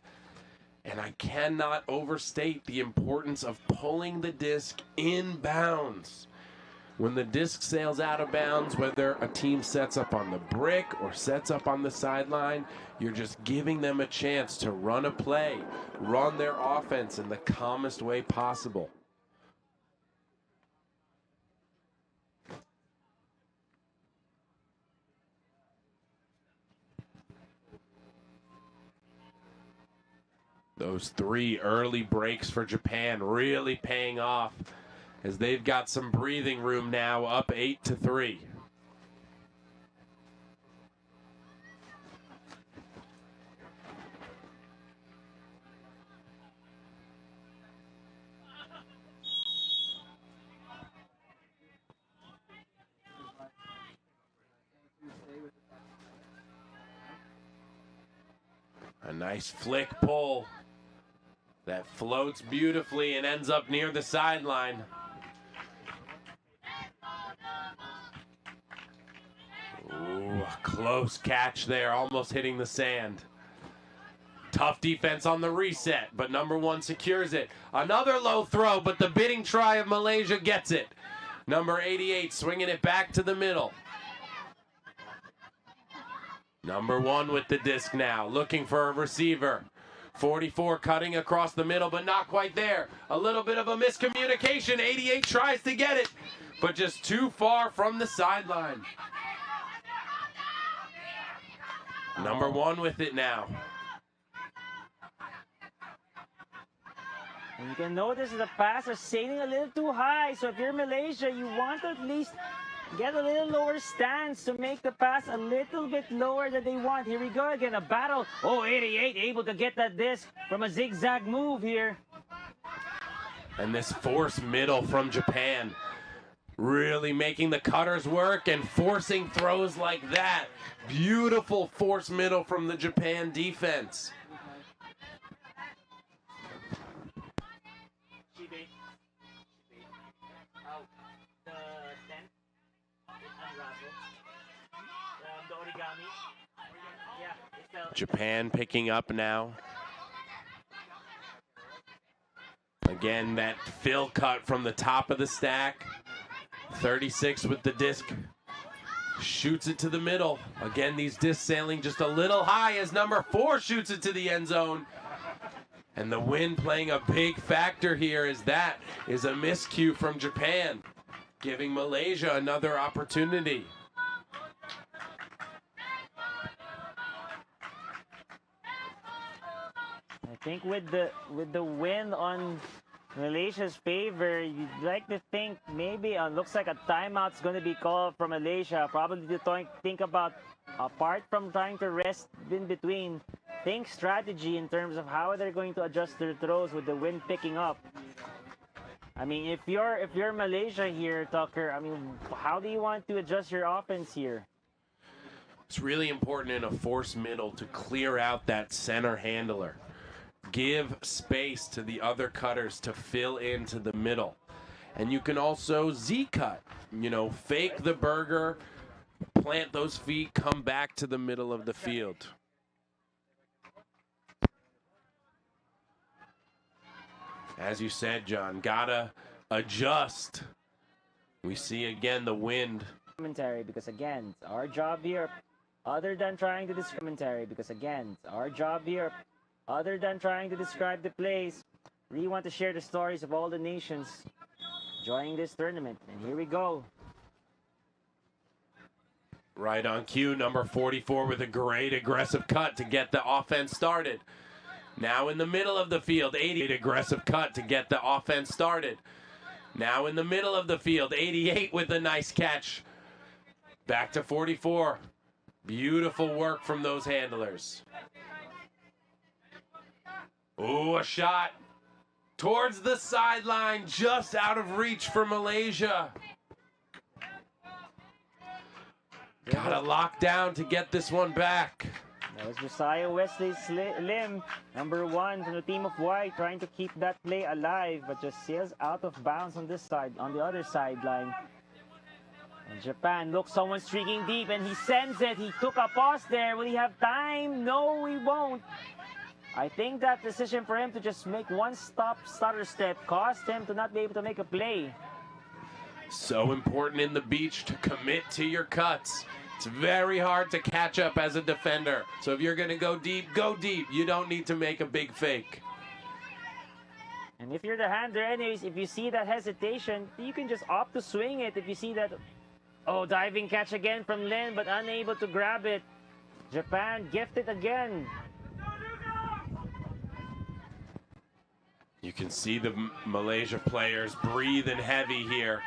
And I cannot overstate the importance of pulling the disc inbounds. When the disc sails out of bounds, whether a team sets up on the brick or sets up on the sideline, you're just giving them a chance to run a play, run their offense in the calmest way possible. Those 3 early breaks for Japan really paying off as they've got some breathing room now, up 8-3. A nice flick pull that floats beautifully and ends up near the sideline. Ooh, a close catch there, almost hitting the sand. Tough defense on the reset, but number one secures it. Another low throw, but the bidding try of Malaysia gets it. Number 88 swinging it back to the middle. Number one with the disc now, looking for a receiver. 44 cutting across the middle, but not quite there. A little bit of a miscommunication. 88 tries to get it, but just too far from the sideline. Number one with it now. And you can notice the pass is sailing a little too high. So if you're Malaysia, you want to at least get a little lower stance to make the pass a little bit lower than they want. Here we go again, a battle. Oh, 88 able to get that disc from a zigzag move here. And this force middle from Japan, really making the cutters work and forcing throws like that. Beautiful force middle from the Japan defense. Japan picking up now. Again, that fill cut from the top of the stack. 36 with the disc. Shoots it to the middle. Again, these discs sailing just a little high as number 4 shoots it to the end zone. And the wind playing a big factor here, as that is a miscue from Japan, giving Malaysia another opportunity. I think with the wind on Malaysia's favor, you'd like to think maybe looks like a timeout's going to be called from Malaysia. Probably to think about, apart from trying to rest in between, think strategy in terms of how they're going to adjust their throws with the wind picking up. I mean, if you're Malaysia here, Tucker, I mean, how do you want to adjust your offense here? It's really important in a force middle to clear out that center handler. Give space to the other cutters to fill into the middle. And you can also Z-cut, you know, fake the burger, plant those feet, come back to the middle of the field. As you said, John, gotta adjust. We see again the wind. Commentary, because again, it's our job here, other than trying to discriminate, because again, it's our job here, other than trying to describe the plays, we want to share the stories of all the nations enjoying this tournament. And here we go. Right on cue, number 44 with a great aggressive cut to get the offense started. Now in the middle of the field, 88 aggressive cut to get the offense started. Now in the middle of the field, 88 with a nice catch. Back to 44. Beautiful work from those handlers. Ooh, a shot towards the sideline, just out of reach for Malaysia. Gotta lock down to get this one back. That was Josiah Wesley Lim, number 1 from the team of white, trying to keep that play alive, but just sails out of bounds on this side, on the other sideline. And Japan, look, someone streaking deep, and he sends it. He took a pause there. Will he have time? No, he won't. I think that decision for him to just make one stutter step caused him to not be able to make a play. So important in the beach to commit to your cuts. It's very hard to catch up as a defender. So if you're going to go deep, go deep. You don't need to make a big fake. And if you're the handler anyways, if you see that hesitation, you can just opt to swing it. If you see that, oh, diving catch again from Lin, but unable to grab it. Japan gifted again. You can see the Malaysia players breathing heavy here.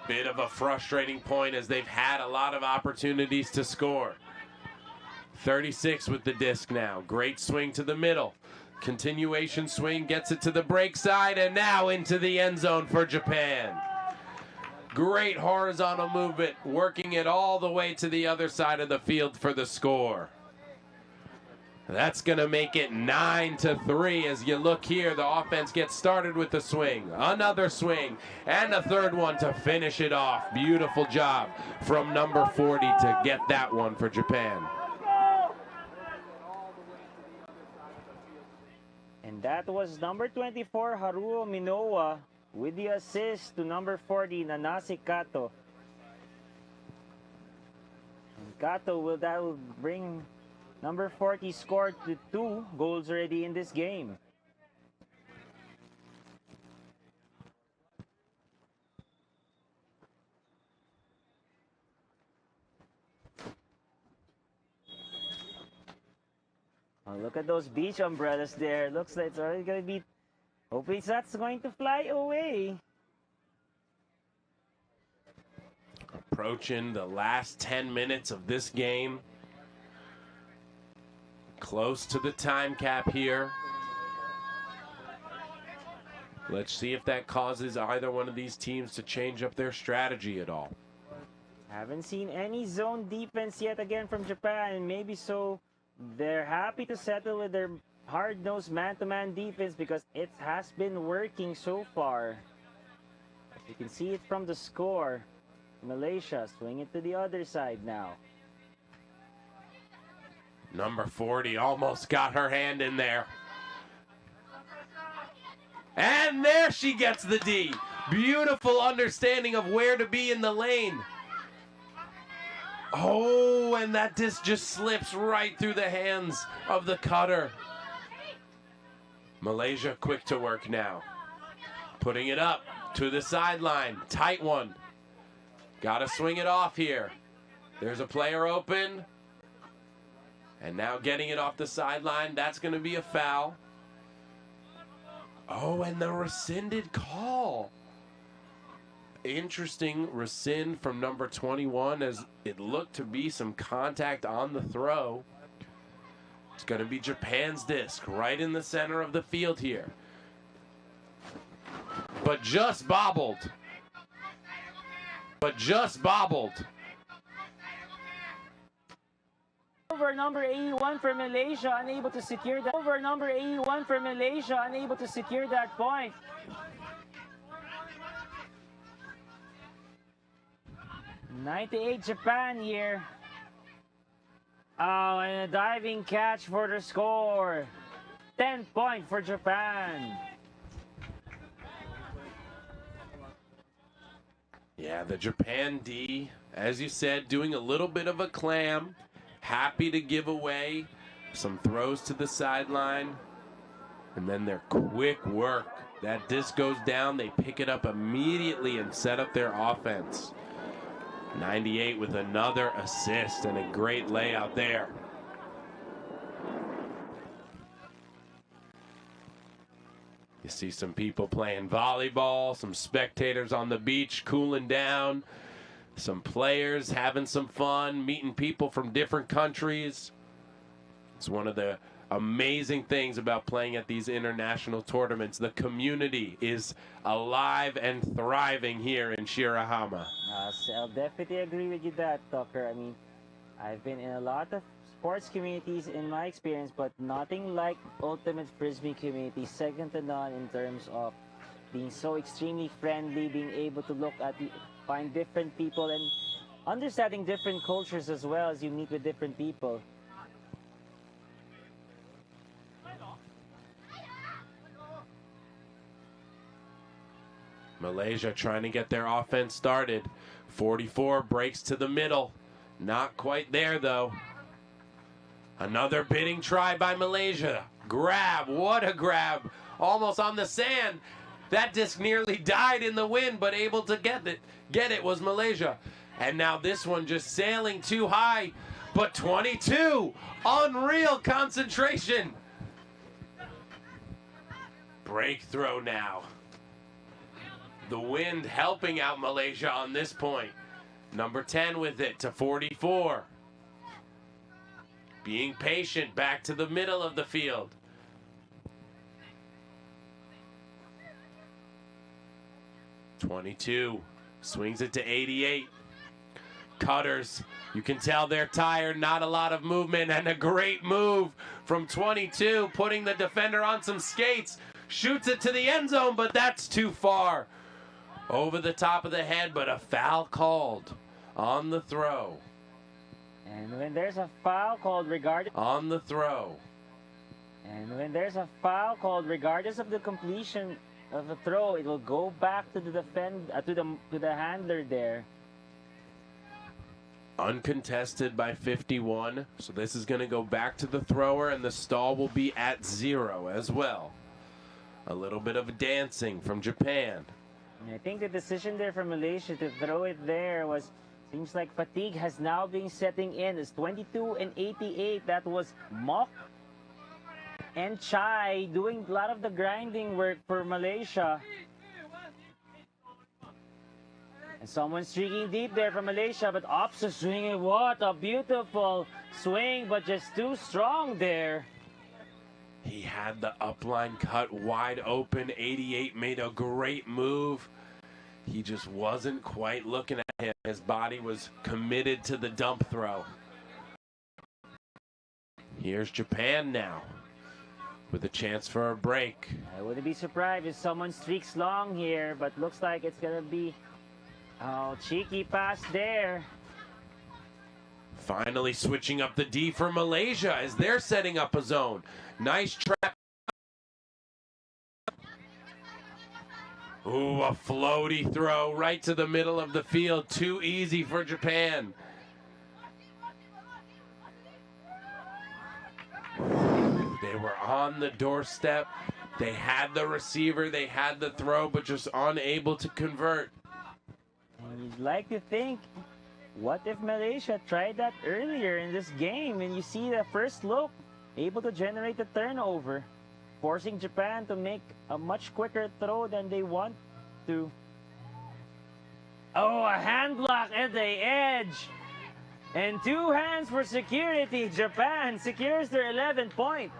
Bit of a frustrating point as they've had a lot of opportunities to score. 36 with the disc now. Great swing to the middle. Continuation swing gets it to the break side and now into the end zone for Japan. Great horizontal movement, working it all the way to the other side of the field for the score. That's going to make it 9-3 as you look here. The offense gets started with the swing. Another swing and a third one to finish it off. Beautiful job from number 40 to get that one for Japan. And that was number 24, Haruo Minowa, with the assist to number 40, Nanase Kato. And Kato that will bring number 40 scored to 2 goals already in this game. Oh, look at those beach umbrellas there. Looks like it's already going to be... Hopefully that's going to fly away. Approaching the last 10 minutes of this game. Close to the time cap here. Let's see if that causes either one of these teams to change up their strategy at all. Haven't seen any zone defense yet again from Japan, and maybe so they're happy to settle with their hard-nosed man-to-man defense because it has been working so far. You can see it from the score. Malaysia swing it to the other side now. Number 40 almost got her hand in there. And there she gets the D. Beautiful understanding of where to be in the lane. Oh, and that disc just slips right through the hands of the cutter. Malaysia quick to work now. Putting it up to the sideline. Tight one. Got to swing it off here. There's a player open. And now getting it off the sideline. That's going to be a foul. Oh, and the rescinded call. Interesting rescind from number 21 as it looked to be some contact on the throw. It's going to be Japan's disc right in the center of the field here. But just bobbled. Over number 81 for Malaysia, unable to secure that. Over number 81 for Malaysia, unable to secure that point. .98 Japan here. Oh, and a diving catch for the score. 10 point for Japan. Yeah, the Japan D, as you said, doing a little bit of a clam. Happy to give away some throws to the sideline. And then their quick work. That disc goes down, they pick it up immediately and set up their offense. 98 with another assist and a great layout there. You see some people playing volleyball, some spectators on the beach cooling down, some players having some fun, meeting people from different countries. It's one of the amazing things about playing at these international tournaments. The community is alive and thriving here in Shirahama. I'll definitely agree with you that, Tucker. I mean, I've been in a lot of sports communities in my experience, but nothing like Ultimate Frisbee community, second to none in terms of being so extremely friendly, being able to find different people and understanding different cultures as well as you meet with different people. Malaysia trying to get their offense started. 44 breaks to the middle. Not quite there, though. Another bidding try by Malaysia. Grab. What a grab. Almost on the sand. That disc nearly died in the wind, but able to get it was Malaysia. And now this one just sailing too high. But 22. Unreal concentration. Breakthrow now. The wind helping out Malaysia on this point. Number 10 with it to 44. Being patient back to the middle of the field. .22 swings it to 88. Cutters You can tell they're tired, not a lot of movement, and a great move from 22, putting the defender on some skates. Shoots it to the end zone, but that's too far. Over the top of the head, but a foul called on the throw. And when there's a foul called regardless On the throw. And when there's a foul called regardless of the completion of the throw, it will go back to the to the handler there. Uncontested by 51, so this is going to go back to the thrower, and the stall will be at 0 as well. A little bit of dancing from Japan. And I think the decision there for Malaysia to throw it there was, seems like fatigue has now been setting in. It's 22 and 88. That was Mok and Chai doing a lot of the grinding work for Malaysia. And someone streaking deep there from Malaysia, but Ops swinging. What a beautiful swing, but just too strong there. He had the upline cut wide open. 88 made a great move. He just wasn't quite looking at him. His body was committed to the dump throw. Here's Japan now with a chance for a break. I wouldn't be surprised if someone streaks long here, but looks like it's going to be... Oh, cheeky pass there. Finally switching up the D for Malaysia as they're setting up a zone. Nice trap. Ooh, a floaty throw right to the middle of the field. Too easy for Japan. They were on the doorstep. They had the receiver, they had the throw, but just unable to convert. And you'd like to think, what if Malaysia tried that earlier in this game? And you see the first look, able to generate the turnover, forcing Japan to make a much quicker throw than they want to. Oh, a hand block at the edge. And 2 hands for security. Japan secures their 11th point.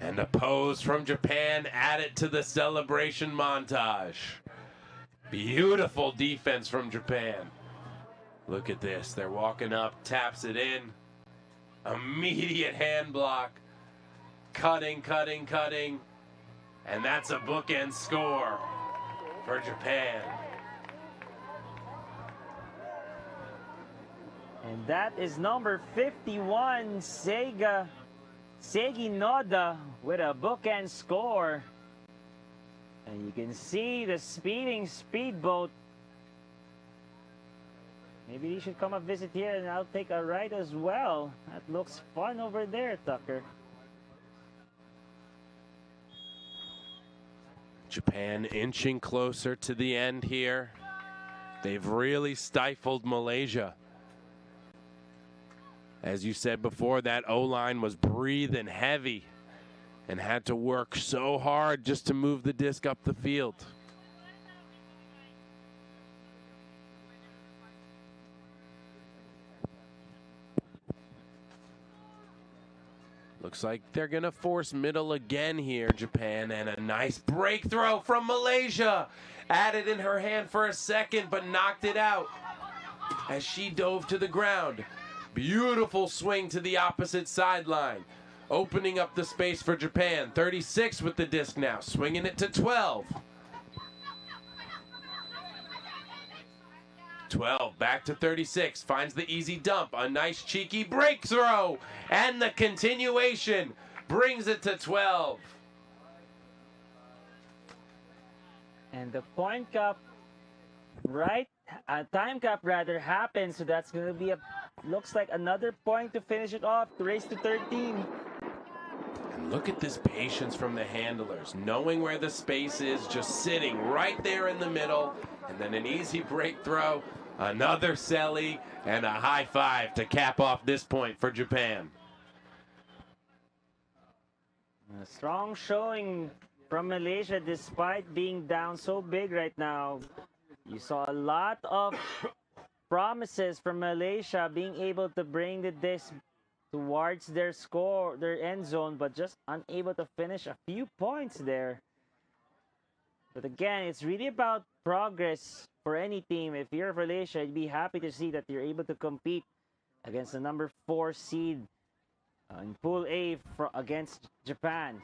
And a pose from Japan added to the celebration montage. Beautiful defense from Japan. Look at this. They're walking up, taps it in. Immediate hand block. Cutting, cutting, cutting. And that's a bookend score for Japan. And that is number 51, Segi Noda, with a bookend score. And you can see the speeding speedboat. Maybe you should come and visit here and I'll take a ride as well. That looks fun over there, Tucker. Japan inching closer to the end here. They've really stifled Malaysia. As you said before, that O-line was breathing heavy and had to work so hard just to move the disc up the field. Looks like they're going to force middle again here, Japan, and a nice break throw from Malaysia. Added in her hand for a second, but knocked it out as she dove to the ground. Beautiful swing to the opposite sideline, opening up the space for Japan. 36 with the disc now, swinging it to 12. 12, back to 36, finds the easy dump, a nice cheeky break throw, and the continuation brings it to 12. And the point cup, time cup rather, happens, so that's going to be looks like another point to finish it off, to race to 13. And look at this patience from the handlers, knowing where the space is, just sitting right there in the middle, and then an easy break throw, another celly, and a high five to cap off this point for Japan. A strong showing from Malaysia despite being down so big right now. You saw a lot of promises from Malaysia being able to bring the disc towards their score, their end zone, but just unable to finish a few points there. But again, it's really about progress for any team. If you're Malaysia, I'd be happy to see that you're able to compete against the number 4 seed in Pool A against Japan.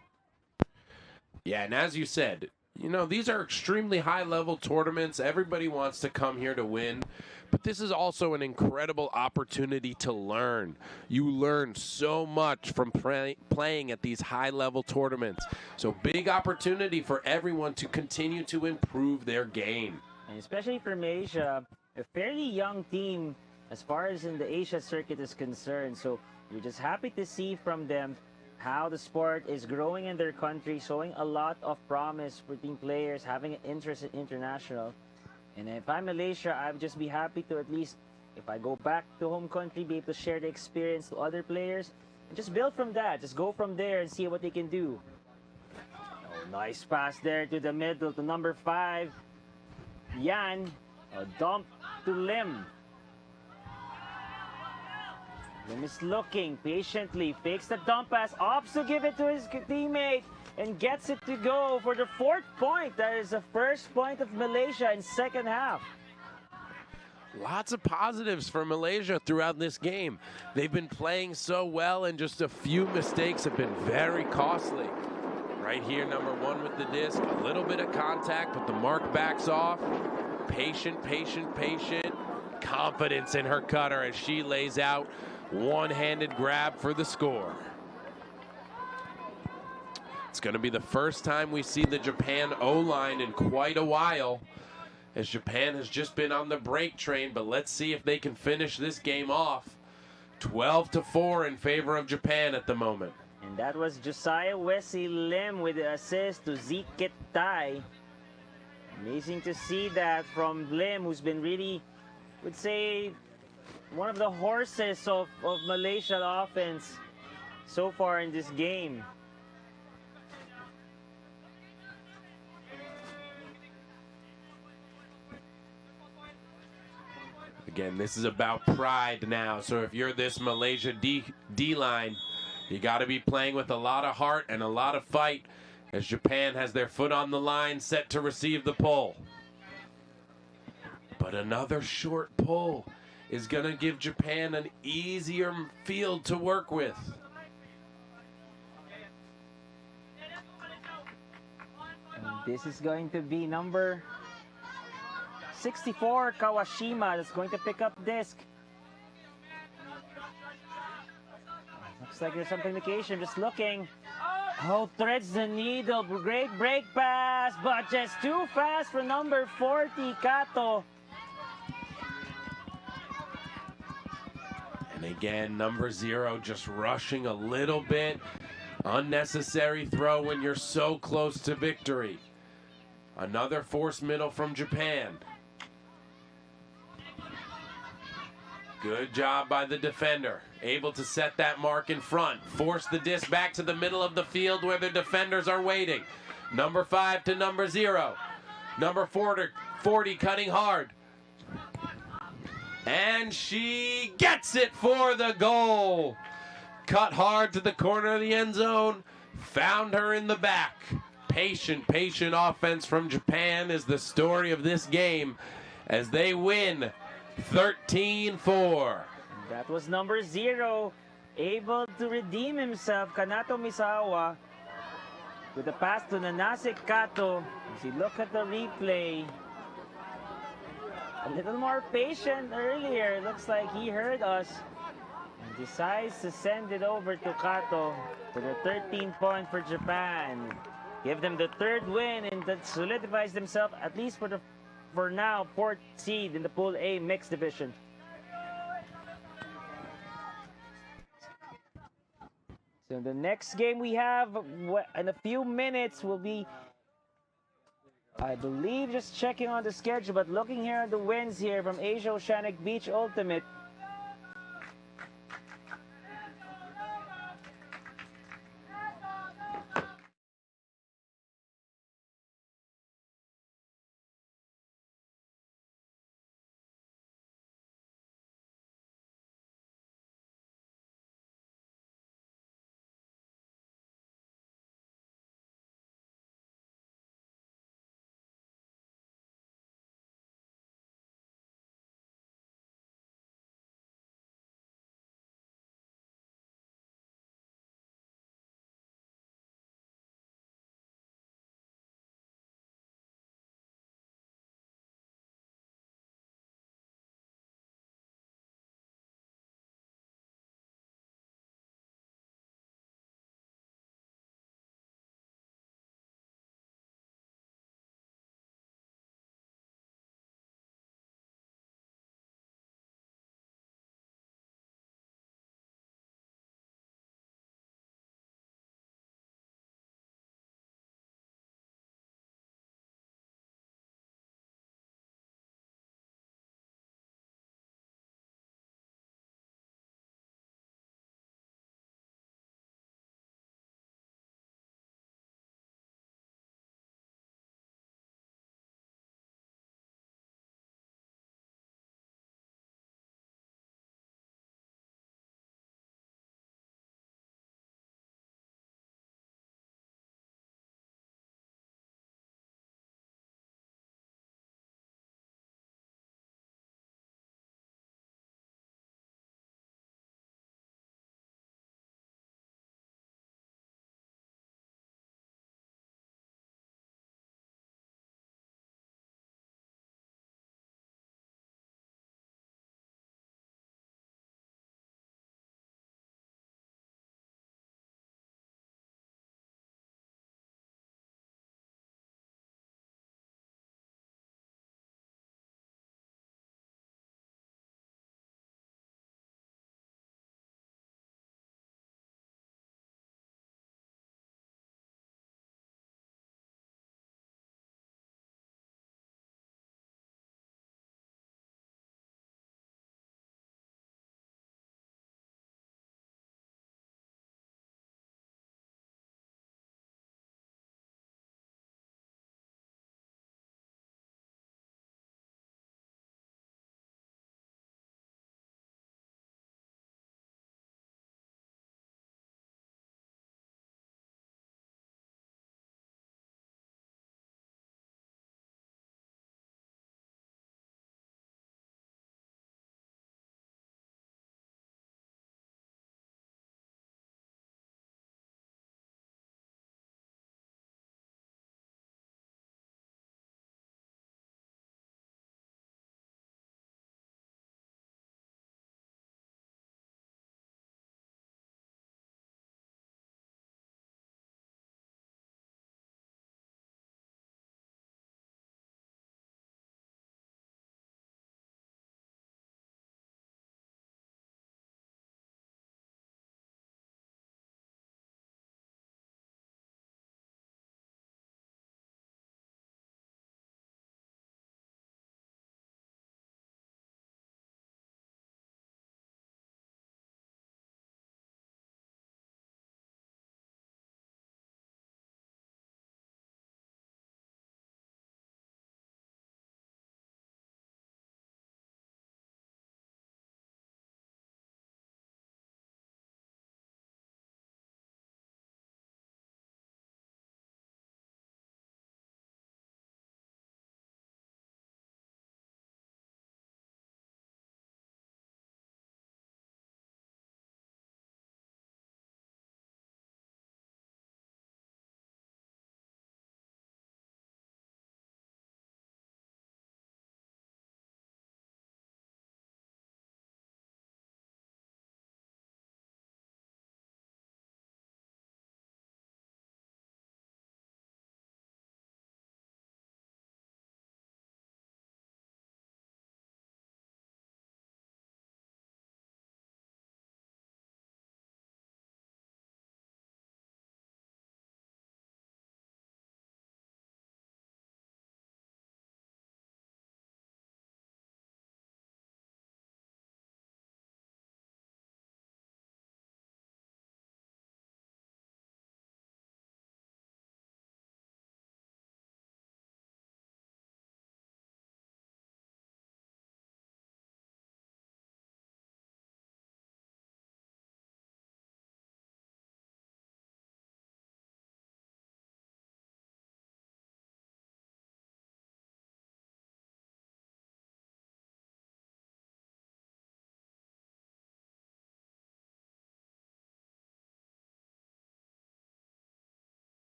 Yeah, and as you said, you know, these are extremely high-level tournaments. Everybody wants to come here to win. But this is also an incredible opportunity to learn. You learn so much from playing at these high-level tournaments. So big opportunity for everyone to continue to improve their game. And especially for Malaysia, a fairly young team as far as in the Asia circuit is concerned. So you're just happy to see from them how the sport is growing in their country, showing a lot of promise for team players, having an interest in international. And if I'm Malaysia, I'd just be happy to at least, if I go back to home country, be able to share the experience to other players and just build from that. Just go from there and see what they can do. Oh, nice pass there to the middle to number 5. Yan, a dump to Lim. Lim is looking patiently, fakes the dump pass, opts to give it to his teammate, and gets it to go for the 4th point. That is the first point of Malaysia in second half. Lots of positives for Malaysia throughout this game. They've been playing so well, and just a few mistakes have been very costly. Right here, number 1 with the disc. A little bit of contact, but the mark backs off. Patient, patient, patient. Confidence in her cutter as she lays out one-handed grab for the score. It's going to be the first time we see the Japan O-line in quite a while, as Japan has just been on the break train, but let's see if they can finish this game off. 12-4 in favor of Japan at the moment. And that was Josiah Wesley Lim with the assist to Zeke Tai. Amazing to see that from Lim, who's been really, would say, one of the horses of Malaysian offense so far in this game. Again, this is about pride now. So if you're this Malaysia D-line, you got to be playing with a lot of heart and a lot of fight, as Japan has their foot on the line, set to receive the pull. But another short pull is going to give Japan an easier field to work with. And this is going to be number 64, Kawashima, that's going to pick up disc. Looks like there's some communication, just looking. Oh, threads the needle, great break pass, but just too fast for number 40, Kato. And again, number 0 just rushing a little bit. Unnecessary throw when you're so close to victory. Another forced middle from Japan. Good job by the defender. Able to set that mark in front. Force the disc back to the middle of the field where the defenders are waiting. Number 5 to number 0. Number 40 cutting hard. And she gets it for the goal. Cut hard to the corner of the end zone. Found her in the back. Patient, patient offense from Japan is the story of this game as they win 13-4. That was number 0, able to redeem himself, Kanato Misawa, with a pass to Nanase Kato. As you look at the replay, a little more patient earlier. Looks like he heard us and decides to send it over to Kato for the 13th point for Japan. Give them the 3rd win, and that solidifies themselves, at least for now, 4th seed in the Pool A mixed division. So the next game we have in a few minutes will be, I believe, just checking on the schedule, but looking here at the wins here from Asia Oceanic Beach Ultimate.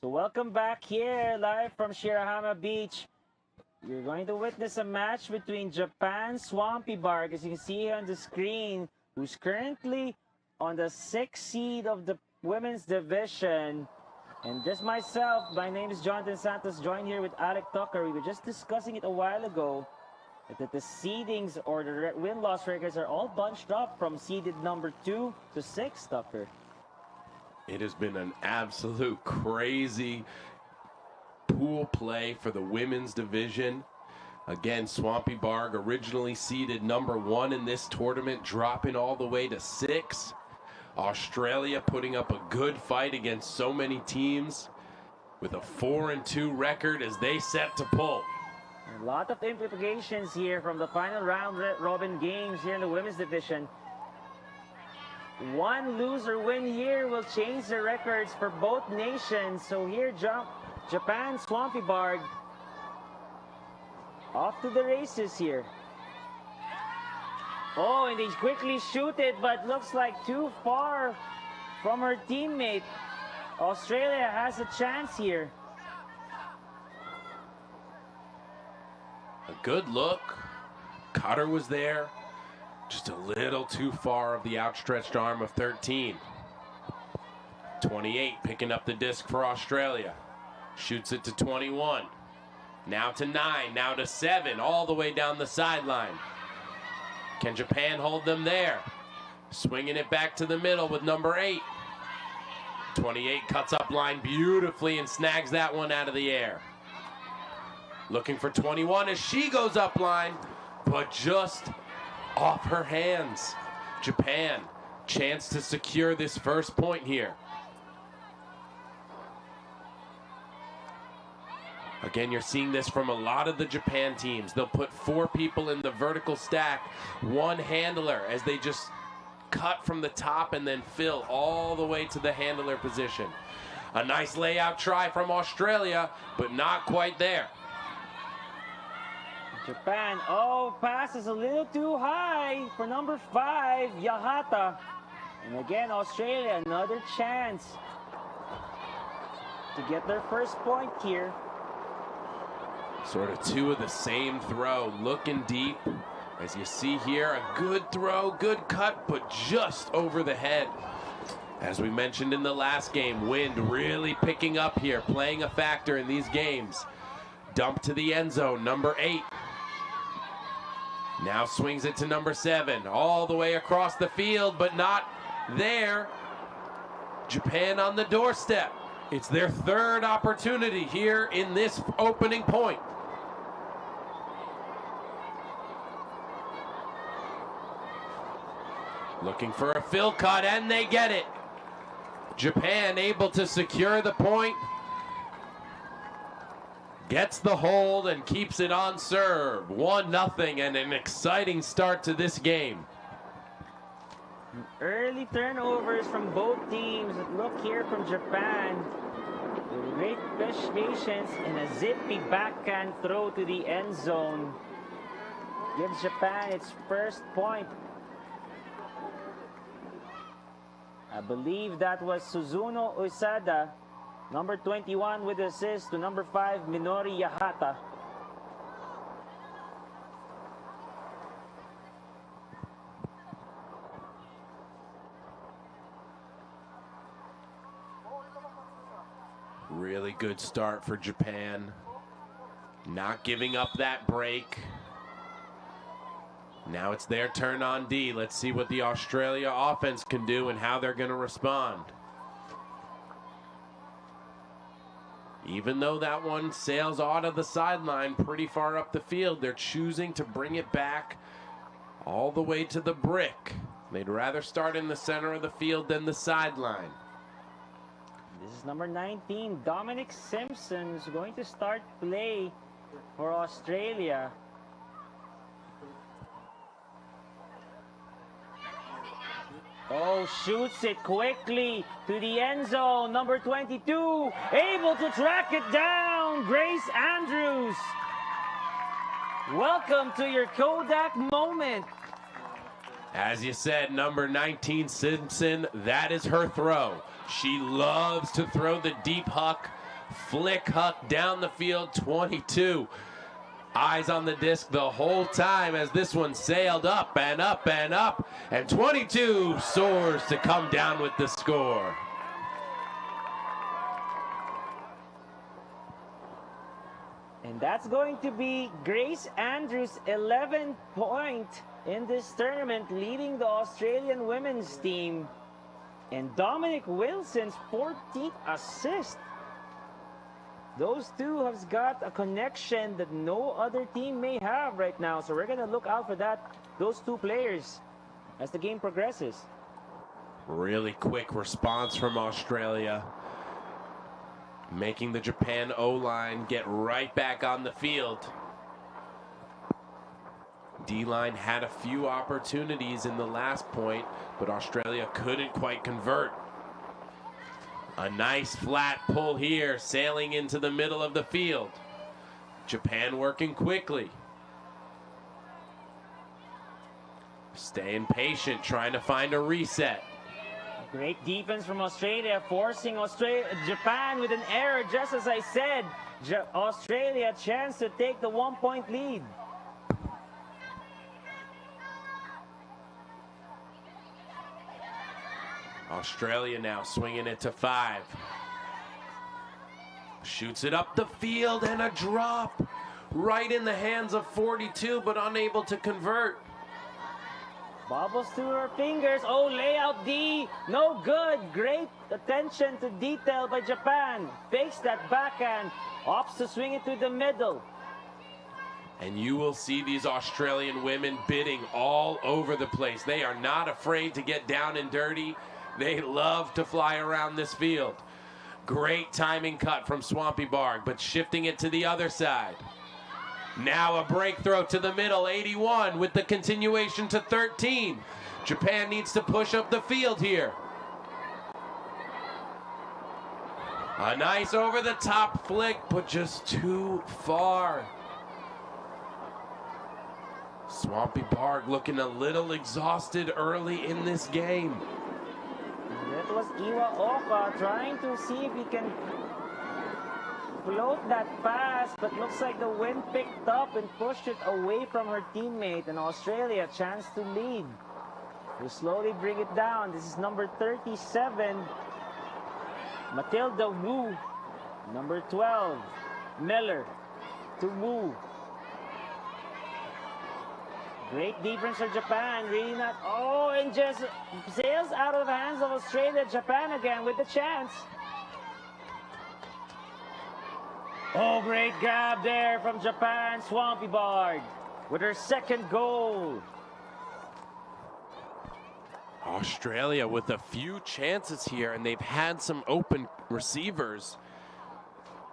So welcome back here, live from Shirahama Beach. You're going to witness a match between Japan's Swampy Bark, as you can see on the screen, who's currently on the 6th seed of the women's division. And just myself, my name is Jonathan Santos, joined here with Alec Tucker. We were just discussing it a while ago, that the seedings or the win-loss records are all bunched up from seeded number 2 to 6, Tucker. It has been an absolute crazy pool play for the women's division. Again, Swampy Barg originally seeded number 1 in this tournament, dropping all the way to 6. Australia putting up a good fight against so many teams with a 4-2 record as they set to pull. A lot of implications here from the final round robin games here in the women's division. One lose or win here will change the records for both nations. So here Japan Swampy Barg off to the races here. Oh, and they quickly shoot it, but looks like too far from her teammate. Australia has a chance here. A good look. Cutter was there. Just a little too far of the outstretched arm of 13. 28 picking up the disc for Australia. Shoots it to 21. Now to 9, now to 7, all the way down the sideline. Can Japan hold them there? Swinging it back to the middle with number 8. 28 cuts up line beautifully and snags that one out of the air. Looking for 21 as she goes up line, but just off her hands. Japan, chance to secure this first point here. Again, you're seeing this from a lot of the Japan teams. They'll put 4 people in the vertical stack, 1 handler, as they just cut from the top and then fill all the way to the handler position. A nice layout try from Australia, but not quite there. Japan, oh, pass is a little too high for number 5, Yahata. And again, Australia, another chance to get their first point here. Sort of 2 of the same throw, looking deep. As you see here, a good throw, good cut, but just over the head. As we mentioned in the last game, wind really picking up here, playing a factor in these games. Dump to the end zone, number 8. Now swings it to number 7, all the way across the field, but not there. Japan on the doorstep. It's their 3rd opportunity here in this opening point. Looking for a fill cut, and they get it. Japan able to secure the point. Gets the hold and keeps it on serve. 1-0 and an exciting start to this game. Early turnovers from both teams. Look here from Japan. With great patience and a zippy backhand throw to the end zone. Gives Japan its first point. I believe that was Suzuno Uesada, number 21 with assist to number 5, Minori Yahata. Really good start for Japan. Not giving up that break. Now it's their turn on D. Let's see what the Australia offense can do and how they're going to respond. Even though that one sails out of the sideline pretty far up the field, they're choosing to bring it back all the way to the brick. They'd rather start in the center of the field than the sideline. This is number 19, Dominic Simpson, is going to start play for Australia. Oh, shoots it quickly to the end zone. Number 22, able to track it down, Grace Andrews. Welcome to your Kodak moment. As you said, number 19, Simpson, that is her throw. She loves to throw the deep huck Flick Huck down the field, 22. Eyes on the disc the whole time as this one sailed up and up and up. And 22 soars to come down with the score. And that's going to be Grace Andrews' 11th point in this tournament, leading the Australian women's team. And Dominic Wilson's 14th assist. Those two have got a connection that no other team may have right now. So we're going to look out for those two players as the game progresses. Really quick response from Australia, making the Japan O-line get right back on the field. D-line had a few opportunities in the last point, but Australia couldn't quite convert. A nice flat pull here, sailing into the middle of the field. Japan working quickly. Staying patient, trying to find a reset. Great defense from Australia, forcing Japan with an error, just as I said. Australia a chance to take the 1-point lead. Australia now swinging it to 5. Shoots it up the field and a drop. Right in the hands of 42, but unable to convert. Bobbles through her fingers. Oh, layout D. No good. Great attention to detail by Japan. Fakes that backhand. Opts to swing it to the middle. And you will see these Australian women bidding all over the place. They are not afraid to get down and dirty. They love to fly around this field. Great timing cut from Swampy Barg, but shifting it to the other side. Now a break throw to the middle, 81 with the continuation to 13. Japan needs to push up the field here. A nice over-the-top flick, but just too far. Swampy Barg looking a little exhausted early in this game. That was Iwaoka trying to see if he can float that pass, but looks like the wind picked up and pushed it away from her teammate, and Australia a chance to lead. We'll slowly bring it down. This is number 37, Matilda Wu. Number 12, Miller to Wu. Great defense for Japan, really not, oh, and just sails out of the hands of Australia. Japan again with the chance. Oh, great grab there from Japan, Swampy Barg with her second goal. Australia with a few chances here, and they've had some open receivers.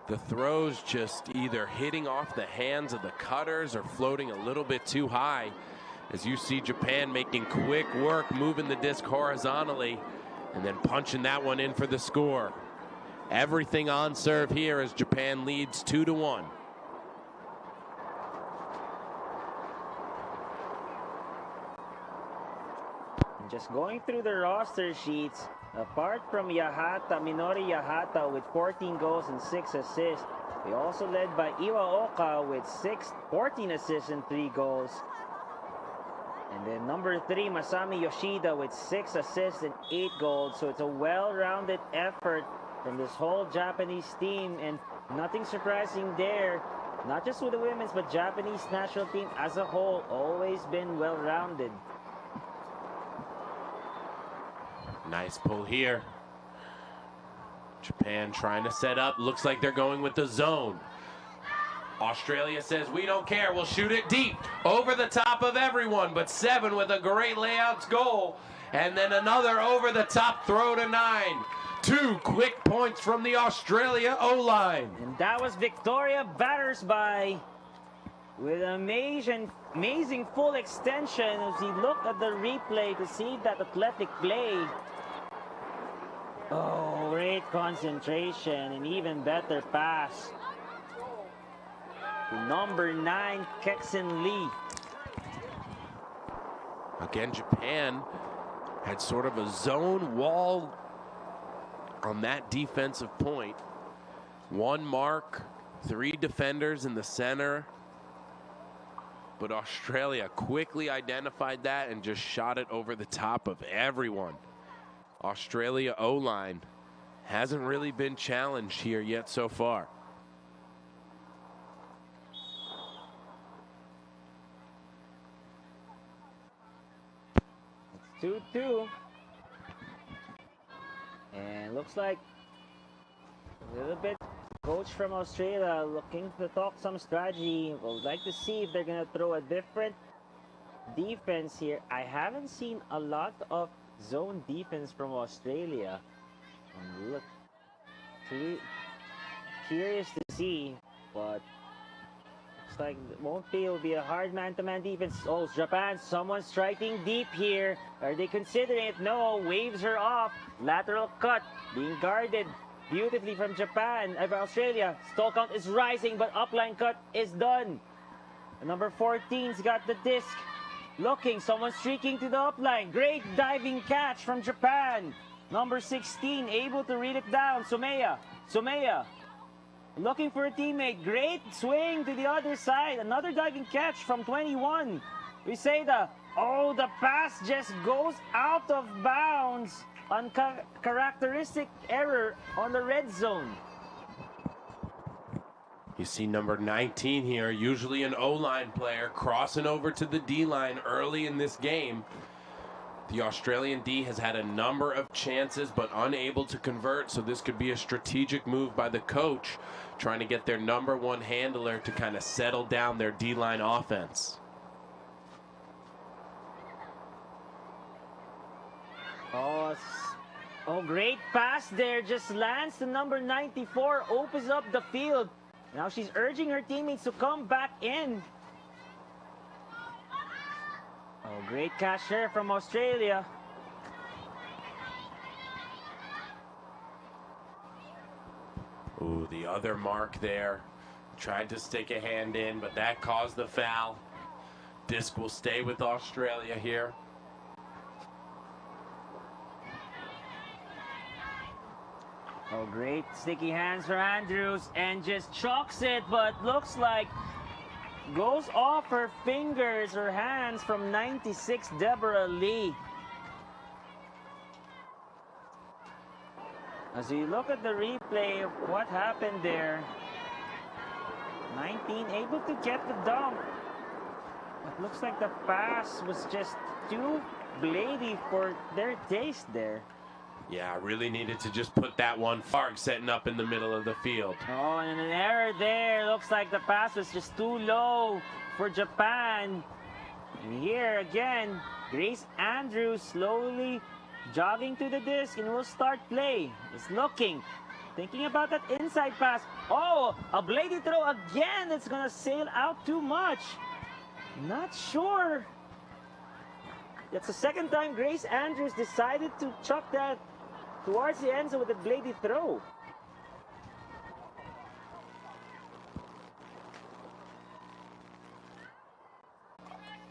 The throws just either hitting off the hands of the cutters or floating a little bit too high. As you see Japan making quick work, moving the disc horizontally, and then punching that one in for the score. Everything on serve here as Japan leads 2-1. Just going through the roster sheets, apart from Minori Yahata with 14 goals and 6 assists, we also led by Iwaoka with 14 assists and 3 goals. And then number 3, Masami Yoshida with 6 assists and 8 goals. So it's a well-rounded effort from this whole Japanese team, and nothing surprising there. Not just with the women's, but Japanese national team as a whole, always been well-rounded. Nice pull here. Japan trying to set up. Looks like they're going with the zone. Australia says, we don't care. We'll shoot it deep over the top of everyone. But 7 with a great layouts goal. And then another over the top throw to 9. 2 quick points from the Australia O-line. And that was Victoria Battersby with an amazing full extension as he looked at the replay to see that athletic play. Oh, great concentration and even better pass to number 9, Kexin Lee. Again, Japan had sort of a zone wall on that defensive point. One mark, 3 defenders in the center. But Australia quickly identified that and just shot it over the top of everyone. Australia O-line hasn't really been challenged here yet so far. It's 2-2. And looks like a little bit coach from Australia looking to talk some strategy. Would like to see if they're going to throw a different defense here. I haven't seen a lot of zone defense from Australia. Look, curious to see, but looks like it will be a hard man-to-man defense. Oh, Japan, someone striking deep here. Are they considering it? No, waves are off. Lateral cut being guarded beautifully from Japan. Australia, stall count is rising, but upline cut is done. Number 14's got the disc. Looking, someone streaking to the upline. Great diving catch from Japan. Number 16 able to read it down. Someya looking for a teammate. Great swing to the other side. Another diving catch from 21. Ueseda. Oh, the pass just goes out of bounds. Uncharacteristic error on the red zone. You see number 19 here, usually an O-line player, crossing over to the D-line early in this game. The Australian D has had a number of chances but unable to convert, so this could be a strategic move by the coach, trying to get their number 1 handler to kind of settle down their D-line offense. Oh, great pass there. Just lands to number 94, opens up the field. Now she's urging her teammates to come back in. Oh, great catch there from Australia. Ooh, the other mark there. Tried to stick a hand in, but that caused the foul. Disc will stay with Australia here. Oh, great sticky hands for Andrews and just chalks it, but looks like goes off her fingers, her hands from 96 Deborah Lee. As you look at the replay of what happened there, 19 able to get the dump. It looks like the pass was just too blady for their taste there. Yeah, really needed to just put that one far, setting up in the middle of the field. Oh, and an error there. Looks like the pass was just too low for Japan. And here again, Grace Andrews slowly jogging to the disc and will start play. Is looking, thinking about that inside pass. Oh, a bladed throw again. It's gonna sail out too much. Not sure. That's the second time Grace Andrews decided to chuck that towards the end zone with a bladed throw.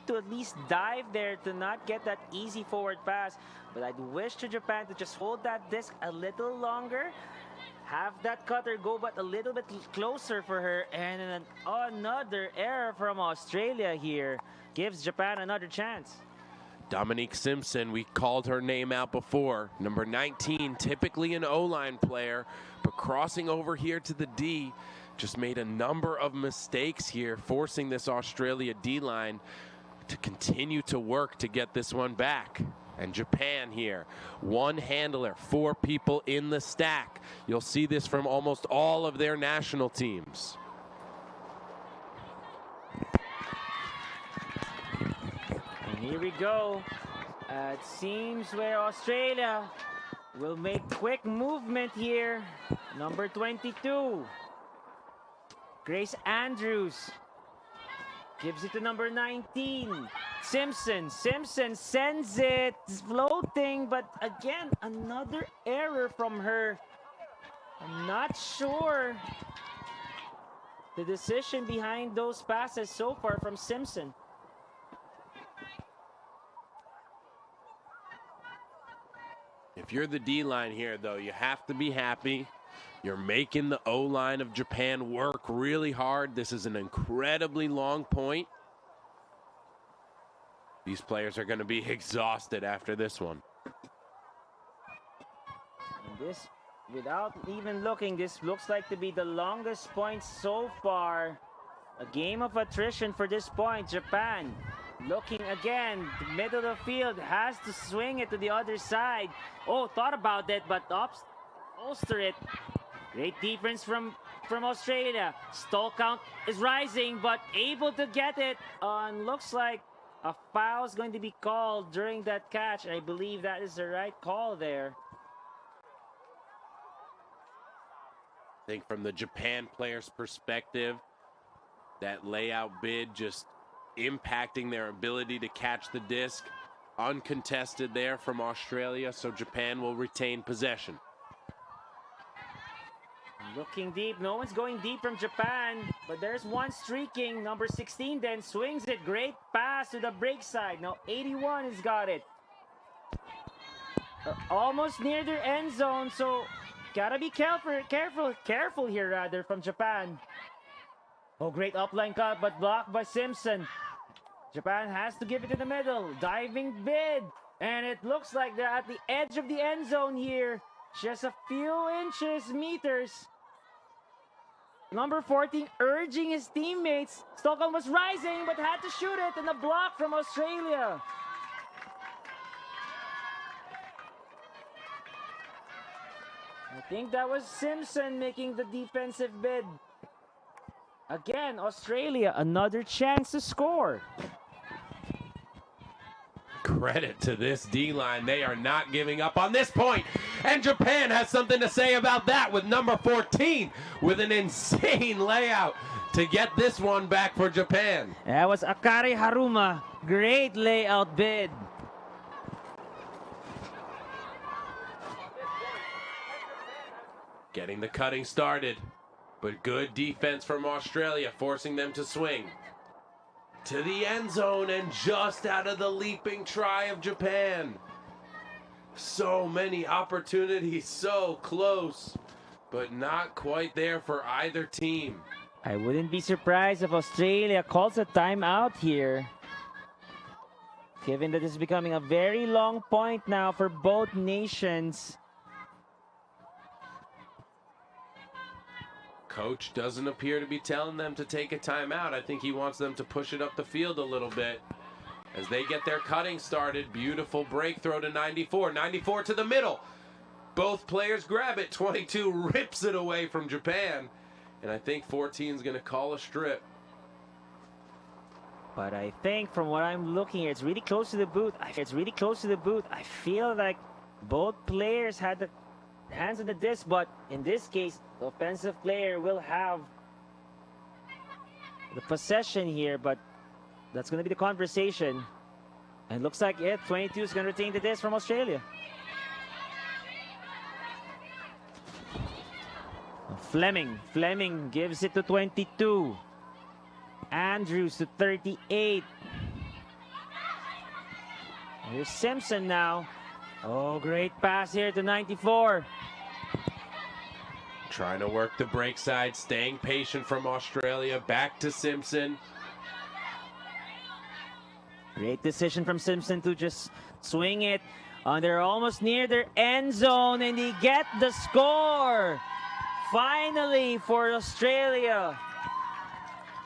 To at least dive there to not get that easy forward pass. But I'd wish to Japan to just hold that disc a little longer. Have that cutter go but a little bit closer for her. And another error from Australia here gives Japan another chance. Dominique Simpson, we called her name out before. Number 19, typically an O-line player, but crossing over here to the D, just made a number of mistakes here, forcing this Australia D-line to continue to work to get this one back. And Japan here, 1 handler, 4 people in the stack. You'll see this from almost all of their national teams. And here we go. It seems where Australia will make quick movement here. Number 22, Grace Andrews. Gives it to number 19, Simpson. Simpson sends it floating, but again, another error from her. I'm not sure the decision behind those passes so far from Simpson. If you're the D-line here, though, you have to be happy. You're making the O-line of Japan work really hard. This is an incredibly long point. These players are going to be exhausted after this one. And this, without even looking, this looks like to be the longest point so far. A game of attrition for this point. Japan looking again, the middle of the field, has to swing it to the other side. Oh, thought about that, but bolster it. Great defense from Australia. Stall count is rising, but able to get it on. Looks like a foul is going to be called during that catch. I believe that is the right call there. I think from the Japan player's perspective, that layout bid just impacting their ability to catch the disc. Uncontested there from Australia, so Japan will retain possession. Looking deep. No one's going deep from Japan, but there's one streaking. Number 16 then swings it. Great pass to the break side. Now 81 has got it. Almost near their end zone, so gotta be careful here rather from Japan. Oh, great upline cut, but blocked by Simpson. Japan has to give it to the middle. Diving bid. And it looks like they're at the edge of the end zone here. Just a few meters. Number 14 urging his teammates. Stockholm was rising but had to shoot it, and a block from Australia. I think that was Simpson making the defensive bid. Again, Australia, another chance to score. Credit to this D-line. They are not giving up on this point. And Japan has something to say about that with number 14 with an insane layout to get this one back for Japan. That was Akari Haruma. Great layout bid. Getting the cutting started, but good defense from Australia, forcing them to swing to the end zone and just out of the leaping try of Japan. So many opportunities, so close, but not quite there for either team. I wouldn't be surprised if Australia calls a timeout here, given that this is becoming a very long point now for both nations. Coach doesn't appear to be telling them to take a timeout. I think he wants them to push it up the field a little bit as they get their cutting started. Beautiful break throw to 94. 94 to the middle. Both players grab it. 22 rips it away from Japan. And I think 14 is going to call a strip. But I think from what I'm looking here, it's really close to the boot. I feel like both players had the hands on the disc, but in this case, the offensive player will have the possession here, but that's going to be the conversation. And looks like 22 is going to retain the disc from Australia. Fleming gives it to 22. Andrews to 38. Here's Simpson now. Oh, great pass here to 94. Trying to work the break side, staying patient from Australia. Back to Simpson. Great decision from Simpson to just swing it. They're almost near their end zone, and they get the score. Finally for Australia.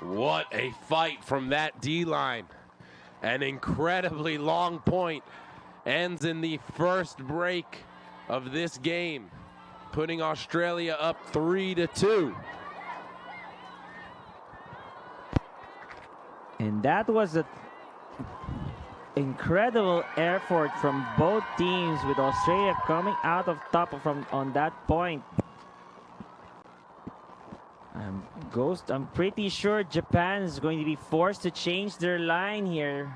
What a fight from that D-line. An incredibly long point ends in the first break of this game, putting Australia up 3-2. And that was an incredible effort from both teams, with Australia coming out of top on that point. I'm pretty sure Japan is going to be forced to change their line here.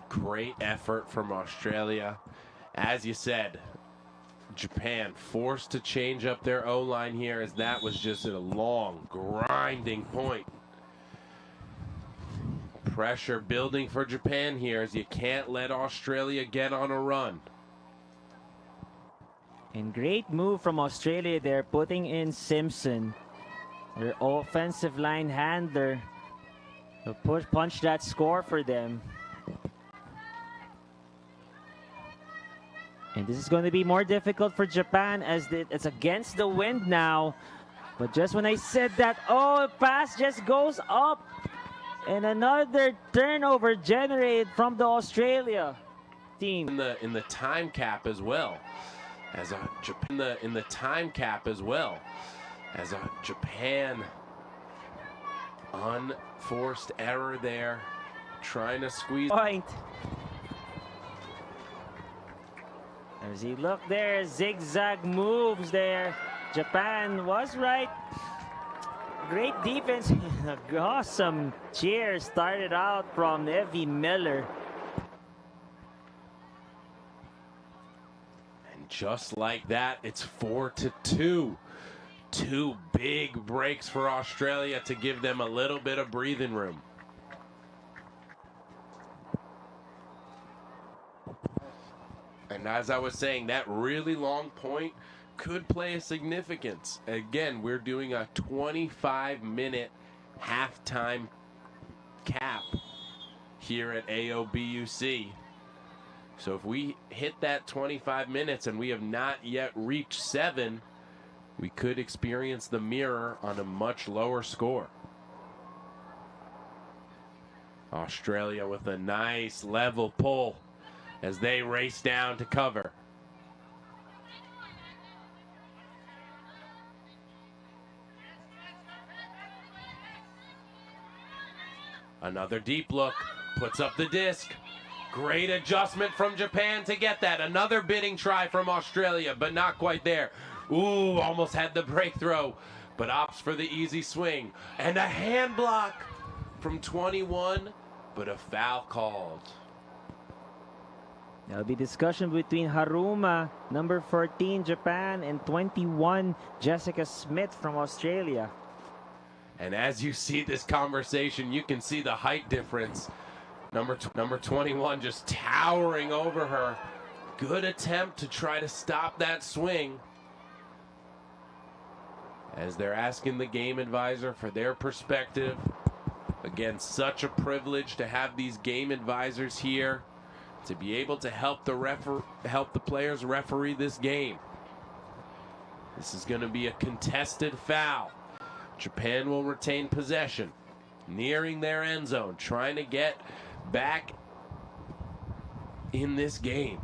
Great effort from Australia. As you said, Japan forced to change up their O-line here, as that was just a long, grinding point. pressure building for Japan here, as you can't let Australia get on a run. And great move from Australia there, putting in Simpson, their offensive line handler, to punch that score for them. And this is going to be more difficult for Japan, as it's against the wind now. But just when I said that, oh, a pass just goes up. And another turnover generated from the Australia team. In the time cap as well. As a Japan in the time cap as well. As a Japan unforced error there. Trying to squeeze point. As he looked there, zigzag moves there. Japan was right. Great defense. Awesome cheer started out from Evie Miller. And just like that, it's 4-2. Two big breaks for Australia to give them a little bit of breathing room. And as I was saying, that really long point could play a significance. Again, we're doing a 25-minute halftime cap here at AOBUC. So if we hit that 25 minutes and we have not yet reached 7, we could experience the mirror on a much lower score. Australia with a nice level pull as they race down to cover. Another deep look, puts up the disc. Great adjustment from Japan to get that. Another bidding try from Australia, but not quite there. Ooh, almost had the breakthrough, but opts for the easy swing. And a hand block from 21, but a foul called. There'll be discussion between Haruma, number 14, Japan, and 21, Jessica Smith from Australia. And as you see this conversation, you can see the height difference. Number 21 just towering over her. Good attempt to try to stop that swing. As they're asking the game advisor for their perspective. Again, such a privilege to have these game advisors here to be able to help the players referee this game. This is going to be a contested foul. Japan will retain possession, nearing their end zone, trying to get back in this game.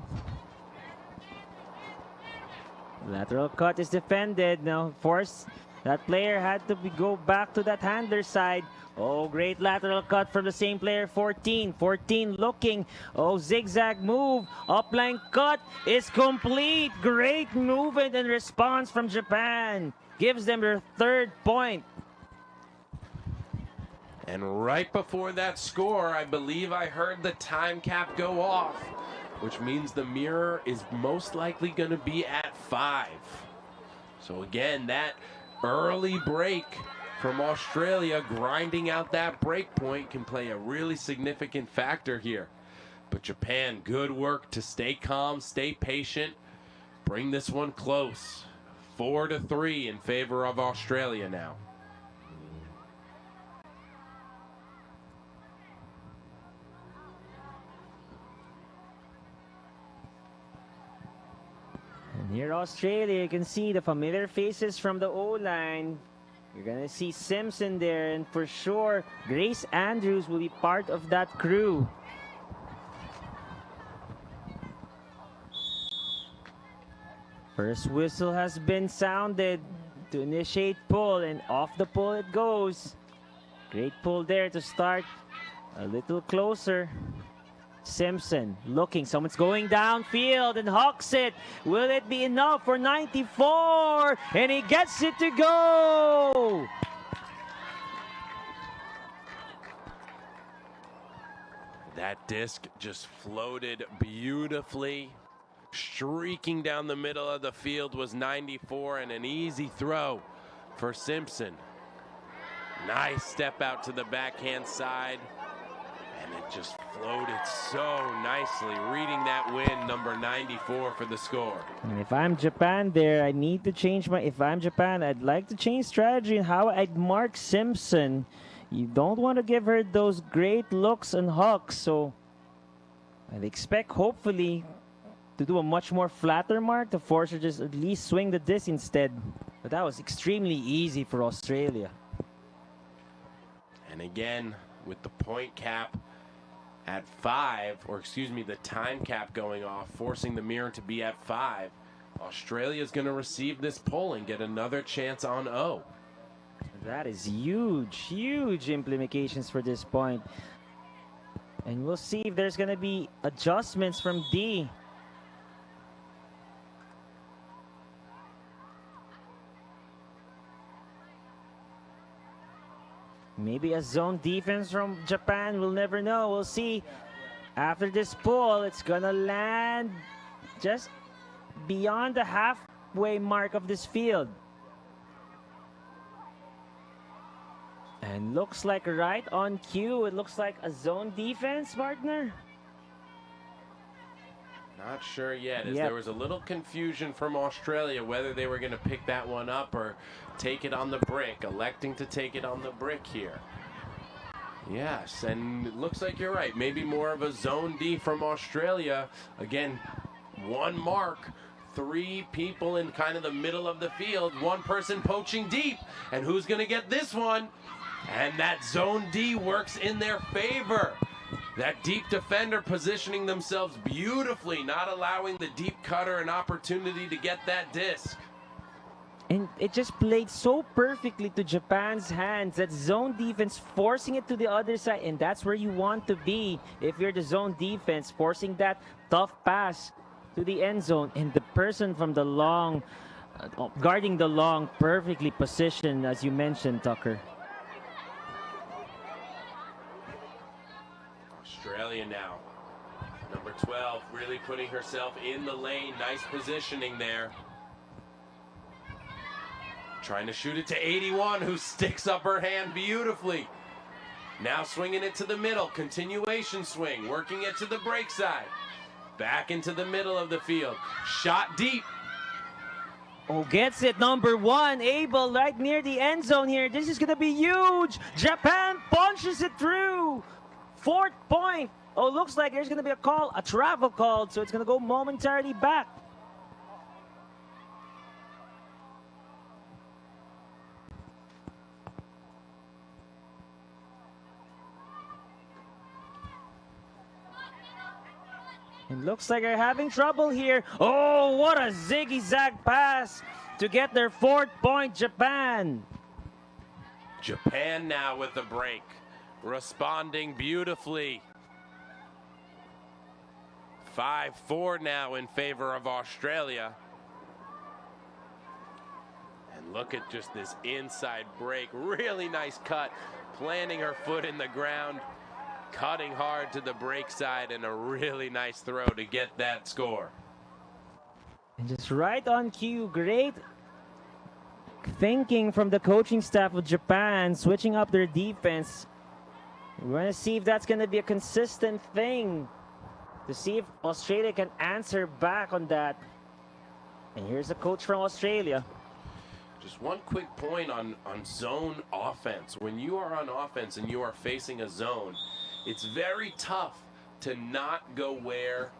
Lateral cut is defended. Now, force that player had to go back to that handler side. Oh, great lateral cut from the same player, 14. 14 looking. Oh, zigzag move. Upline cut is complete. Great movement and response from Japan. Gives them their 3rd point. And right before that score, I believe I heard the time cap go off, which means the mirror is most likely going to be at 5. So again, that early break from Australia grinding out that break point can play a really significant factor here. But Japan, good work to stay calm, stay patient, bring this one close. 4-3 in favor of Australia now. And here Australia, you can see the familiar faces from the O-line. You're going to see Simpson there, and for sure, Grace Andrews will be part of that crew. First whistle has been sounded to initiate pull, and off the pull it goes. Great pull there to start a little closer. Simpson looking, someone's going downfield and hawks it. Will it be enough for 94? And he gets it to go! That disc just floated beautifully. Streaking down the middle of the field was 94, and an easy throw for Simpson. Nice step out to the backhand side. And it just floated so nicely, reading that win, number 94 for the score. And if I'm Japan there, I need to change my... If I'm Japan, I'd like to change strategy and how I'd mark Simpson. You don't want to give her those great looks and hugs, so I'd expect, hopefully, to do a much more flatter mark to force her just at least swing the disc instead. But that was extremely easy for Australia. And again, with the point cap at 5, or excuse me, the time cap going off, forcing the mirror to be at 5, Australia's going to receive this pull and get another chance on O. That is huge, huge implications for this point. And we'll see if there's going to be adjustments from D. Maybe a zone defense from Japan. We'll never know. We'll see. After this pull, it's going to land just beyond the halfway mark of this field. And looks like right on cue. It looks like a zone defense, partner. Not sure yet, as there was a little confusion from Australia whether they were going to pick that one up or take it on the brick, electing to take it on the brick here. Yes, and it looks like you're right. Maybe more of a zone D from Australia. Again, one mark, 3 people in kind of the middle of the field, 1 person poaching deep. And who's going to get this one? And that zone D works in their favor. That deep defender positioning themselves beautifully, not allowing the deep cutter an opportunity to get that disc. And it just played so perfectly to Japan's hands. That zone defense forcing it to the other side. And that's where you want to be if you're the zone defense, forcing that tough pass to the end zone. And the person from the long, guarding the long, perfectly positioned, as you mentioned, Tucker. Australia now, number 12, really putting herself in the lane. Nice positioning there. Trying to shoot it to 81, who sticks up her hand beautifully. Now swinging it to the middle, continuation swing, working it to the break side. Back into the middle of the field, shot deep. Oh, gets it, number 1, able right near the end zone here. This is gonna be huge. Japan punches it through. 4th point. Oh, looks like there's going to be a call, a travel call, so it's going to go momentarily back. It looks like they're having trouble here. Oh, what a ziggy-zag pass to get their 4th point, Japan. Japan now with the break. Responding beautifully. 5-4 now in favor of Australia. And look at just this inside break. Really nice cut. Planting her foot in the ground. Cutting hard to the break side, and a really nice throw to get that score. And just right on cue. Great thinking from the coaching staff of Japan, switching up their defense. We're going to see if that's going to be a consistent thing, to see if Australia can answer back on that. And here's the coach from Australia. Just one quick point on zone offense. When you are on offense and you are facing a zone, it's very tough to not go where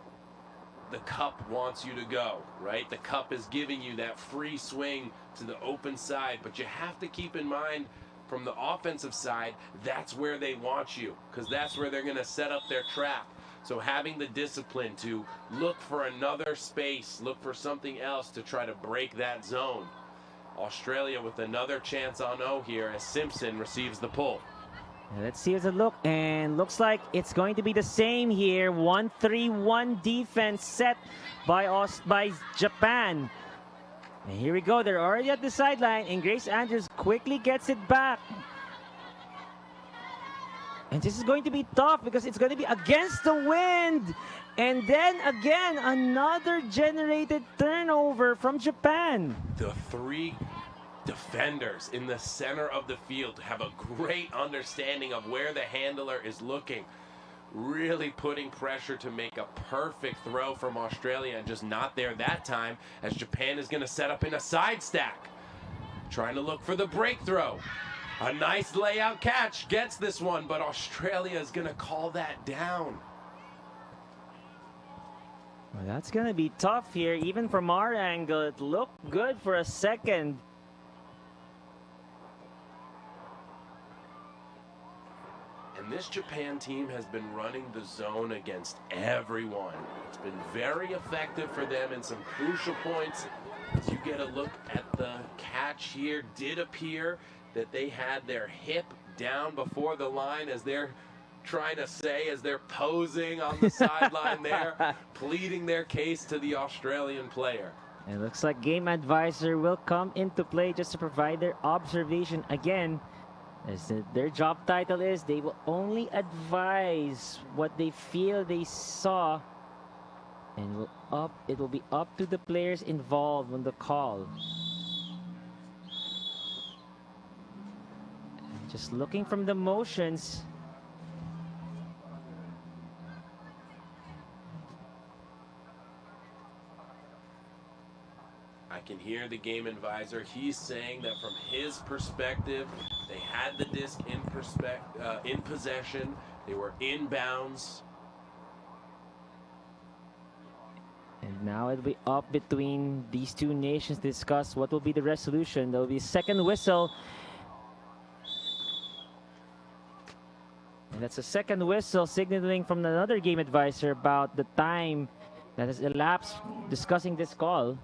the cup wants you to go, right? The cup is giving you that free swing to the open side, but you have to keep in mind, from the offensive side, that's where they want you, because that's where they're going to set up their trap. So having the discipline to look for another space, look for something else to try to break that zone. Australia with another chance on O here as Simpson receives the pull. Let's see what's a look, and looks like it's going to be the same here. 1-3-1 defense set by Japan. And here we go. They're already at the sideline, and Grace Andrews quickly gets it back. And this is going to be tough because it's going to be against the wind. And then again, another generated turnover from Japan. The 3 defenders in the center of the field have a great understanding of where the handler is looking. really putting pressure to make a perfect throw from Australia, and just not there that time, as Japan is going to set up in a side stack, trying to look for the break throw. A nice layout catch gets this one, but Australia is going to call that down. Well, that's going to be tough here. Even from our angle, it looked good for a second. And this Japan team has been running the zone against everyone. It's been very effective for them in some crucial points. As you get a look at the catch here, did appear that they had their hip down before the line, as they're trying to say, as they're posing on the sideline there, pleading their case to the Australian player. It looks like Game Advisor will come into play just to provide their observation again. As their job title is, they will only advise what they feel they saw, and it will be up to the players involved on the call. And just looking from the motions. I can hear the game advisor. He's saying that from his perspective, they had the disc in possession. They were inbounds. And now it'll be up between these two nations to discuss what will be the resolution. There will be a second whistle. And that's a second whistle signaling from another game advisor about the time that has elapsed discussing this call.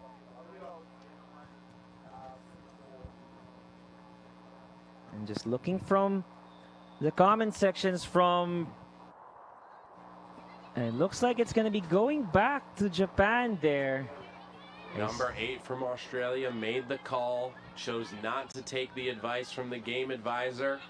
And just looking from the comment sections and it looks like it's going to be going back to Japan there. Number 8 from Australia made the call, chose not to take the advice from the game advisor.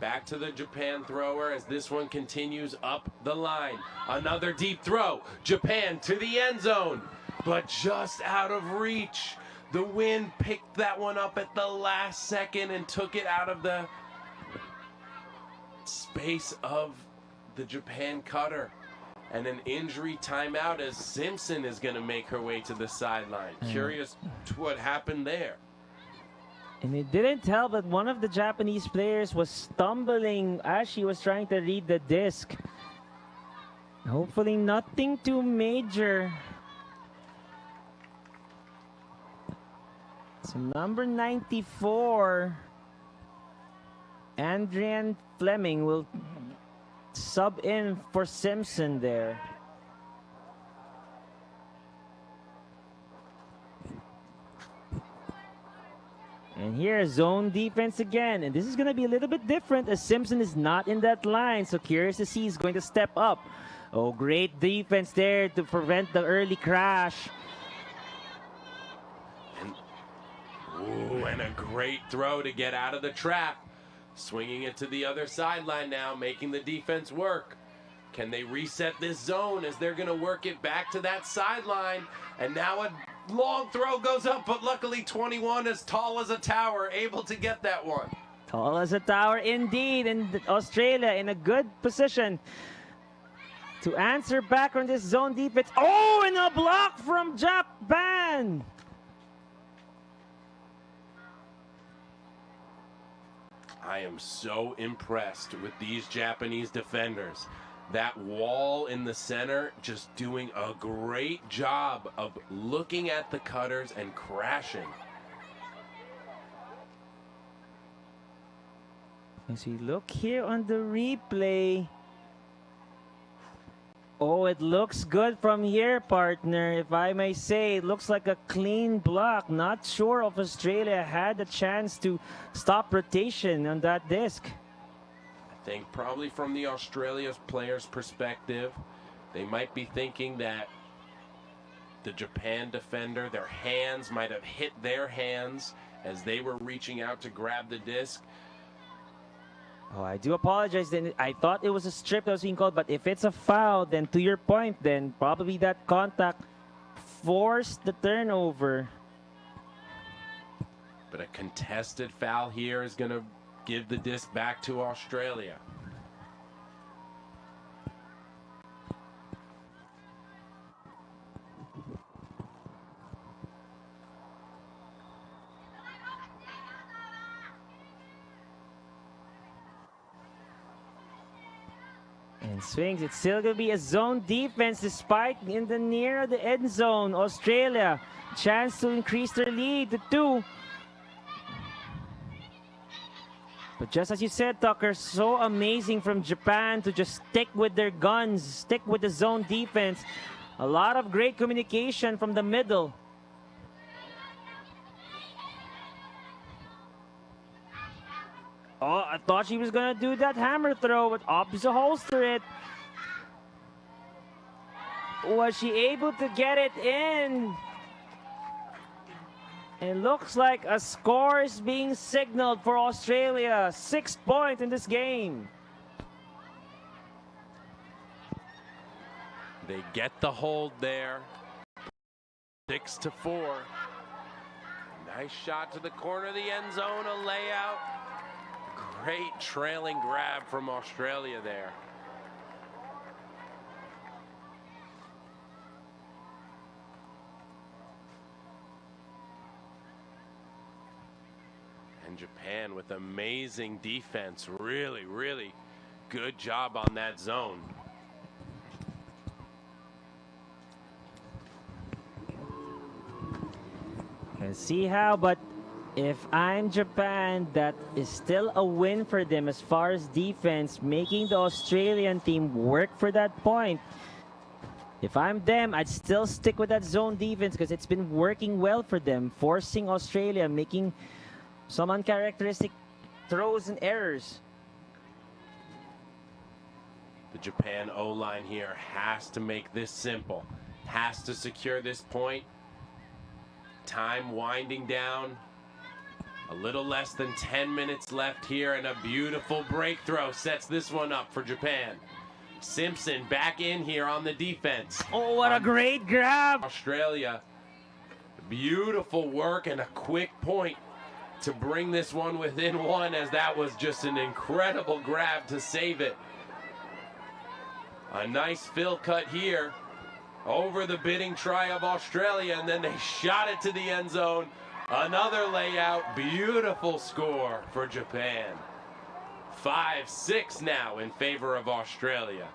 Back to the Japan thrower as this one continues up the line. Another deep throw. Japan to the end zone, but just out of reach. The wind picked that one up at the last second and took it out of the space of the Japan cutter. And an injury timeout as Simpson is going to make her way to the sideline. Curious to what happened there. And it didn't help that one of the Japanese players was stumbling as she was trying to read the disc. Hopefully nothing too major. So number 94, Adrian Fleming, will sub in for Simpson there. And here, zone defense again. And this is going to be a little bit different as Simpson is not in that line. So curious to see he's going to step up. Oh, great defense there to prevent the early crash. Ooh, and a great throw to get out of the trap. Swinging it to the other sideline now, making the defense work. Can they reset this zone as they're going to work it back to that sideline? And now a long throw goes up, but luckily 21, as tall as a tower, able to get that one. Tall as a tower indeed, and Australia in a good position to answer back on this zone defense. Oh, and a block from Japan! I am so impressed with these Japanese defenders. That wall in the center just doing a great job of looking at the cutters and crashing. As we look here on the replay. Oh, it looks good from here, partner. If I may say, it looks like a clean block. Not sure if Australia had a chance to stop rotation on that disc. I think probably from the Australia's players' perspective, they might be thinking that the Japan defender, their hands might have hit their hands as they were reaching out to grab the disc. Oh, I do apologize. Then I thought it was a strip that was being called, but if it's a foul, then to your point, then probably that contact forced the turnover. But a contested foul here is going to give the disc back to Australia. And swings. It's still going to be a zone defense despite in the near the end zone. Australia, chance to increase their lead to 2. But just as you said, Tucker, so amazing from Japan to just stick with their guns, stick with the zone defense. A lot of great communication from the middle. Oh, I thought she was going to do that hammer throw, but opts to holster it. Was she able to get it in? It looks like a score is being signaled for Australia. 6 points in this game. They get the hold there. 6-4. Nice shot to the corner of the end zone, a layout. Great trailing grab from Australia there. And Japan with amazing defense. Really, really good job on that zone. Let's see how, but if I'm Japan, that is still a win for them as far as defense, making the Australian team work for that point. If I'm them, I'd still stick with that zone defense because it's been working well for them, forcing Australia, making some uncharacteristic throws and errors. The Japan O-line here has to make this simple, has to secure this point. Time winding down. A little less than 10 minutes left here, and a beautiful break throw sets this one up for Japan. Simpson back in here on the defense. Oh, what a great grab! Australia, beautiful work and a quick point to bring this one within 1, as that was just an incredible grab to save it. A nice fill cut here over the bidding try of Australia, and then they shot it to the end zone. Another layout, beautiful score for Japan. 5-6 now in favor of Australia.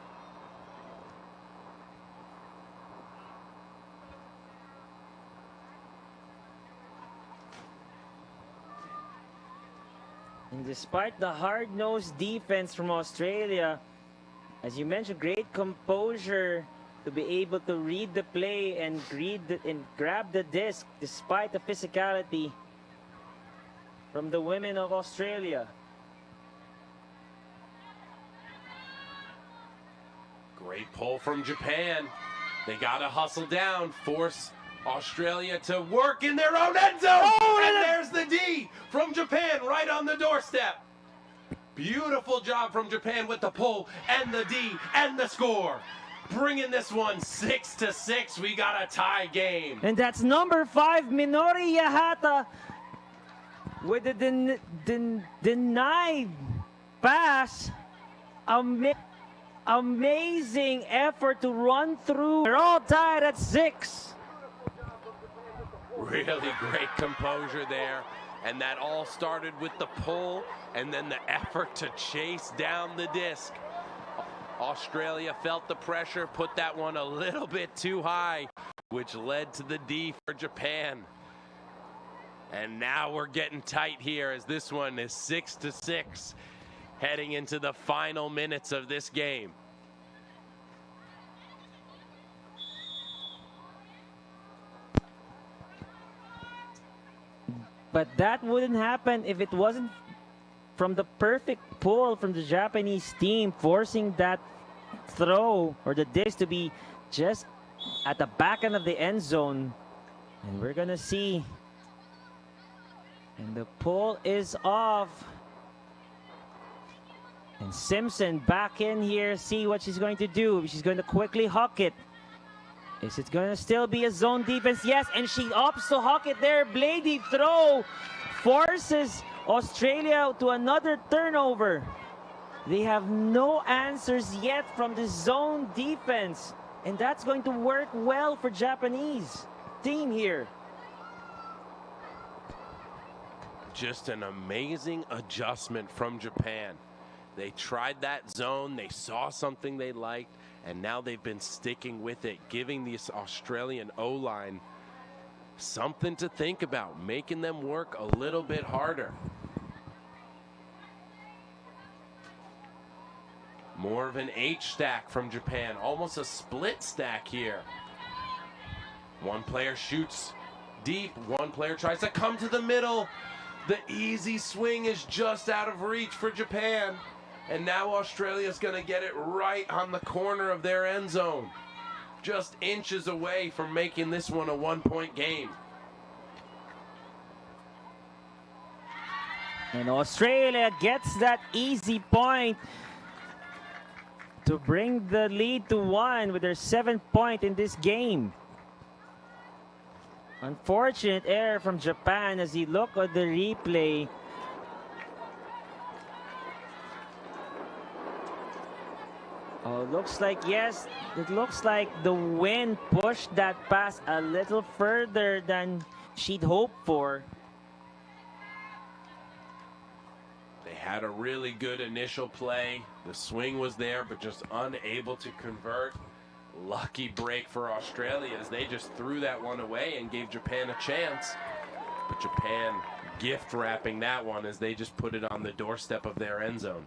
And despite the hard-nosed defense from Australia, as you mentioned, great composure to be able to read the play and grab the disc despite the physicality from the women of Australia. Great pull from Japan. They got to hustle down, force Australia to work in their own end zone. Oh, and there's the D from Japan right on the doorstep. Beautiful job from Japan with the pull and the D and the score. Bringing this one 6-6. We got a tie game. And that's number 5, Minori Yahata, with the denied pass. Amazing effort to run through. They're all tied at 6. Really great composure there. And that all started with the pull and then the effort to chase down the disc. Australia felt the pressure, put that one a little bit too high, which led to the D for Japan. And now we're getting tight here as this one is 6-6, heading into the final minutes of this game. But that wouldn't happen if it wasn't from the perfect pull from the Japanese team, forcing that throw or the disc to be just at the back end of the end zone. And we're gonna see. And the pull is off. And Simpson back in here, see what she's going to do. She's going to quickly huck it. Is it going to still be a zone defense? Yes, and she opts to huck it there. Blady throw forces Australia to another turnover. They have no answers yet from the zone defense. And that's going to work well for Japanese team here. Just an amazing adjustment from Japan. They tried that zone, they saw something they liked, and now they've been sticking with it, giving this Australian O-line something to think about, making them work a little bit harder. More of an H stack from Japan, almost a split stack here. One player shoots deep, one player tries to come to the middle. The easy swing is just out of reach for Japan. And now Australia's going to get it right on the corner of their end zone. Just inches away from making this one a 1-point game. And Australia gets that easy point to bring the lead to 1 with their 7th point in this game. Unfortunate error from Japan as you look at the replay. Oh, looks like, yes, it looks like the wind pushed that pass a little further than she'd hoped for. They had a really good initial play. The swing was there, but just unable to convert. Lucky break for Australia as they just threw that one away and gave Japan a chance. But Japan gift wrapping that one as they just put it on the doorstep of their end zone.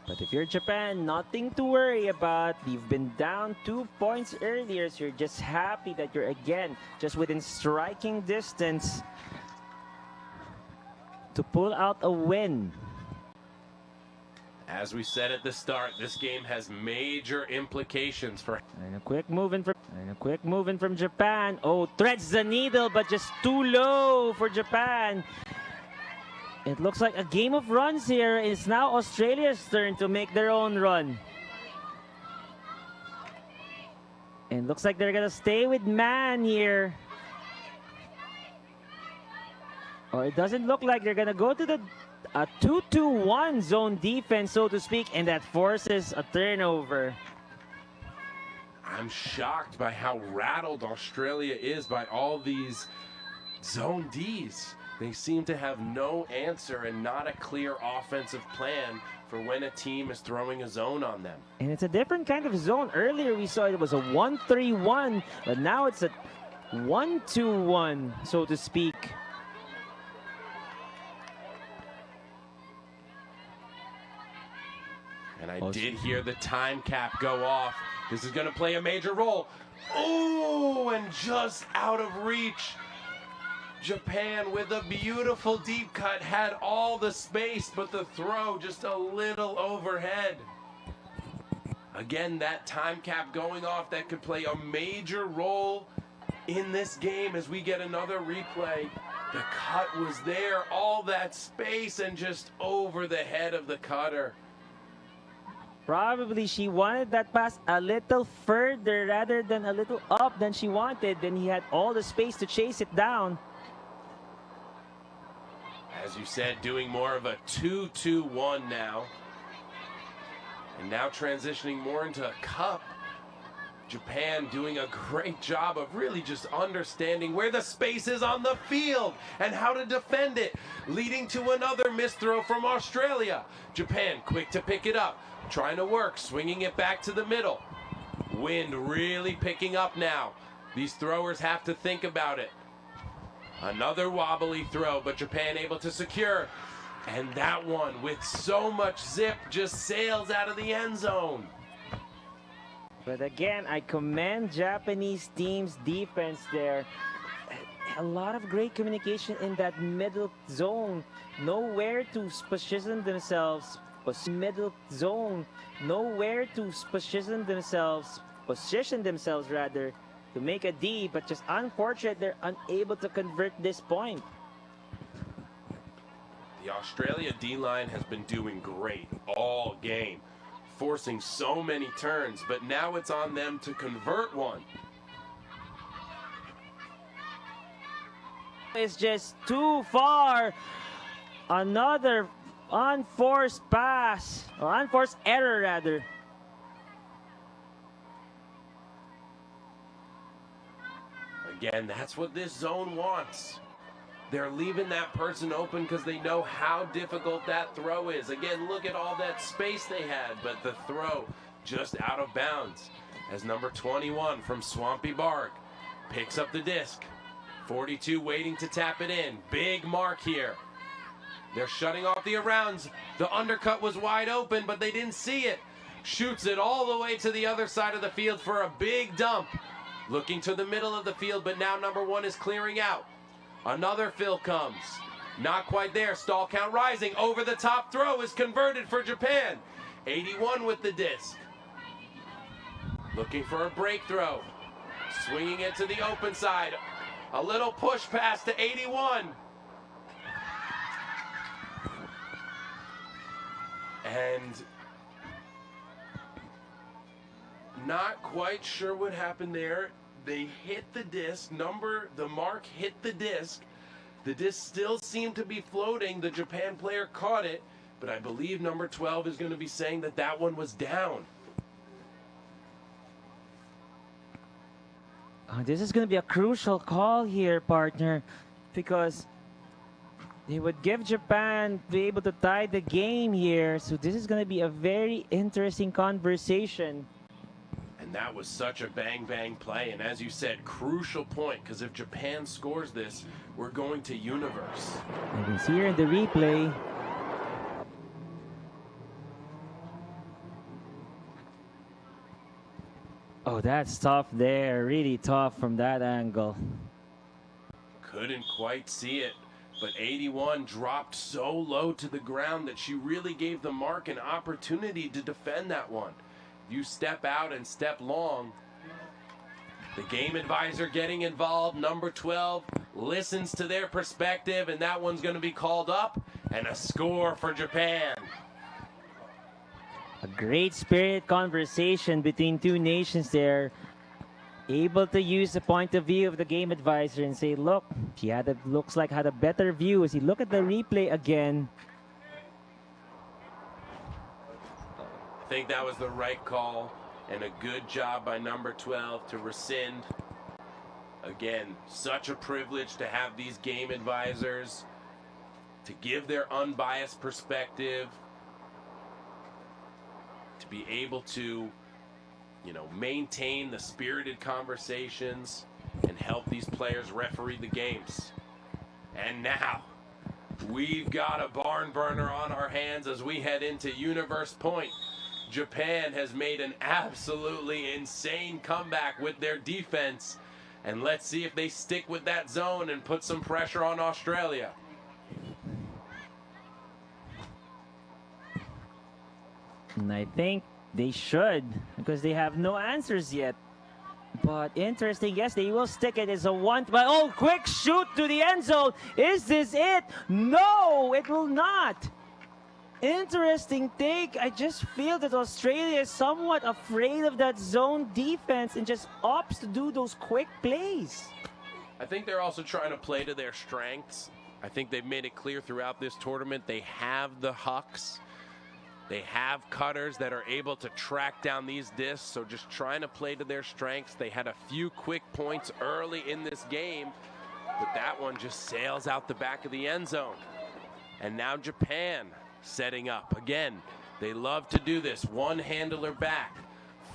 But if you're Japan, nothing to worry about. You've been down 2 points earlier, so you're just happy that you're again just within striking distance to pull out a win. As we said at the start, this game has major implications for... And a quick move in from Japan. Oh, threads the needle, but just too low for Japan. It looks like a game of runs here. It's now Australia's turn to make their own run. And looks like they're gonna stay with man here. Or it doesn't look like they're gonna go to the 2-2-1 zone defense, so to speak, and that forces a turnover. I'm shocked by how rattled Australia is by all these zone Ds. They seem to have no answer and not a clear offensive plan for when a team is throwing a zone on them. And it's a different kind of zone. Earlier we saw it was a 1-3-1, but now it's a 1-2-1, so to speak. And I did hear the time cap go off. This is going to play a major role. Oh, and just out of reach. Japan with a beautiful deep cut had all the space, but the throw just a little overhead. Again, that time cap going off, that could play a major role in this game as we get another replay. The cut was there, all that space, and just over the head of the cutter. Probably she wanted that pass a little further rather than a little up than she wanted. Then he had all the space to chase it down. As you said, doing more of a 2-2-1 now. And now transitioning more into a cup. Japan doing a great job of really just understanding where the space is on the field and how to defend it, leading to another missed throw from Australia. Japan quick to pick it up, trying to work, swinging it back to the middle. Wind really picking up now. These throwers have to think about it. Another wobbly throw, but Japan able to secure. And that one, with so much zip, just sails out of the end zone. But again, I commend Japanese team's defense there. A lot of great communication in that middle zone. Nowhere to position themselves. Middle zone. Nowhere to position themselves rather, to make a D, but just unfortunate they're unable to convert this point. The Australia D-line has been doing great all game, forcing so many turns, but now it's on them to convert one. It's just too far. Another unforced pass, or unforced error rather. Again, that's what this zone wants. They're leaving that person open because they know how difficult that throw is. Again, look at all that space they had, but the throw just out of bounds as number 21 from Swampy Bark picks up the disc. 42 waiting to tap it in. Big mark here. They're shutting off the arounds. The undercut was wide open, but they didn't see it. Shoots it all the way to the other side of the field for a big dump. Looking to the middle of the field, but now number 1 is clearing out. Another fill comes. Not quite there. Stall count rising. Over the top throw is converted for Japan. 81 with the disc. Looking for a break throw. Swinging it to the open side. A little push pass to 81. And not quite sure what happened there. They hit the disc. The mark hit the disc. The disc still seemed to be floating. The Japan player caught it, but I believe number 12 is going to be saying that that one was down. This is going to be a crucial call here, partner, because they would give Japan be able to tie the game here. So this is going to be a very interesting conversation. And that was such a bang-bang play. And as you said, crucial point, because if Japan scores this, we're going to universe. You can see here in the replay. Oh, that's tough there. Really tough from that angle. Couldn't quite see it, but 81 dropped so low to the ground that she really gave the mark an opportunity to defend that one. If you step out and step long, the game advisor getting involved, number 12, listens to their perspective, and that one's going to be called up, and a score for Japan. A great spirited conversation between two nations there. Able to use the point of view of the game advisor and say, look, she looks like had a better view as you look at the replay again. I think that was the right call and a good job by number 12 to rescind. Again, such a privilege to have these game advisors to give their unbiased perspective, to be able to, maintain the spirited conversations and help these players referee the games. And now, we've got a barn burner on our hands as we head into Universe Point. Japan has made an absolutely insane comeback with their defense. And let's see if they stick with that zone and put some pressure on Australia. And I think they should, because they have no answers yet. But interesting, yes, they will stick it as a one. But oh, quick shoot to the end zone. Is this it? No, it will not. Interesting take. I just feel that Australia is somewhat afraid of that zone defense and just opts to do those quick plays. I think they're also trying to play to their strengths. I think they've made it clear throughout this tournament they have the hucks. They have cutters that are able to track down these discs, so just trying to play to their strengths. They had a few quick points early in this game, but that one just sails out the back of the end zone. And now Japan setting up. Again, they love to do this. One handler back,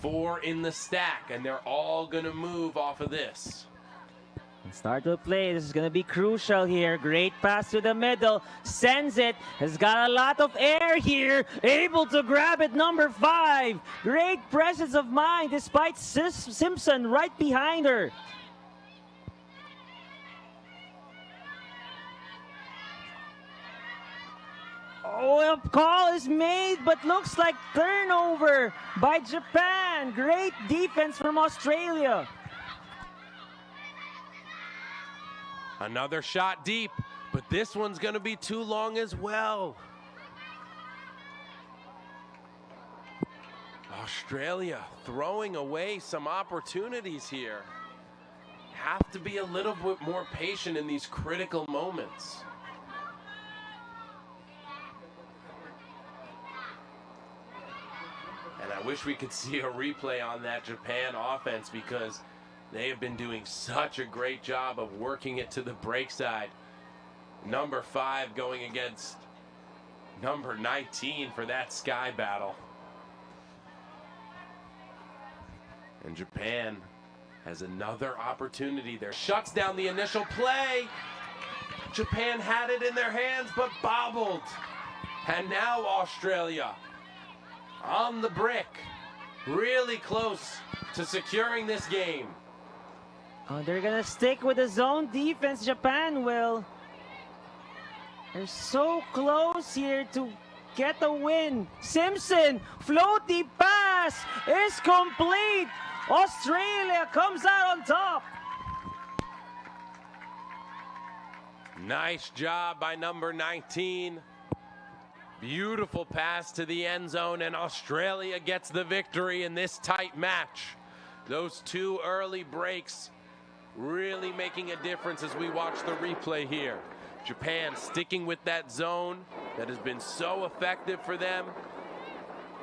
4 in the stack, and they're all going to move off of this. Start to play. This is going to be crucial here. Great pass to the middle. Sends it. Has got a lot of air here. Able to grab it. Number 5. Great presence of mind despite Simpson right behind her. Oh, a call is made, but looks like turnover by Japan. Great defense from Australia. Another shot deep, but this one's going to be too long as well. Australia throwing away some opportunities here. Have to be a little bit more patient in these critical moments. And I wish we could see a replay on that Japan offense, because they have been doing such a great job of working it to the break side. Number 5 going against number 19 for that sky battle. And Japan has another opportunity there. Shuts down the initial play. Japan had it in their hands, but bobbled. And now Australia on the brick, really close to securing this game. Oh, they're gonna stick with the zone defense, Japan will. They're so close here to get the win. Simpson, floaty pass is complete. Australia comes out on top. Nice job by number 19. Beautiful pass to the end zone, and Australia gets the victory in this tight match. Those 2 early breaks really making a difference as we watch the replay here. Japan sticking with that zone that has been so effective for them.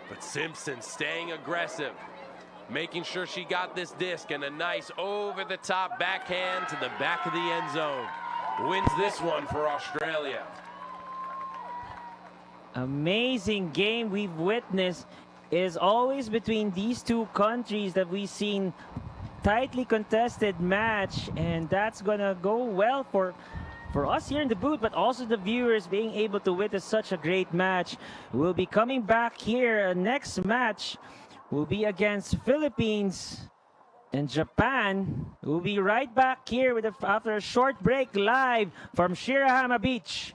But Simpson staying aggressive, making sure she got this disc, and a nice over-the-top backhand to the back of the end zone. Wins this one for Australia. Amazing game we've witnessed. It is always between these 2 countries that we've seen tightly contested match, and that's gonna go well for us here in the booth, but also the viewers being able to witness such a great match. We'll be coming back here. Next match will be against Philippines and Japan. We'll be right back here with after a short break live from Shirahama Beach.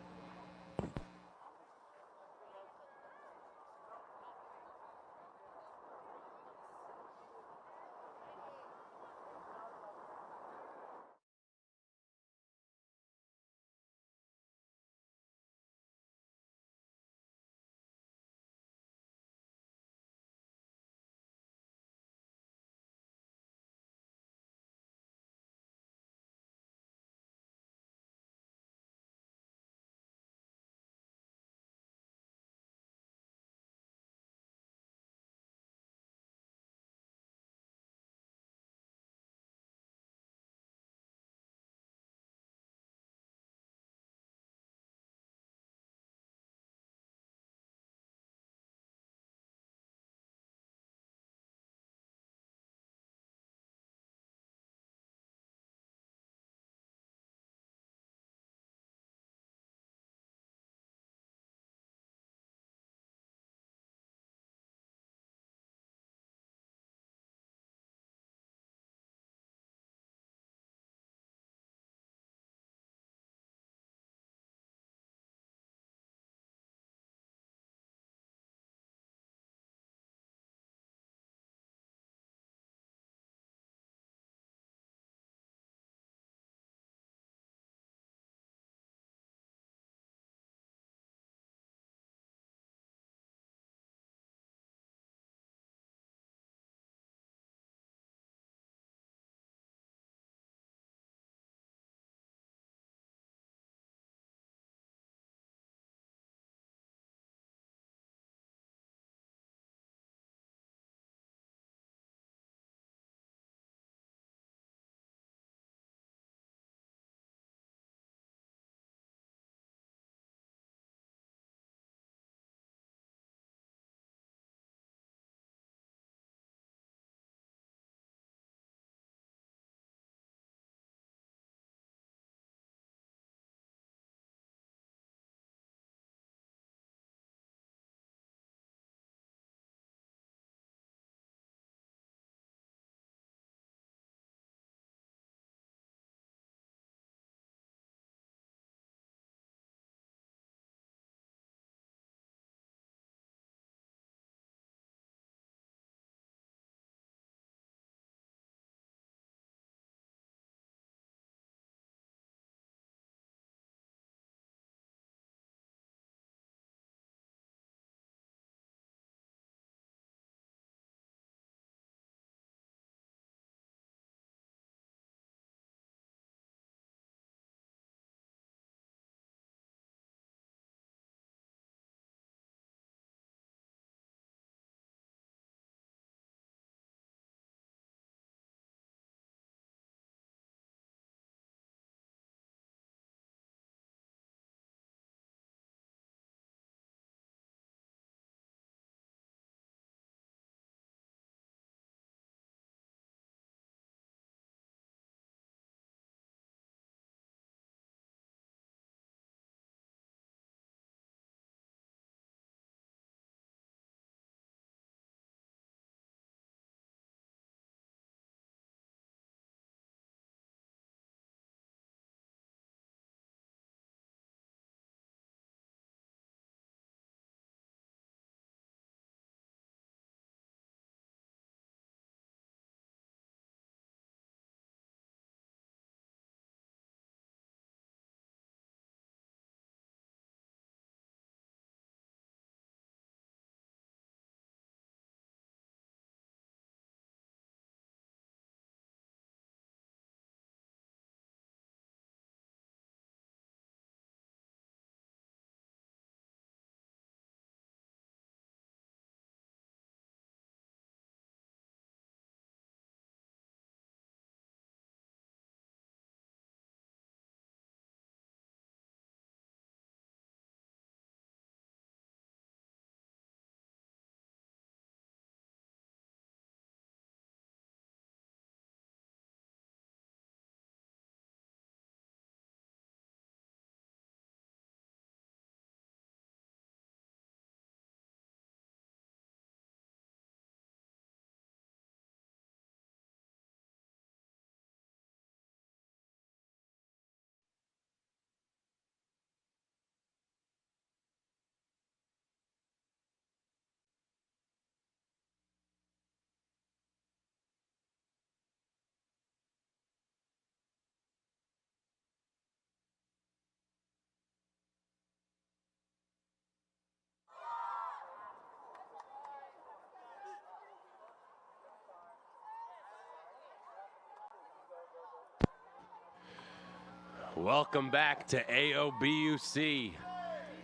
Welcome back to AOBUC,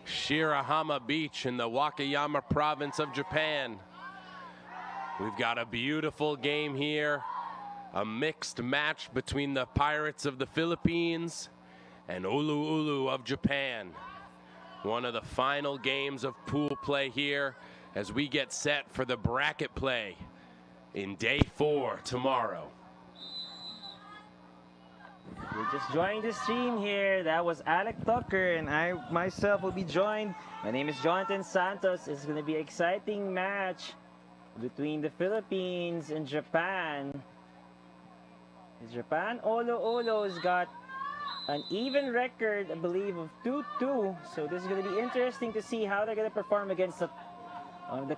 Shirahama Beach in the Wakayama province of Japan. We've got a beautiful game here, a mixed match between the Pirates of the Philippines and Ulu of Japan. One of the final games of pool play here as we get set for the bracket play in day 4 tomorrow. We're just joining the stream here. That was Alec Tucker, and I myself will be joined. My name is Jonathan Santos. It's going to be an exciting match between the Philippines and Japan. Japan, Olo's got an even record, I believe, of 2-2. So this is going to be interesting to see how they're going to perform against the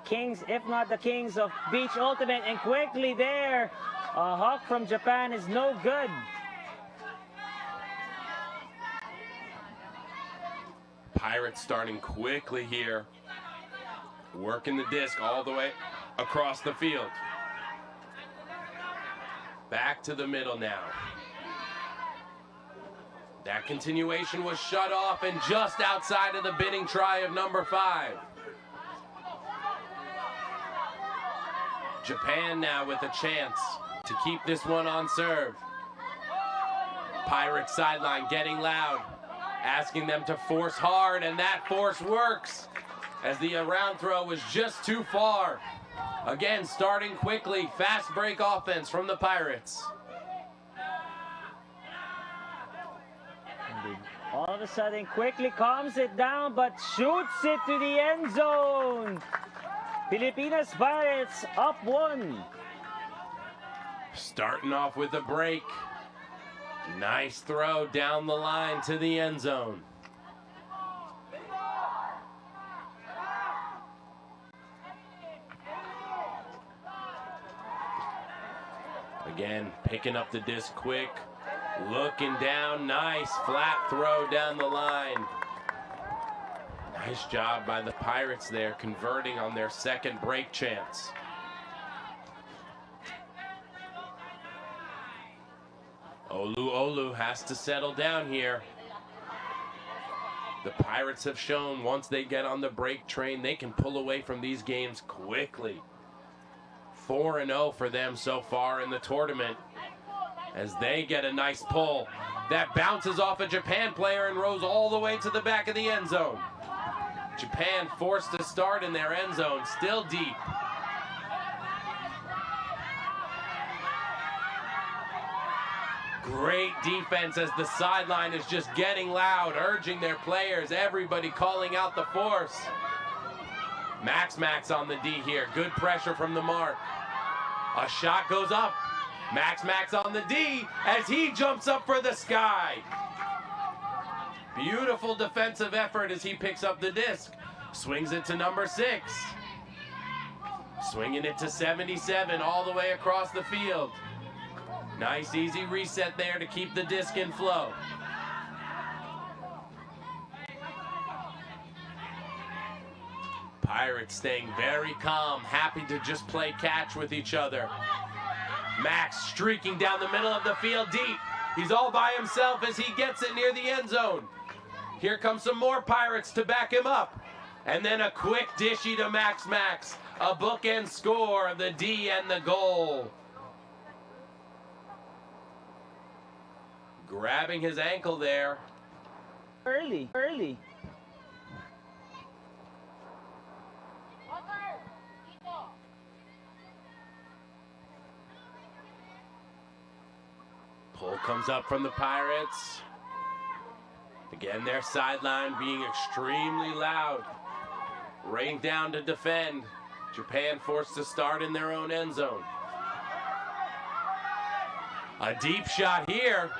Kings, if not the Kings of Beach Ultimate. And quickly there, a hawk from Japan is no good. Pirates starting quickly here, working the disc all the way across the field. Back to the middle now. That continuation was shut off and just outside of the bidding try of number 5. Japan now with a chance to keep this one on serve. Pirates sideline getting loud, asking them to force hard, and that force works as the around throw was just too far. Again, starting quickly, fast break offense from the Pirates. All of a sudden, quickly calms it down, but shoots it to the end zone. Filipinas Pirates up 1. Starting off with a break. Nice throw down the line to the end zone. Again, picking up the disc quick, looking down, nice flat throw down the line. Nice job by the Pirates there, converting on their second break chance. Olu has to settle down here. The Pirates have shown once they get on the break train, they can pull away from these games quickly. 4-0 for them so far in the tournament as they get a nice pull. That bounces off a Japan player and rolls all the way to the back of the end zone. Japan forced to start in their end zone, still deep. Great defense as the sideline is just getting loud, urging their players, everybody calling out the force. Max on the D here, good pressure from the mark. A shot goes up. Max on the D as he jumps up for the sky. Beautiful defensive effort as he picks up the disc. Swings it to number 6. Swinging it to 77 all the way across the field. Nice easy reset there to keep the disc in flow. Pirates staying very calm, happy to just play catch with each other. Max streaking down the middle of the field deep. He's all by himself as he gets it near the end zone. Here comes some more Pirates to back him up. And then a quick dishy to Max. A bookend score of the D and the goal. Grabbing his ankle there. Early. Pull comes up from the Pirates. Again, their sideline being extremely loud. Rain down to defend. Japan forced to start in their own end zone. A deep shot here.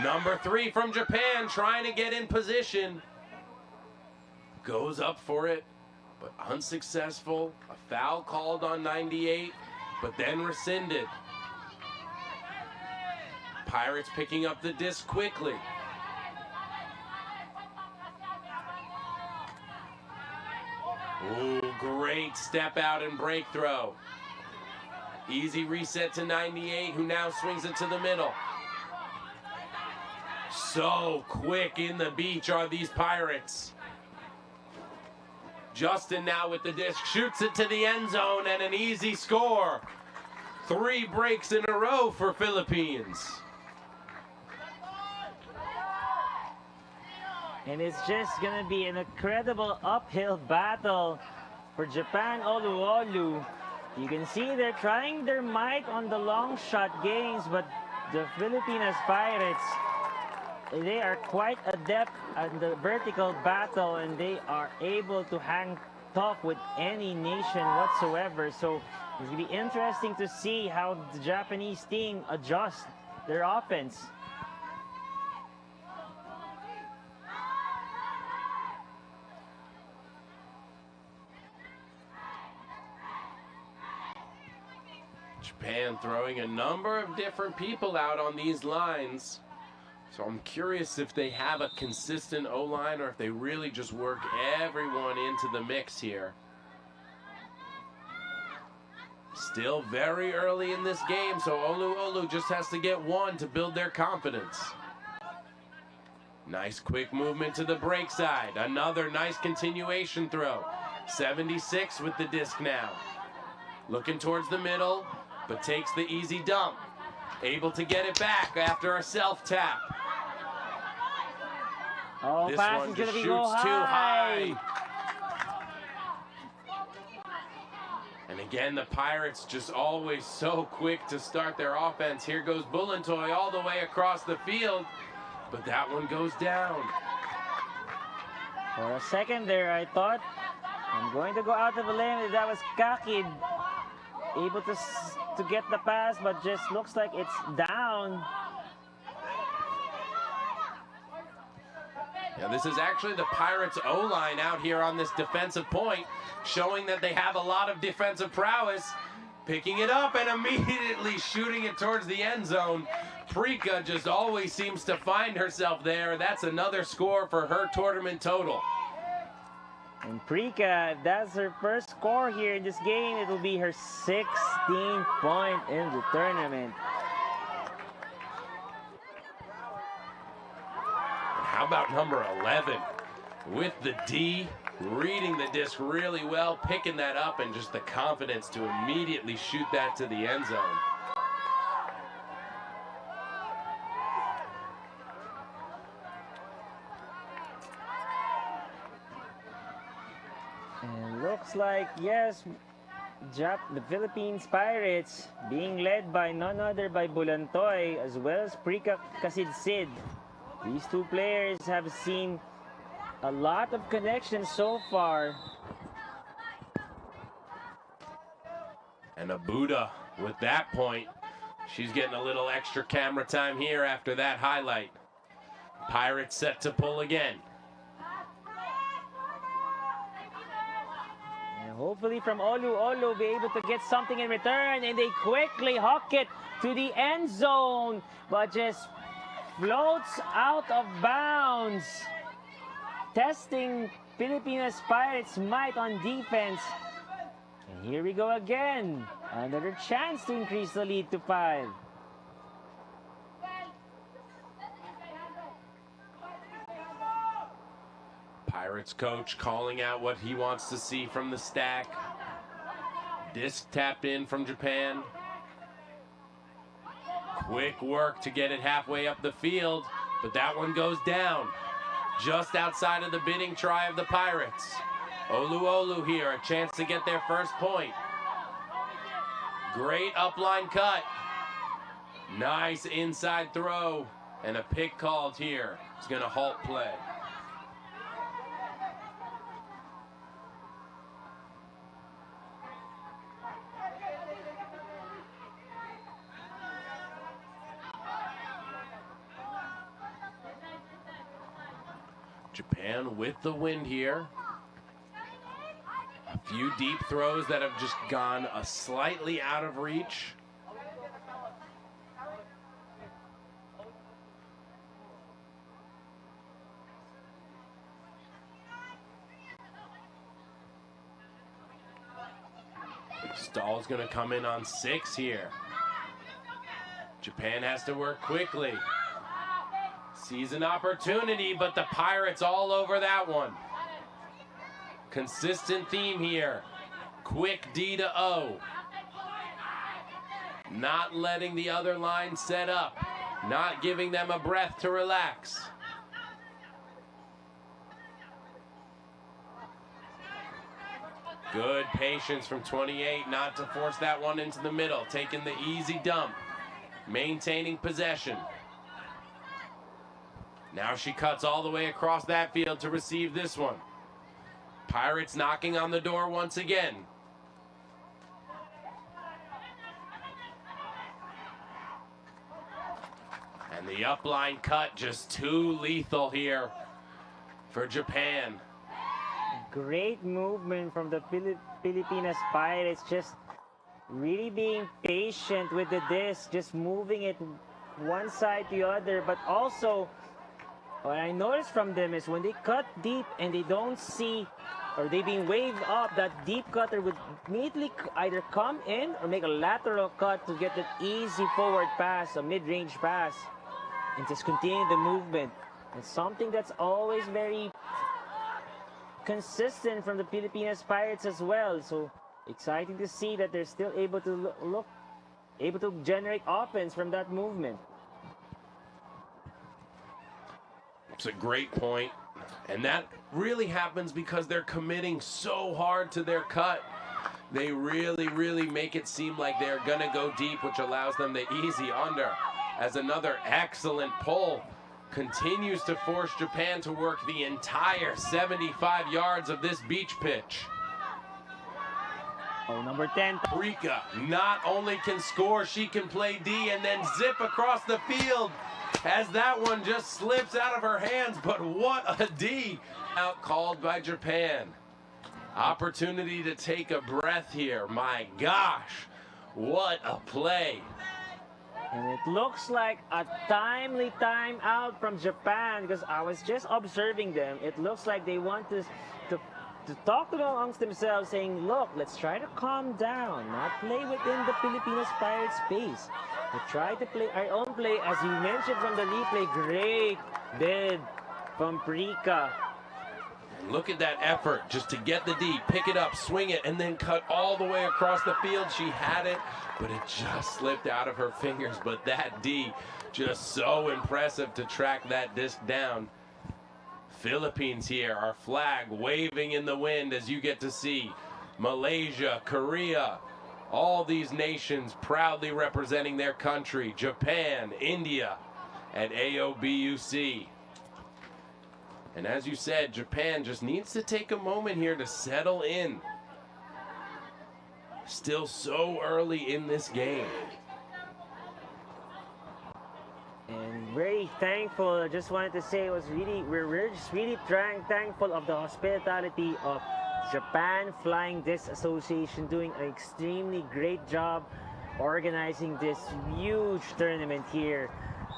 Number 3 from Japan trying to get in position. Goes up for it, but unsuccessful. A foul called on 98, but then rescinded. Pirates picking up the disc quickly. Ooh, great step out and break throw. Easy reset to 98, who now swings it to the middle. So quick in the beach are these Pirates. Justin now with the disc, shoots it to the end zone, and an easy score. 3 breaks in a row for Philippines. And it's just going to be an incredible uphill battle for Japan Olu. You can see they're trying their might on the long shot games, but the Filipinas Pirates, they are quite adept at the vertical battle, and they are able to hang tough with any nation whatsoever. So it's going to be interesting to see how the Japanese team adjusts their offense. Japan throwing a number of different people out on these lines. So I'm curious if they have a consistent O-line or if they really just work everyone into the mix here. Still very early in this game, so Olu just has to get one to build their confidence. Nice quick movement to the break side. Another nice continuation throw. 76 with the disc now. Looking towards the middle, but takes the easy dump. Able to get it back after a self-tap. Oh, This pass one is just going to be shoots too high. high. And again, the Pirates just always so quick to start their offense. Here goes Bulantoy all the way across the field, but that one goes down. For a second there, I thought I'm going to go out of a limb. That was Kakid able to get the pass, but just looks like it's down. Yeah, this is actually the Pirates O-line out here on this defensive point, showing that they have a lot of defensive prowess. Picking it up and immediately shooting it towards the end zone. Prika just always seems to find herself there. That's another score for her tournament total. And Prika, that's her first score here in this game. It will be her 16th point in the tournament. How about number 11 with the D, reading the disc really well, picking that up, and just the confidence to immediately shoot that to the end zone. And looks like, yes, the Philippines Pirates being led by none other by Bulantoy as well as Prika Kasidsid. These two players have seen a lot of connections so far. And Abuda with that point. She's getting a little extra camera time here after that highlight. Pirates set to pull again. And hopefully from Olu be able to get something in return, and they quickly hawk it to the end zone, but just floats out of bounds, testing Filipinas Pirates' might on defense. And here we go again. Another chance to increase the lead to 5. Pirates coach calling out what he wants to see from the stack. Disc tapped in from Japan. Quick work to get it halfway up the field, but that one goes down. Just outside of the bidding try of the Pirates. Olu here, a chance to get their first point. Great upline cut. Nice inside throw, and a pick called here. It's going to halt play. Japan with the wind here. A few deep throws that have just gone slightly out of reach. Stahl's going to come in on 6 here. Japan has to work quickly. Sees an opportunity, but the Pirates all over that one. Consistent theme here. Quick D to O. Not letting the other line set up. Not giving them a breath to relax. Good patience from 28 not to force that one into the middle. Taking the easy dump. Maintaining possession. Now she cuts all the way across that field to receive this one. Pirates knocking on the door once again. And the upline cut just too lethal here for Japan. Great movement from the Pilipinas Pirates, just really being patient with the disc, just moving it one side to the other. But also, what I noticed from them is when they cut deep and they don't see, or they being waved up, that deep cutter would immediately either come in or make a lateral cut to get that easy forward pass, a mid-range pass, and just continue the movement. It's something that's always very consistent from the Pilipinas Pirates as well. So exciting to see that they're still able to able to generate offense from that movement. It's a great point. And that really happens because they're committing so hard to their cut. They really make it seem like they're gonna go deep, which allows them the easy under. As another excellent pull continues to force Japan to work the entire 75 yards of this beach pitch. Oh, number 10. Rika not only can score, she can play D and then zip across the field as that one just slips out of her hands. But what a D! Out called by Japan. Opportunity to take a breath here. My gosh, what a play. And it looks like a timely timeout from Japan, because I was just observing them. It looks like they want to talk amongst themselves, saying, look, let's try to calm down, not play within the Filipinas Pirates space. We try to play our own play, as you mentioned from the replay. Great bid from Rika. Look at that effort just to get the D, pick it up, swing it, and then cut all the way across the field. She had it, but it just slipped out of her fingers. But that D, just so impressive to track that disc down. Philippines here, our flag waving in the wind, as you get to see Malaysia, Korea, all these nations proudly representing their country. Japan, India at AOBUC. And as you said, Japan just needs to take a moment here to settle in. Still so early in this game. And very thankful. I just wanted to say, we're just really thankful of the hospitality of Japan Flying Disc Association, doing an extremely great job organizing this huge tournament here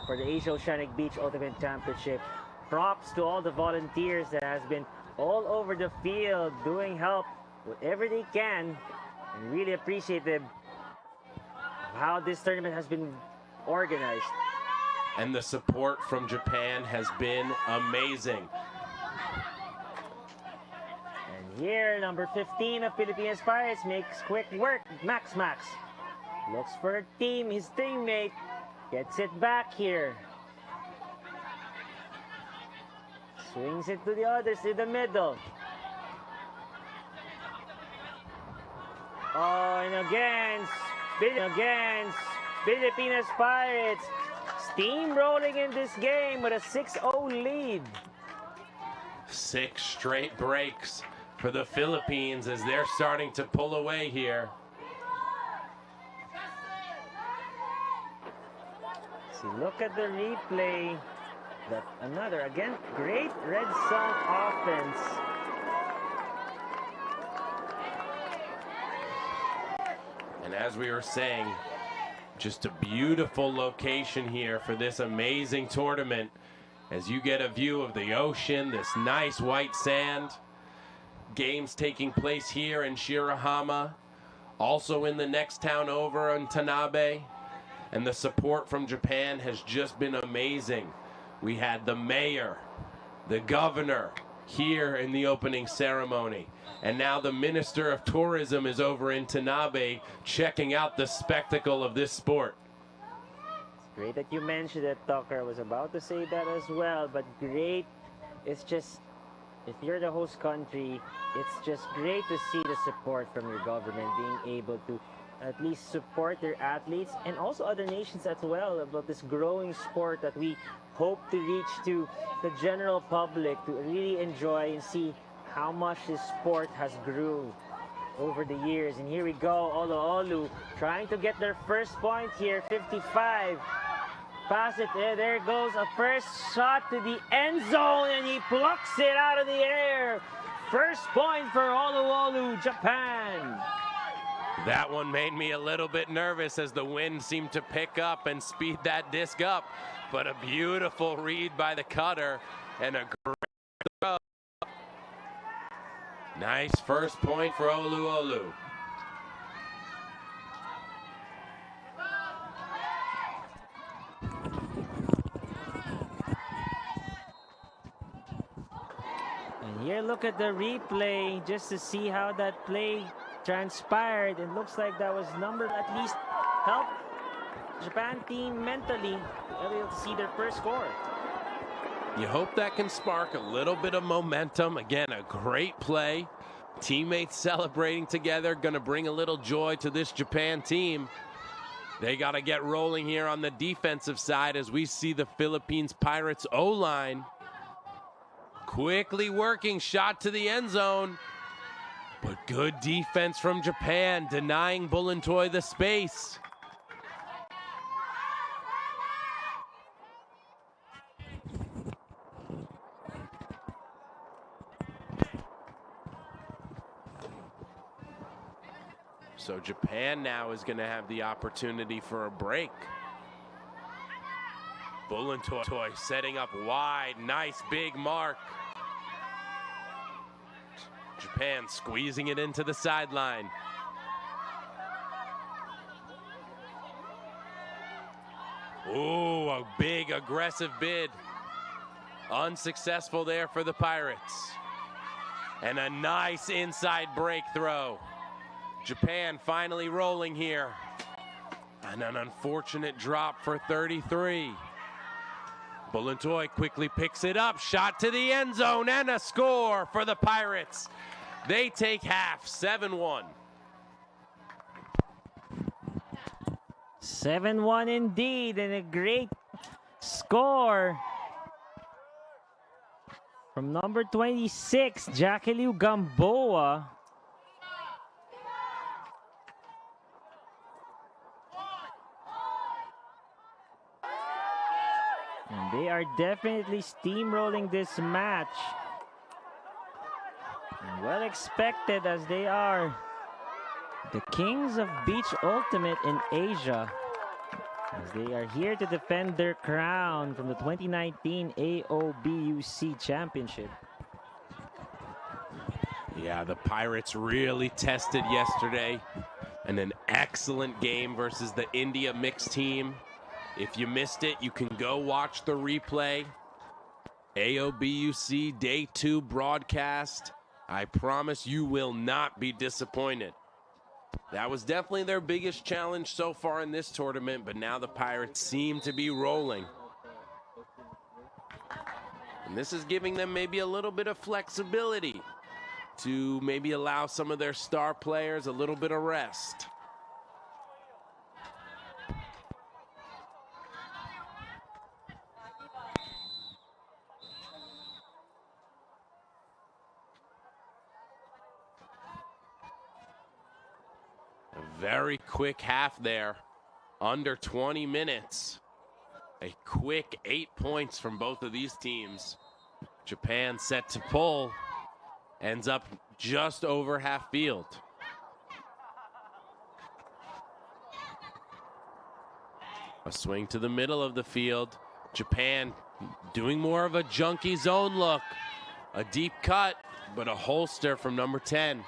for the Asia Oceanic Beach Ultimate Championship. Props to all the volunteers that has been all over the field doing help whatever they can, and really appreciate them how this tournament has been organized. And the support from Japan has been amazing. And here, number 15 of Philippines Pirates makes quick work. Max looks for a team, his teammate gets it back here. Swings it to the others in the middle. Oh, and again, Filipinas Pirates steamrolling in this game with a 6-0 lead. 6 straight breaks for the Philippines as they're starting to pull away here. See, look at the replay. Another, again, great red zone offense. And as we were saying, just a beautiful location here for this amazing tournament. As you get a view of the ocean, this nice white sand. Games taking place here in Shirahama, also in the next town over in Tanabe. And the support from Japan has just been amazing. We had the mayor, the governor here in the opening ceremony. And now the Minister of Tourism is over in Tanabe checking out the spectacle of this sport. Great that you mentioned that, Tucker. I was about to say that as well, but great. It's just, if you're the host country, it's just great to see the support from your government being able to at least support their athletes and also other nations as well about this growing sport that we hope to reach to the general public to really enjoy and see how much this sport has grew over the years. And here we go, Olu trying to get their first point here, 55. Pass it there, there goes a first shot to the end zone and he plucks it out of the air. First point for Olu, Japan. That one made me a little bit nervous as the wind seemed to pick up and speed that disc up. But a beautiful read by the cutter and a great throw. Nice first point for Olu. And here, look at the replay just to see how that play transpired. It looks like that was number at least helped Japan team mentally able to see their first score. You hope that can spark a little bit of momentum. Again, a great play. Teammates celebrating together, going to bring a little joy to this Japan team. They got to get rolling here on the defensive side as we see the Philippines Pirates O-line quickly working, shot to the end zone. But good defense from Japan, denying Bulantoy the space. So Japan now is going to have the opportunity for a break. Bulantoy setting up wide, nice big mark. Japan squeezing it into the sideline. Ooh, a big aggressive bid. Unsuccessful there for the Pirates. And a nice inside break throw. Japan finally rolling here. And an unfortunate drop for 33. Bulantoy quickly picks it up, shot to the end zone, and a score for the Pirates. They take half, 7-1. 7-1 indeed, and a great score from number 26, Jacqueline Gamboa. And they are definitely steamrolling this match. And well expected as they are the kings of beach ultimate in Asia, as they are here to defend their crown from the 2019 AOBUC Championship. Yeah, the Pirates really tested yesterday, and an excellent game versus the India mixed team. If you missed it, you can go watch the replay. AOBUC Day 2 broadcast. I promise you will not be disappointed. That was definitely their biggest challenge so far in this tournament, but now the Pirates seem to be rolling. And this is giving them maybe a little bit of flexibility to maybe allow some of their star players a little bit of rest. Very quick half there, under 20 minutes. A quick 8 points from both of these teams. Japan set to pull, ends up just over half field. A swing to the middle of the field. Japan doing more of a junky zone look. A deep cut, but a holster from number 10.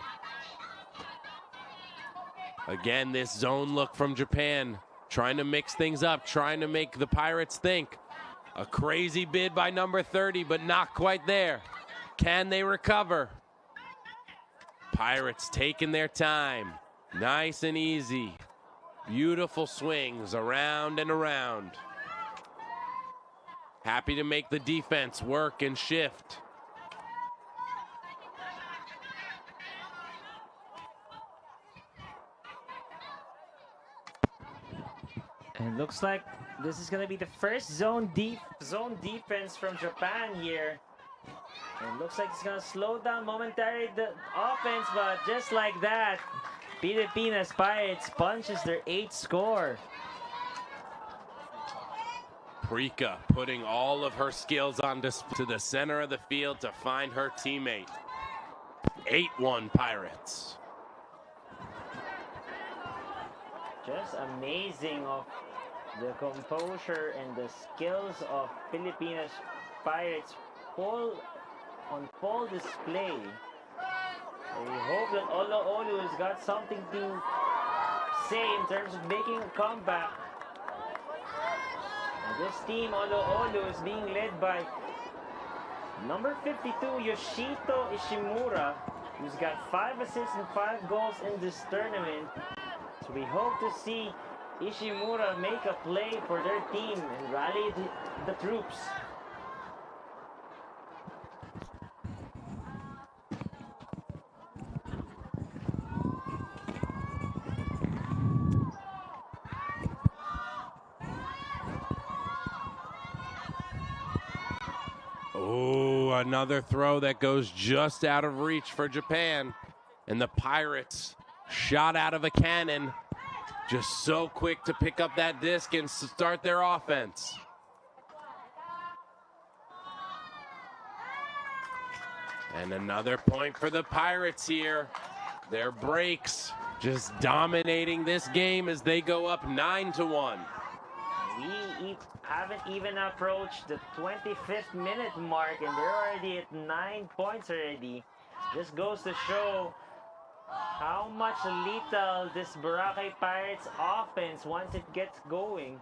Again, this zone look from Japan, trying to mix things up, trying to make the Pirates think. A crazy bid by number 30, but not quite there. Can they recover? Pirates taking their time. Nice and easy. Beautiful swings around and around. Happy to make the defense work and shift. And looks like this is gonna be the first zone defense from Japan here. And looks like it's gonna slow down momentarily the offense, but just like that, Pilipinas Pirates punches their 8th score. Prika putting all of her skills on to the center of the field to find her teammate. 8-1 Pirates. Just amazing of the composure and the skills of Pilipinas Pirates on full display. We hope that Olu has got something to say in terms of making a comeback. And this team, Olu, is being led by number 52, Yoshito Ishimura, who's got 5 assists and 5 goals in this tournament. So we hope to see Ishimura make a play for their team and rally the troops. Oh, another throw that goes just out of reach for Japan. And the Pirates shot out of a cannon. Just so quick to pick up that disc and start their offense. And another point for the Pirates here. Their breaks just dominating this game as they go up 9-1. We haven't even approached the 25th minute mark and they're already at 9 points already. This goes to show how much lethal this Boracay Pirates offense once it gets going.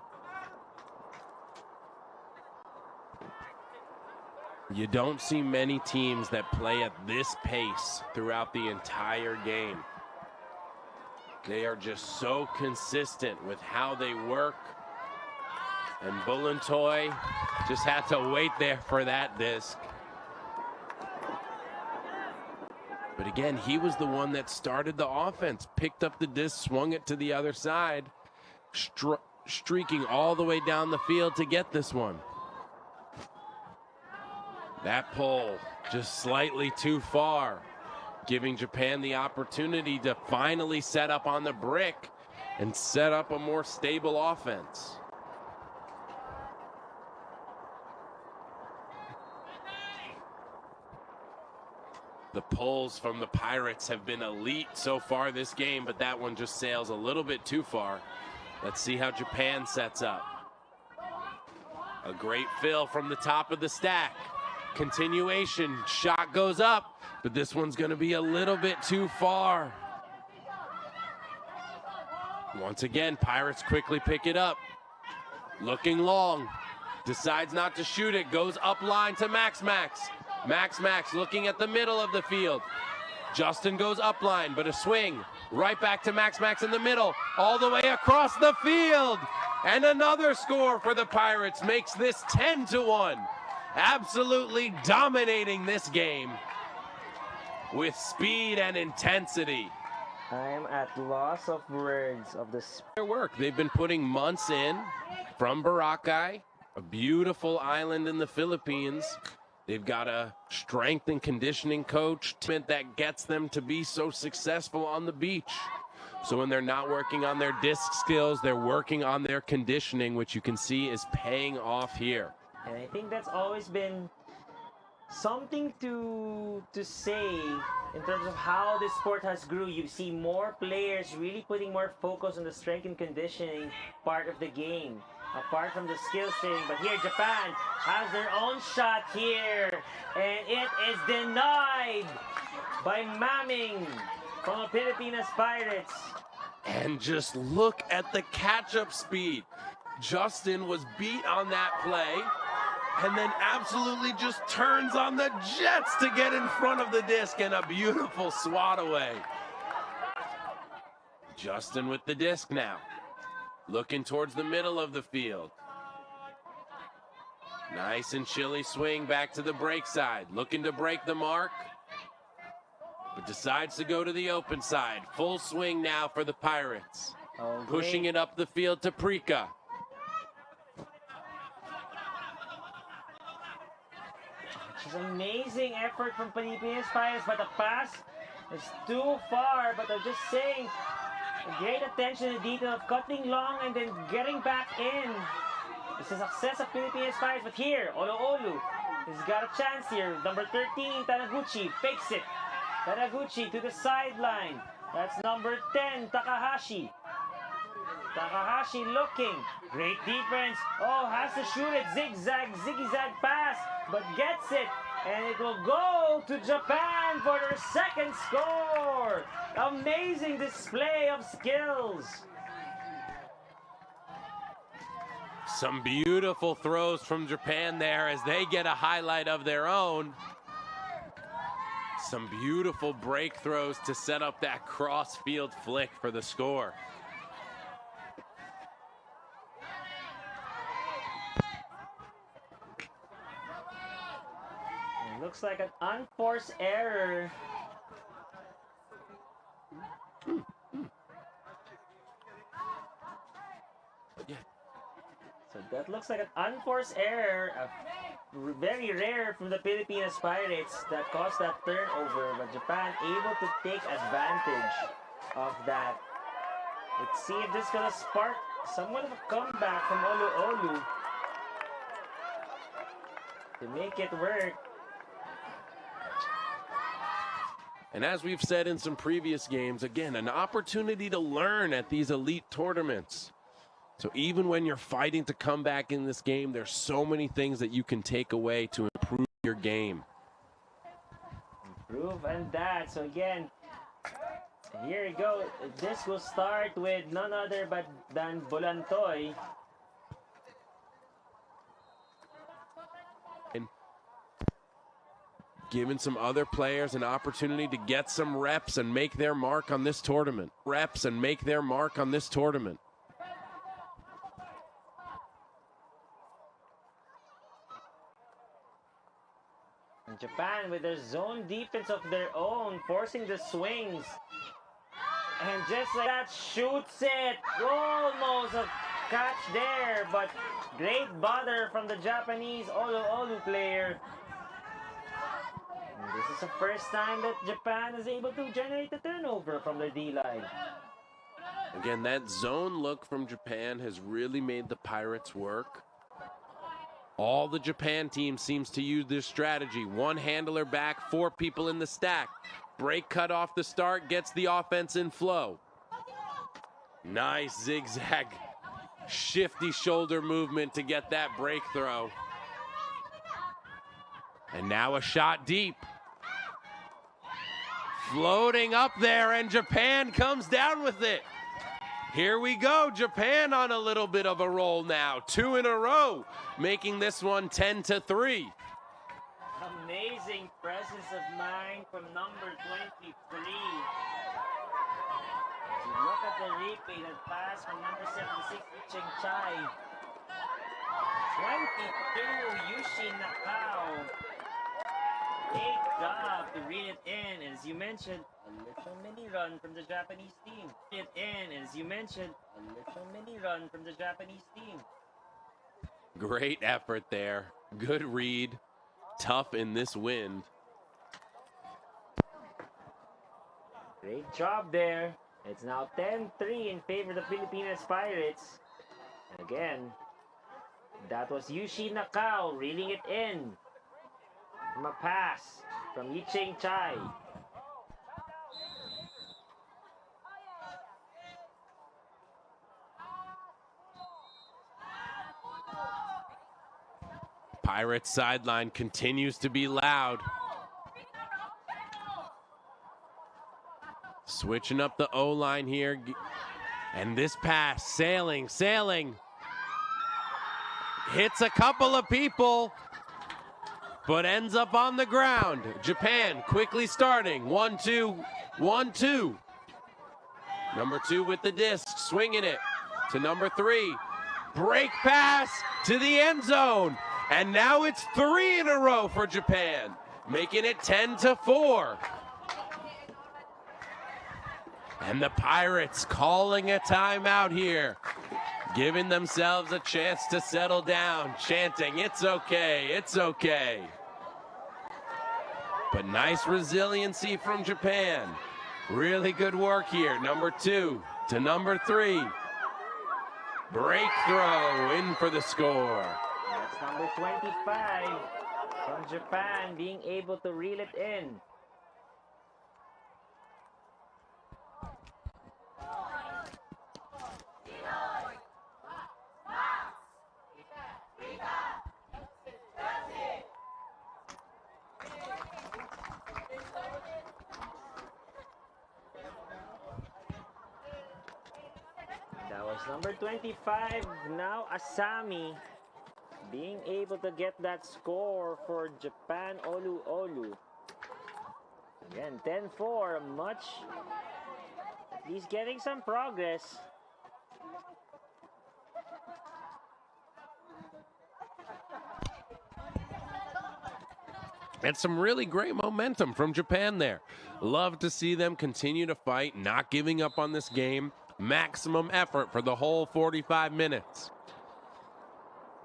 You don't see many teams that play at this pace throughout the entire game. They are just so consistent with how they work. And Bulantoy just had to wait there for that disc. But again, he was the one that started the offense, picked up the disc, swung it to the other side, streaking all the way down the field to get this one. That pull just slightly too far, giving Japan the opportunity to finally set up on the brick and set up a more stable offense. The pulls from the Pirates have been elite so far this game, but that one just sails a little bit too far. Let's see how Japan sets up. A great fill from the top of the stack. Continuation, shot goes up, but this one's gonna be a little bit too far. Once again, Pirates quickly pick it up. Looking long, decides not to shoot it, goes up line to Max. Max looking at the middle of the field. Justin goes up line, but a swing. Right back to Max in the middle, all the way across the field. And another score for the Pirates makes this 10-1. Absolutely dominating this game with speed and intensity. I'm at loss of words of this. Their work. They've been putting months in from Boracay, a beautiful island in the Philippines. They've got a strength and conditioning coach that gets them to be so successful on the beach. So when they're not working on their disc skills, they're working on their conditioning, which you can see is paying off here. And I think that's always been something to say in terms of how this sport has grew. You see more players really putting more focus on the strength and conditioning part of the game, apart from the skills training. But here Japan has their own shot here, and it is denied by Maming from the Pilipinas Pirates. And just look at the catch-up speed. Justin was beat on that play, and then absolutely just turns on the jets to get in front of the disc, and a beautiful swat away. Justin with the disc now, looking towards the middle of the field. Nice and chilly swing back to the break side, looking to break the mark, but decides to go to the open side. Full swing now for the Pirates. Oh, pushing it up the field to Prika. It's an amazing effort from Philippines Pirates, but the pass is too far. But I'm just saying, great attention to detail of cutting long and then getting back in. It's a success of Philippines Pirates, but here, Olu has got a chance here. Number 13, Taniguchi, fakes it. Taniguchi to the sideline. That's number 10, Takahashi. Takahashi looking. Great defense. Oh, has to shoot it. Zigzag, zigzag pass, but gets it. And it will go to Japan for their second score. Amazing display of skills. Some beautiful throws from Japan there as they get a highlight of their own. Some beautiful break throws to set up that cross-field flick for the score. It looks like an unforced error. So that looks like an unforced error, very rare from the Philippines Pirates that caused that turnover, but Japan able to take advantage of that. Let's see if this is gonna spark somewhat of a comeback from Olu to make it work. And as we've said in some previous games, again, an opportunity to learn at these elite tournaments. So even when you're fighting to come back in this game, there's so many things that you can take away to improve your game. Improve and that. So again, here we go. This will start with none other but than Bolantoy. And giving some other players an opportunity to get some reps and make their mark on this tournament. Reps and make their mark on this tournament. Japan with their zone defense of their own, forcing the swings. And just like that, shoots it. Almost a catch there, but great bother from the Japanese Olu player. And this is the first time that Japan is able to generate a turnover from their D-line. Again, that zone look from Japan has really made the Pirates work. All the Japan team seems to use this strategy. One handler back, 4 people in the stack. Break cut off the start, gets the offense in flow. Nice zigzag, shifty shoulder movement to get that break throw. And now a shot deep. Floating up there, and Japan comes down with it. Here we go, Japan on a little bit of a roll now. 2 in a row, making this one 10-3. Amazing presence of mind from number 23. As you look at the replay, that pass from number 76, Cheng Chai. 22, Yushin Nakao. Great job to read it in, as you mentioned, a little mini run from the Japanese team. Read it in, as you mentioned, a little mini run from the Japanese team. Great effort there. Good read. Tough in this wind. Great job there. It's now 10-3 in favor of the Philippines Pirates. And again, that was Yushi Nakao reeling it in. From a pass from Yicheng Chai. Pirates sideline continues to be loud. Switching up the O-line here. And this pass, sailing. hits a couple of people, but ends up on the ground. Japan quickly starting. 1-2, 1-2. Number 2 with the disc, swinging it to number 3. Break pass to the end zone. And now it's 3 in a row for Japan, making it 10-4. And the Pirates calling a timeout here, giving themselves a chance to settle down, chanting, "It's okay, it's okay." But nice resiliency from Japan. Really good work here. Number 2 to number 3. Breakthrow in for the score. That's number 25 from Japan being able to reel it in. That was number 25, now Asami, being able to get that score for Japan Olu. Again, 10-4, at least getting some progress. And some really great momentum from Japan there. Love to see them continue to fight, not giving up on this game. Maximum effort for the whole 45 minutes.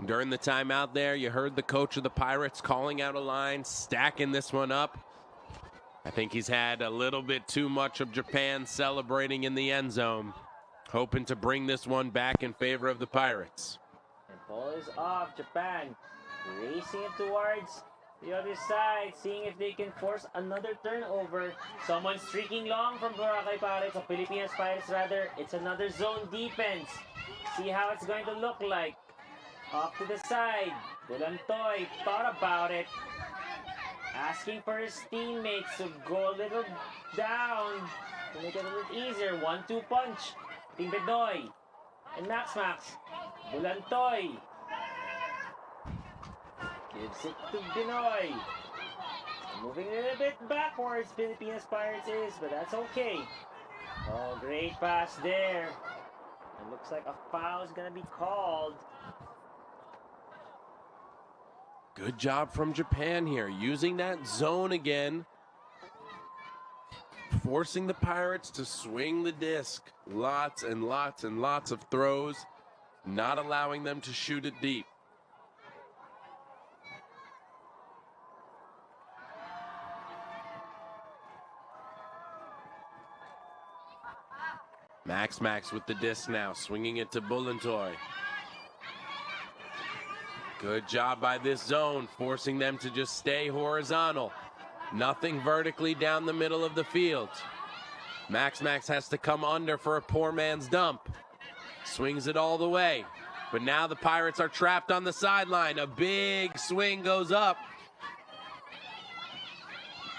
During the timeout there, you heard the coach of the Pirates calling out a line, stacking this one up. I think he's had a little bit too much of Japan celebrating in the end zone, hoping to bring this one back in favor of the Pirates. And ball is off, Japan racing it towards the other side, seeing if they can force another turnover. Someone streaking long from Boracay Pirates, or Pilipinas Pirates rather. It's another zone defense. See how it's going to look like. Off to the side. Bulantoy thought about it. Asking for his teammates to go a little down to make it a little easier. 1-2 punch. Team Benoy and Max. Bulantoy gives it to Benoy. Moving a little bit backwards, Pilipinas Pirates is, but that's okay. Oh, great pass there. It looks like a foul is going to be called. Good job from Japan here, using that zone again. Forcing the Pirates to swing the disc. Lots and lots and lots of throws. Not allowing them to shoot it deep. Max with the disc now, swinging it to Bulantoy. Good job by this zone, forcing them to just stay horizontal. Nothing vertically down the middle of the field. Max has to come under for a poor man's dump. Swings it all the way. But now the Pirates are trapped on the sideline. A big swing goes up.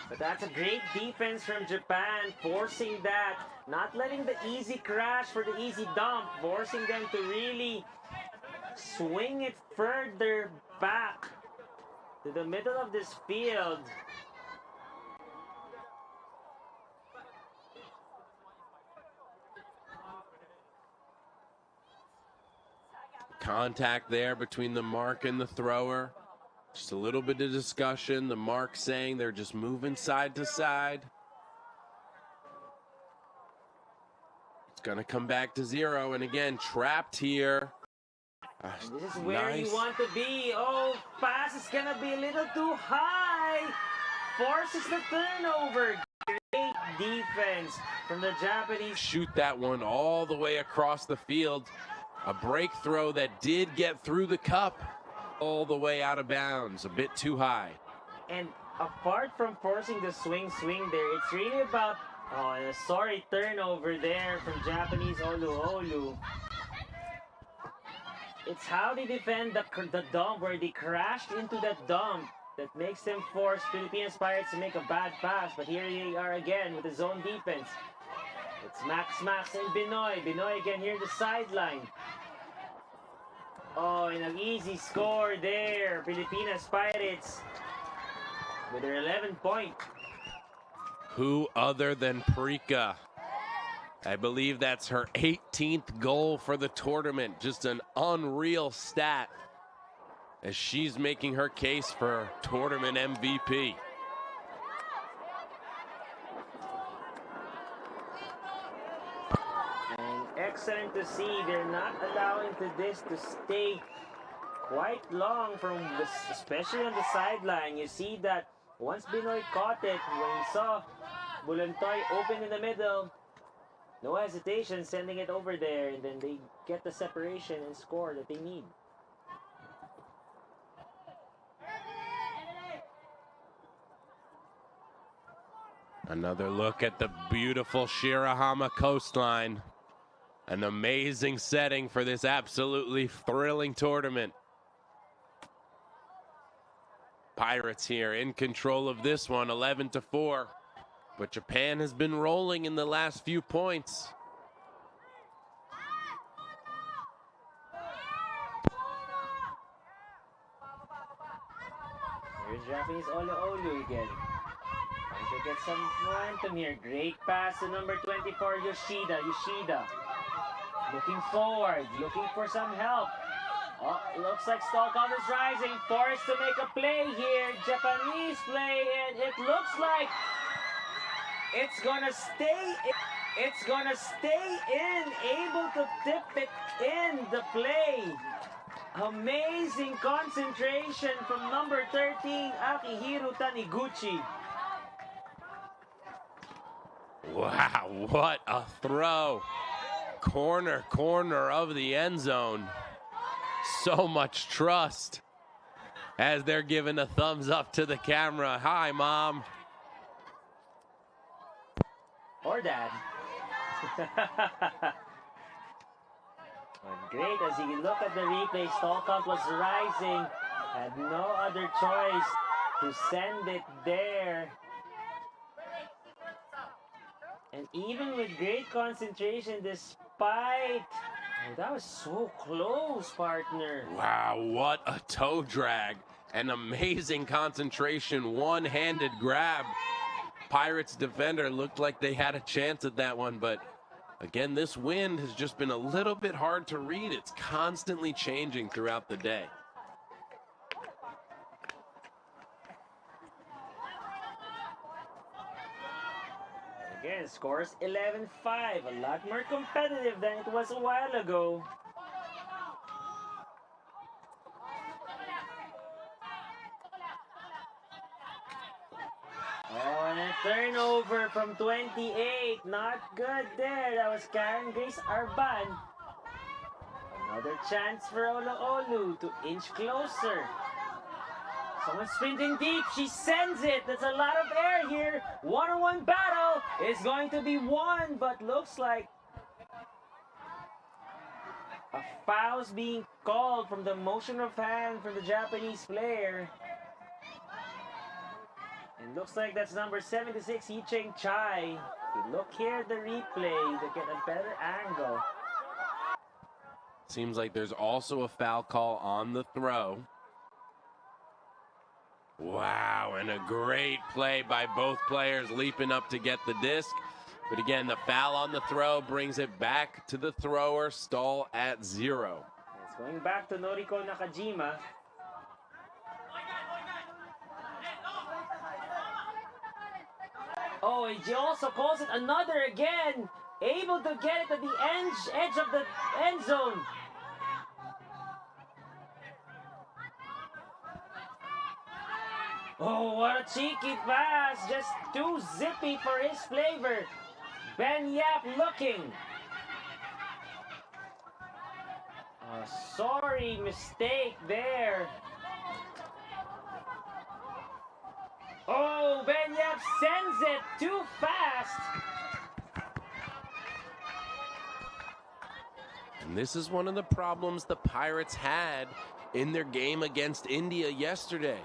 But that's a great defense from Japan, forcing that, not letting the easy crash for the easy dump, forcing them to really swing it further back to the middle of this field. Contact there between the mark and the thrower. Just a little bit of discussion. The mark saying they're just moving side to side. It's going to come back to 0. And again, trapped here. This is where you want to be. Oh, pass is going to be a little too high. Forces the turnover. Great defense from the Japanese. Shoot that one all the way across the field. A break throw that did get through the cup. All the way out of bounds. A bit too high. And apart from forcing the swing there, it's really about a sorry turnover there from Japanese Olu. It's how they defend the dump, where they crashed into that dump, that makes them force Philippines Pirates to make a bad pass. But here they are again with the zone defense. It's Max and Benoy. Benoy again here in the sideline. Oh, and an easy score there. Filipinas Pirates with their 11th point. Who other than Prika? I believe that's her 18th goal for the tournament. Just an unreal stat as she's making her case for tournament MVP. And excellent to see they're not allowing this to stay quite long from this, especially on the sideline. You see that once Binoy caught it, when he saw Bulantoy open in the middle, no hesitation sending it over there, and then they get the separation and score that they need. Another look at the beautiful Shirahama coastline. An amazing setting for this absolutely thrilling tournament. Pirates here in control of this one, 11-4. But Japan has been rolling in the last few points. Here's Japanese Olu again. Trying to get some momentum here. Great pass to number 24, Yoshida. Looking forward, looking for some help. Oh, looks like Stolkov is rising, forced to make a play here. Japanese play, and it looks like it's gonna stay. It's gonna stay in, able to tip it in the play. Amazing concentration from number 13, Akihiro Taniguchi. Wow, what a throw. Corner of the end zone. So much trust as they're giving a thumbs up to the camera. Hi, Mom. Or Dad. Great, as you look at the replay, Stolkov was rising, had no other choice to send it there. And even with great concentration, despite... Oh, that was so close, partner. Wow, what a toe drag. An amazing concentration, one-handed grab. Pirates defender looked like they had a chance at that one, but again, this wind has just been a little bit hard to read. It's constantly changing throughout the day. Again, scores 11-5, a lot more competitive than it was a while ago. Oh, and a turnover from 28, not good there. That was Karen Grace Arban. Another chance for Olu to inch closer. Someone sprinting deep, she sends it. That's a lot of air here. One-on-one battle is going to be won, but looks like a foul's being called from the motion of hand from the Japanese player. And looks like that's number 76, Yicheng Chai. We look here at the replay to get a better angle. Seems like there's also a foul call on the throw. Wow, and a great play by both players leaping up to get the disc. But again, the foul on the throw brings it back to the thrower, stall at 0. It's going back to Noriko Nakajima. Oh, and she also calls it another again. Able to get it at the edge of the end zone. Oh, what a cheeky pass. Just too zippy for his flavor. Ben Yap looking. Sorry mistake there. Oh, Ben Yap sends it too fast. And this is one of the problems the Pirates had in their game against India yesterday.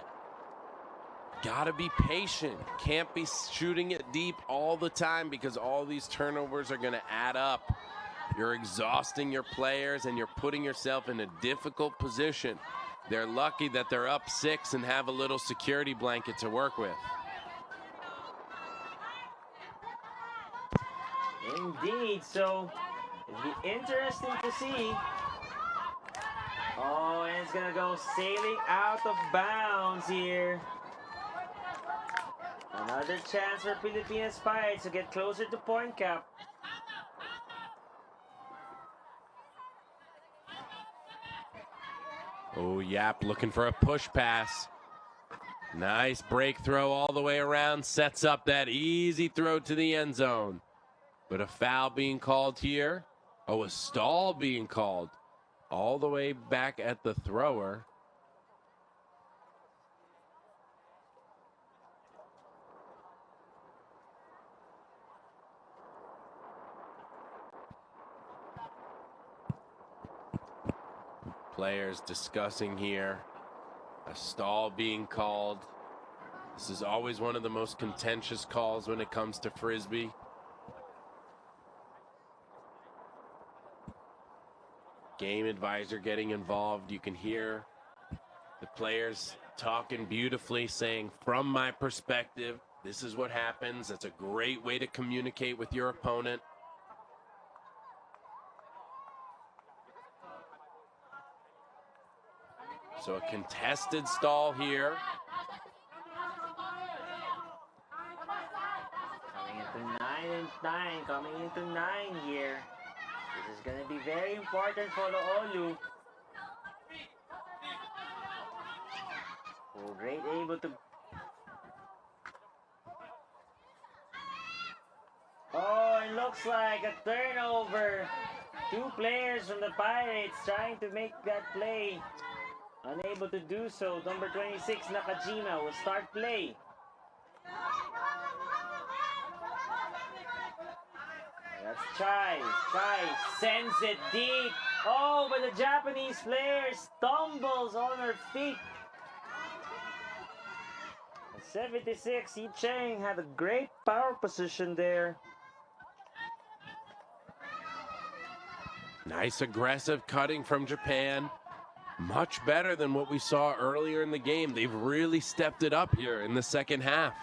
Gotta be patient. Can't be shooting it deep all the time because all these turnovers are gonna add up. You're exhausting your players and you're putting yourself in a difficult position. They're lucky that they're up 6 and have a little security blanket to work with. Indeed, so it'll be interesting to see. Oh, and it's gonna go sailing out of bounds here. Another chance for Pilipinas Pirates to get closer to point cap. Oh, Yap looking for a push pass. Nice break throw all the way around. Sets up that easy throw to the end zone. But a foul being called here. Oh, a stall being called. All the way back at the thrower. Players discussing here. A stall being called. This is always one of the most contentious calls when it comes to Frisbee. Game advisor getting involved. You can hear the players talking beautifully, saying, from my perspective, this is what happens. That's a great way to communicate with your opponent. So a contested stall here. Coming into 9-9, coming into 9 here. This is gonna be very important for Loolu. Oh, great, able to. Oh, it looks like a turnover. 2 players from the Pirates trying to make that play. Unable to do so. Number 26, Nakajima, will start play. That's Chai. Chai sends it deep. Oh, but the Japanese player stumbles on her feet. 76, Yi Cheng had a great power position there. Nice aggressive cutting from Japan. Much better than what we saw earlier in the game. They've really stepped it up here in the second half.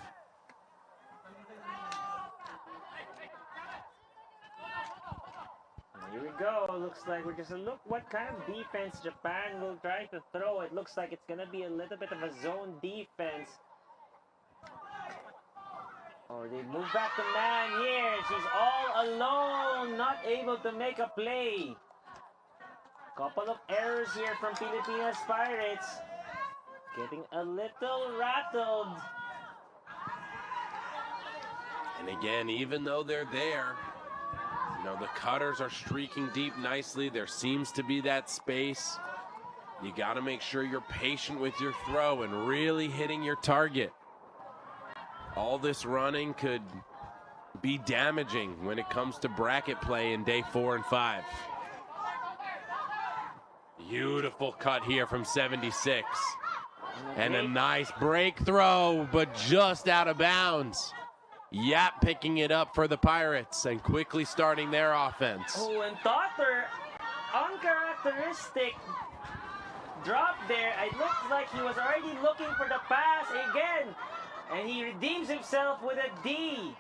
Here we go. Looks like we're just look what kind of defense Japan will try to throw. It looks like it's gonna be a little bit of a zone defense. Or they move back to man here. She's all alone, not able to make a play. Couple of errors here from Pilipinas Pirates. Getting a little rattled. And again, even though they're there, you know, the cutters are streaking deep nicely. There seems to be that space. You got to make sure you're patient with your throw and really hitting your target. All this running could be damaging when it comes to bracket play in day 4 and 5. Beautiful cut here from 76. And a nice break throw, but just out of bounds. Yap picking it up for the Pirates and quickly starting their offense. Oh, and Totter, uncharacteristic drop there. It looks like he was already looking for the pass again. And he redeems himself with a D.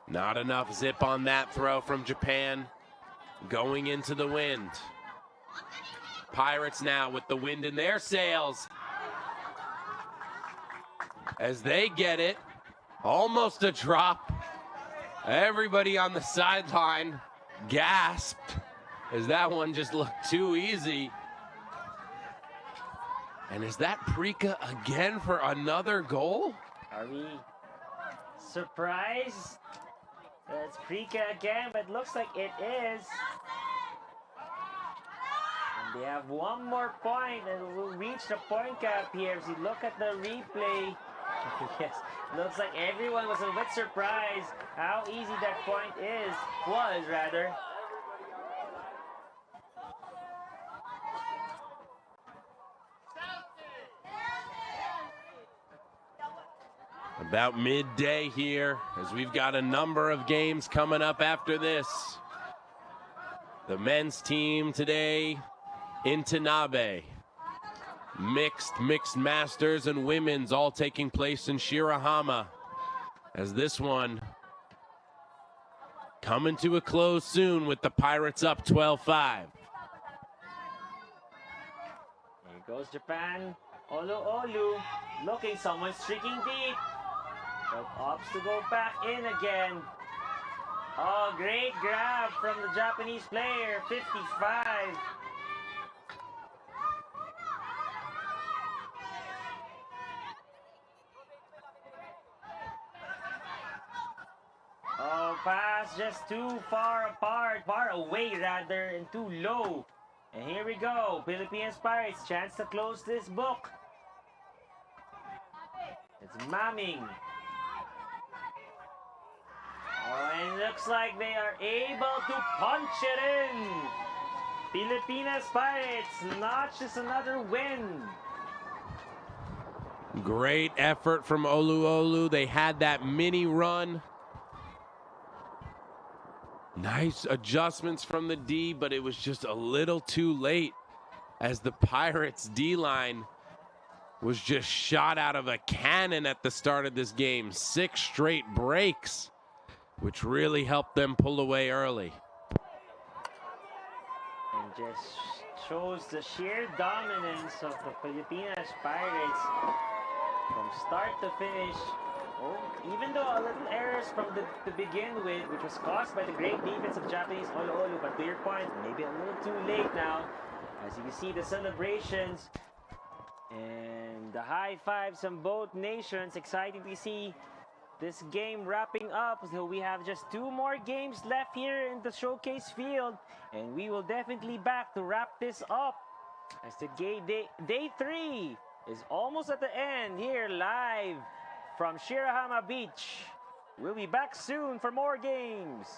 Not enough zip on that throw from Japan. Going into the wind. Pirates now with the wind in their sails. As they get it. Almost a drop. Everybody on the sideline gasped as that one just looked too easy. And is that Prika again for another goal? Are we surprised? That's Prika again, but looks like it is. And they have one more point and will reach the point cap here. As you look at the replay, yes, looks like everyone was a bit surprised how easy that point was rather. About midday here, as we've got a number of games coming up after this. The men's team today in Tanabe. Mixed masters and women's all taking place in Shirahama. As this one coming to a close soon with the Pirates up 12-5. Here goes Japan. Olu, looking, someone streaking deep. But opts to go back in again. Oh, great grab from the Japanese player, 55. Oh, pass just too far away rather, and too low. And here we go, Philippines Pirates, chance to close this book. It's Maming. Oh, and it looks like they are able to punch it in. Filipinas Pirates notches another win. Great effort from Olu. They had that mini run. Nice adjustments from the D, but it was just a little too late as the Pirates D-line was just shot out of a cannon at the start of this game. 6 straight breaks, which really helped them pull away early. And just shows the sheer dominance of the Filipinas Pirates from start to finish. Oh, even though a little errors from to begin with, which was caused by the great defense of Japanese Olu, but to your point, maybe a little too late now. As you can see the celebrations and the high fives from both nations. Exciting to see this game wrapping up. So we have just 2 more games left here in the showcase field, and we will definitely back to wrap this up as the day 3 is almost at the end here live from Shirahama Beach. We'll be back soon for more games.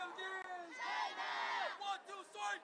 refugees! One, two, three!